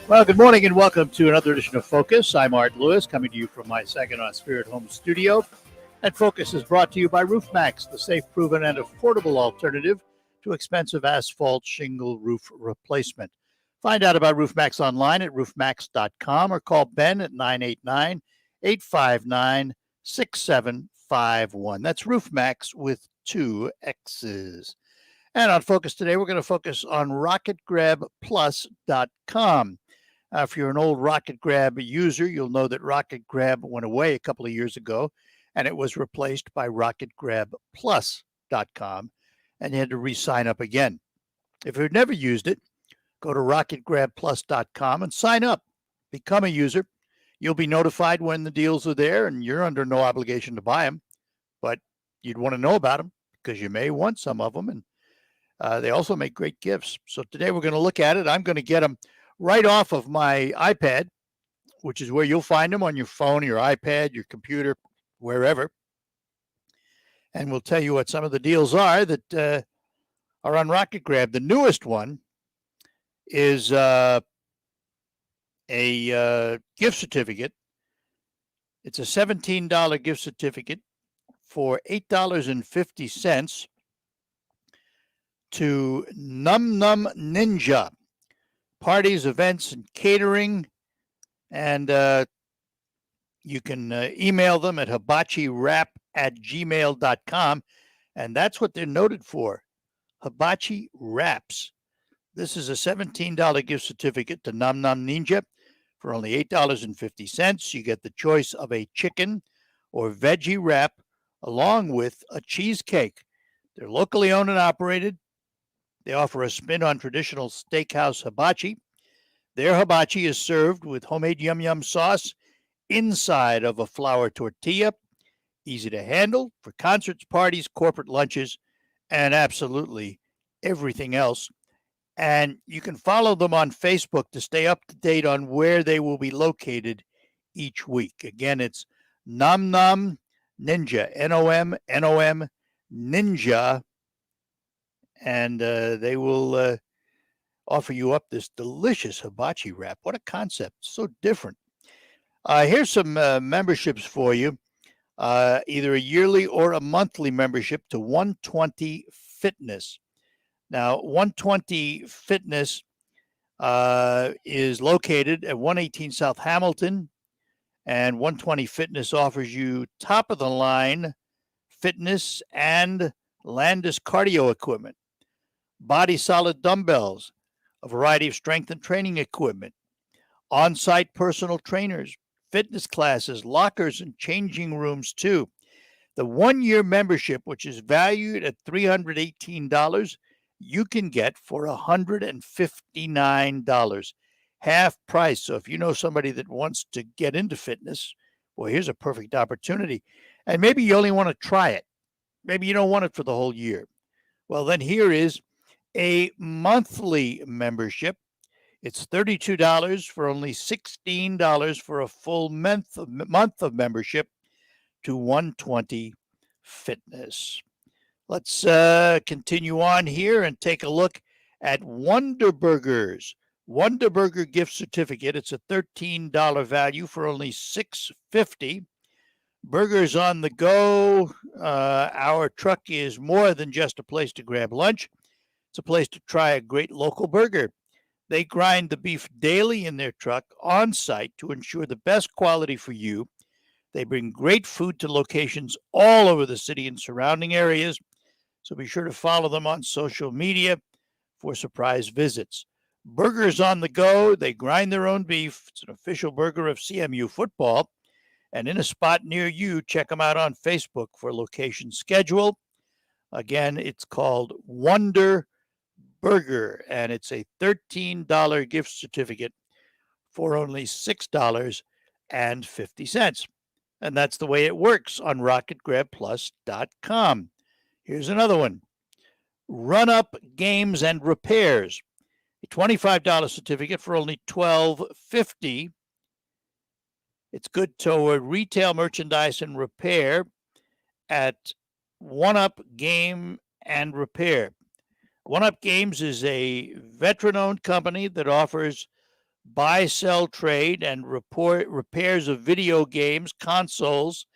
Well, good morning and welcome to another edition of Focus. I'm Art Lewis, coming to you from my Saginaw Spirit Home studio. And Focus is brought to you by RoofMax, the safe, proven, and affordable alternative to expensive asphalt shingle roof replacement. Find out about RoofMax online at roofmax.com or call Ben at 989-859-6751. That's RoofMax with 2 X's. And on Focus today, we're going to focus on RocketGrabPlus.com. If you're an old Rocket Grab user, you'll know that Rocket Grab went away a couple of years ago, and it was replaced by RocketGrabPlus.com, and you had to re-sign up again. If you've never used it, go to RocketGrabPlus.com and sign up. Become a user. You'll be notified when the deals are there, and you're under no obligation to buy them, but you'd want to know about them because you may want some of them, and they also make great gifts. So today we're going to look at it. I'm going to get them right off of my iPad, which is where you'll find them on your phone, your iPad, your computer, wherever. And we'll tell you what some of the deals are that are on Rocket Grab. The newest one is a gift certificate. It's a $17 gift certificate for $8.50 to Num Num Ninja. Parties, events, and catering. And you can email them at hibachirap@gmail.com. And that's what they're noted for, hibachi wraps. This is a $17 gift certificate to Num Num Ninja for only $8.50. You get the choice of a chicken or veggie wrap along with a cheesecake. They're locally owned and operated. They offer a spin on traditional steakhouse hibachi. Their hibachi is served with homemade yum yum sauce inside of a flour tortilla. Easy to handle for concerts, parties, corporate lunches, and absolutely everything else. And you can follow them on Facebook to stay up to date on where they will be located each week. Again, it's Num Num Ninja, Nom Ninja. And they will offer you up this delicious hibachi wrap. What a concept. So different. Here's some memberships for you. Either a yearly or a monthly membership to 120 Fitness. Now, 120 Fitness is located at 118 South Hamilton, and 120 Fitness offers you top-of-the-line fitness and Landis cardio equipment, body solid dumbbells, a variety of strength and training equipment, on-site personal trainers, fitness classes, lockers, and changing rooms too. The one-year membership, which is valued at $318, you can get for $159, half price. So if you know somebody that wants to get into fitness, well, here's a perfect opportunity. And maybe you only want to try it. Maybe you don't want it for the whole year. Well, then here is a monthly membership. It's $32 for only $16 for a full month of membership to 120 Fitness. Let's continue on here and take a look at Wonder Burgers. Wonder Burger gift certificate. It's a $13 value for only $6.50. Burgers on the go. Our truck is more than just a place to grab lunch. It's a place to try a great local burger. They grind the beef daily in their truck on site to ensure the best quality for you. They bring great food to locations all over the city and surrounding areas. So be sure to follow them on social media for surprise visits. Burgers on the go. They grind their own beef. It's an official burger of CMU football. And in a spot near you, check them out on Facebook for location schedule. Again, it's called Wonder Burger, and it's a $13 gift certificate for only $6.50. And that's the way it works on RocketGrabPlus.com. Here's another one. Run Up Games and Repairs, a $25 certificate for only $12.50. It's good toward retail merchandise and repair at One Up Game and Repair. One Up Games is a veteran-owned company that offers buy, sell, trade, and repairs of video games, consoles,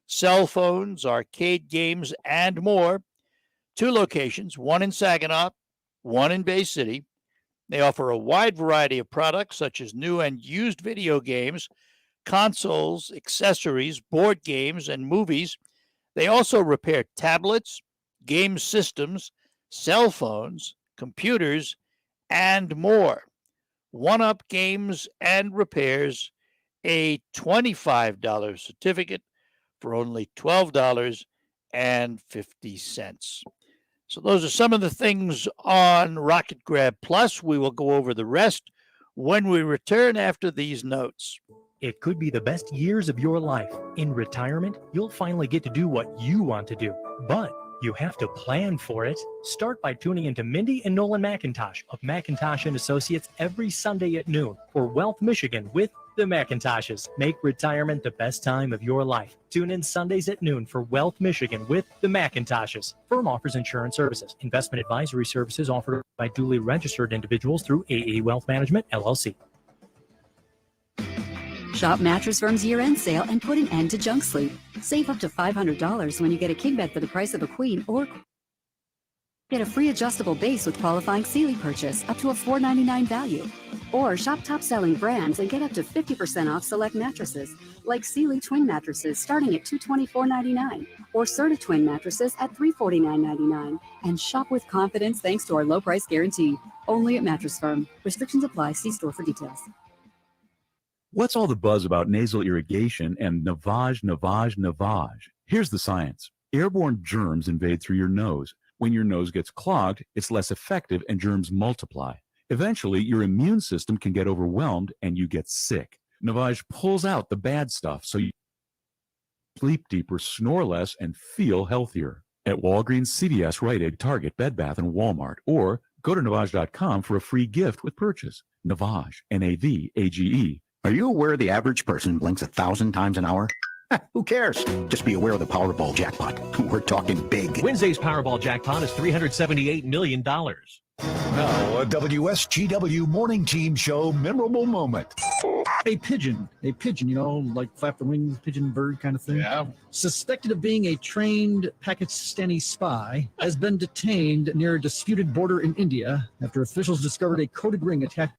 cell phones, arcade games, and more. 2 locations, one in Saginaw, one in Bay City. They offer a wide variety of products such as new and used video games, consoles, accessories, board games, and movies. They also repair tablets, game systems, cell phones, computers, and more. One-Up Games and Repairs, a $25 certificate for only $12.50. So those are some of the things on Rocket Grab Plus. We will go over the rest when we return after these notes. It could be the best years of your life. In retirement, you'll finally get to do what you want to do, but you have to plan for it. Start by tuning into Mindy and Nolan McIntosh of McIntosh and Associates every Sunday at noon for Wealth Michigan with the McIntoshes. Make retirement the best time of your life. Tune in Sundays at noon for Wealth Michigan with the McIntoshes. Firm offers insurance services. Investment advisory services offered by duly registered individuals through AA Wealth Management, LLC. Shop Mattress Firm's year-end sale and put an end to junk sleep. Save up to $500 when you get a king bed for the price of a queen, or get a free adjustable base with qualifying Sealy purchase up to a $499 value. Or shop top-selling brands and get up to 50% off select mattresses, like Sealy twin mattresses starting at $224.99, or Serta twin mattresses at $349.99. And shop with confidence thanks to our low price guarantee. Only at Mattress Firm. Restrictions apply. See store for details. What's all the buzz about nasal irrigation and Navage? Here's the science. Airborne germs invade through your nose. When your nose gets clogged, it's less effective and germs multiply. Eventually, your immune system can get overwhelmed and you get sick. Navage pulls out the bad stuff so you sleep deeper, snore less, and feel healthier. At Walgreens, CVS, Rite Aid, Target, Bed Bath, and Walmart. Or go to Navage.com for a free gift with purchase. Navage, Navage. Are you aware the average person blinks 1,000 times an hour? Who cares? Just be aware of the Powerball jackpot. We're talking big. Wednesday's Powerball jackpot is $378 million. Now, a WSGW Morning Team Show memorable moment. A pigeon, you know, like flap the wings, pigeon bird kind of thing. Yeah. Suspected of being a trained Pakistani spy, has been detained near a disputed border in India after officials discovered a coded ring attached.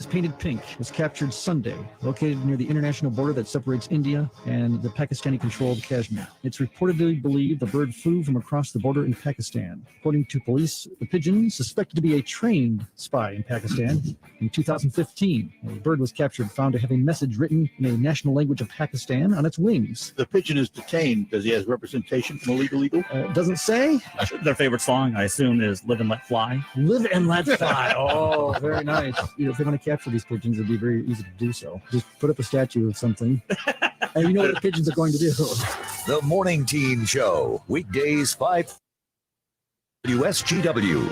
Painted pink was captured Sunday, located near the international border that separates India and the Pakistani-controlled Kashmir. It's reportedly believed the bird flew from across the border in Pakistan. According to police, the pigeon, suspected to be a trained spy in Pakistan, in 2015. The bird was captured, found to have a message written in a national language of Pakistan on its wings. The pigeon is detained. Does he have representation from Illegal Eagle? Doesn't say. Their favorite song, I assume, is Live and Let Fly. Live and Let Fly. Oh, very nice. You know, if they're going to capture these pigeons, it'd be very easy to do so. Just put up a statue of something, and you know what the pigeons are going to do. The Morning Team Show, weekdays 5 WSGW.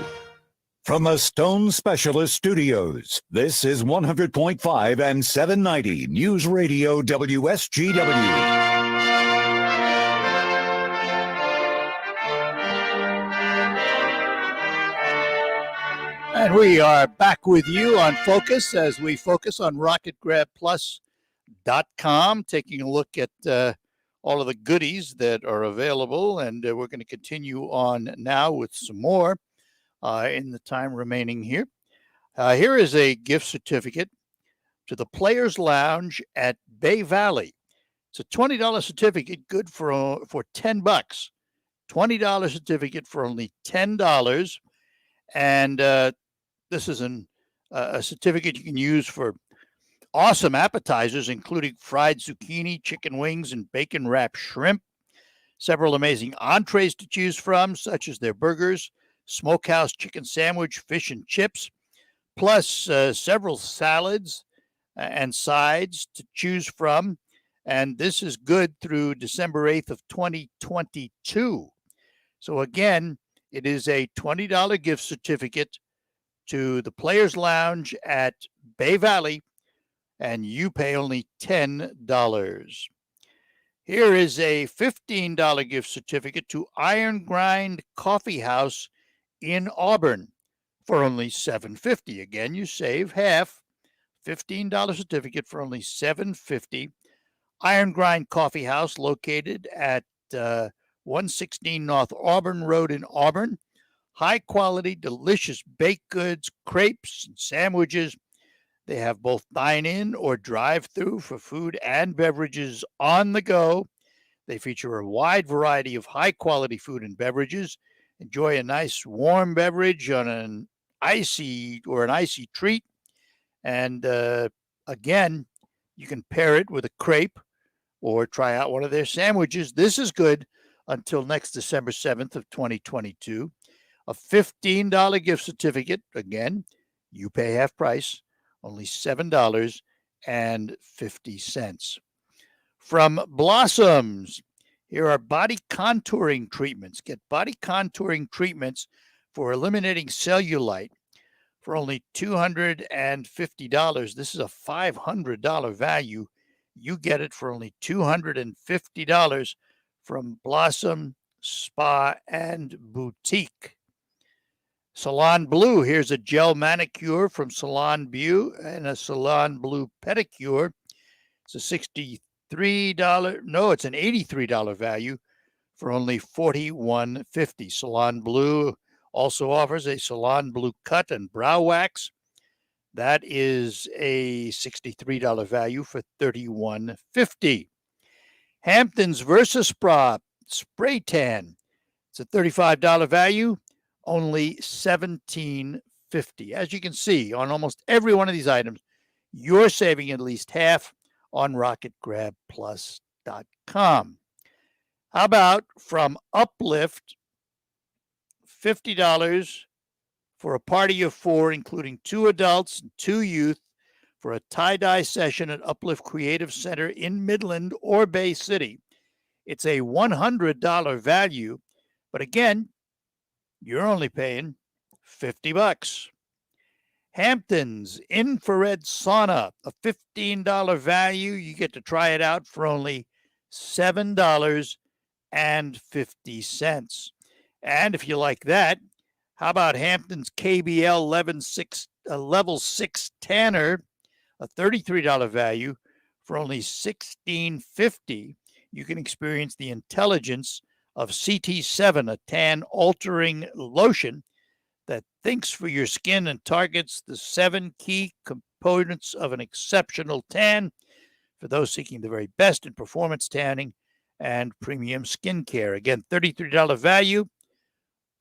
From the Stone Specialist Studios, this is 100.5 and 790 News Radio WSGW. And we are back with you on Focus as we focus on RocketGrabPlus.com, taking a look at all of the goodies that are available. And we're going to continue on now with some more in the time remaining here. Here is a gift certificate to the Players Lounge at Bay Valley. It's a $20 certificate, good for $10. $20 certificate for only $10. And this is a certificate you can use for awesome appetizers, including fried zucchini, chicken wings, and bacon-wrapped shrimp. Several amazing entrees to choose from, such as their burgers, smokehouse chicken sandwich, fish and chips, plus several salads and sides to choose from. And this is good through December 8th of 2022. So again, it is a $20 gift certificate to the Players Lounge at Bay Valley, and you pay only $10. Here is a $15 gift certificate to Iron Grind Coffee House in Auburn for only $7.50. Again, you save half. $15 certificate for only $7.50. Iron Grind Coffee House, located at 116 North Auburn Road in Auburn. High quality, delicious baked goods, crepes, and sandwiches. They have both dine-in or drive-through for food and beverages on the go. They feature a wide variety of high-quality food and beverages. Enjoy a nice warm beverage on an icy treat And again, you can pair it with a crepe or try out one of their sandwiches. This is good until next December 7th of 2022. A $15 gift certificate. Again, you pay half price, only $7.50. From Blossoms, here are body contouring treatments. Get body contouring treatments for eliminating cellulite for only $250. This is a $500 value. You get it for only $250 from Blossom Spa and Boutique. Salon Blue, here's a gel manicure from Salon Blue and a Salon Blue pedicure. It's a it's an $83 value for only $41.50. Salon Blue also offers a Salon Blue cut and brow wax. That is a $63 value for $31.50. Hampton's VersaSpa Spray Tan. It's a $35 value, only $17.50. As you can see, on almost every one of these items, you're saving at least half on RocketGrabPlus.com. How about from Uplift, $50 for a party of 4, including 2 adults and 2 youth, for a tie-dye session at Uplift Creative Center in Midland or Bay City. It's a $100 value, but again, you're only paying $50. Hampton's Infrared Sauna, a $15 value. You get to try it out for only $7.50. And if you like that, how about Hampton's KBL Level 6 Tanner, a $33 value for only $16.50. You can experience the intelligence of CT7, a tan altering lotion that thinks for your skin and targets the 7 key components of an exceptional tan for those seeking the very best in performance tanning and premium skincare. Again, $33 value,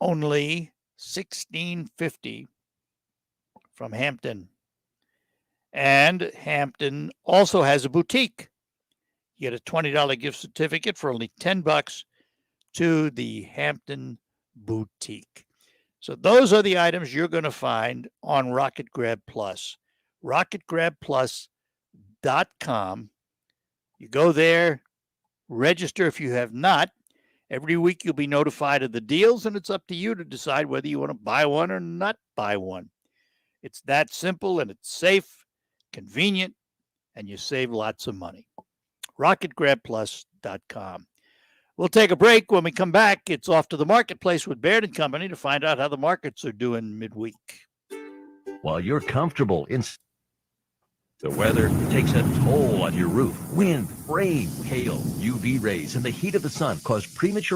only $16.50 from Hampton. And Hampton also has a boutique. You get a $20 gift certificate for only $10 to the Hampton Boutique. So those are the items you're going to find on Rocket Grab Plus. RocketGrabPlus.com. You go there, register if you have not. Every week you'll be notified of the deals, and it's up to you to decide whether you want to buy one or not buy one. It's that simple, and it's safe, convenient, and you save lots of money. RocketGrabPlus.com. We'll take a break. When we come back, it's off to the marketplace with Baird & Company to find out how the markets are doing midweek. While you're comfortable in the weather takes a toll on your roof. Wind, rain, hail, UV rays, and the heat of the sun cause premature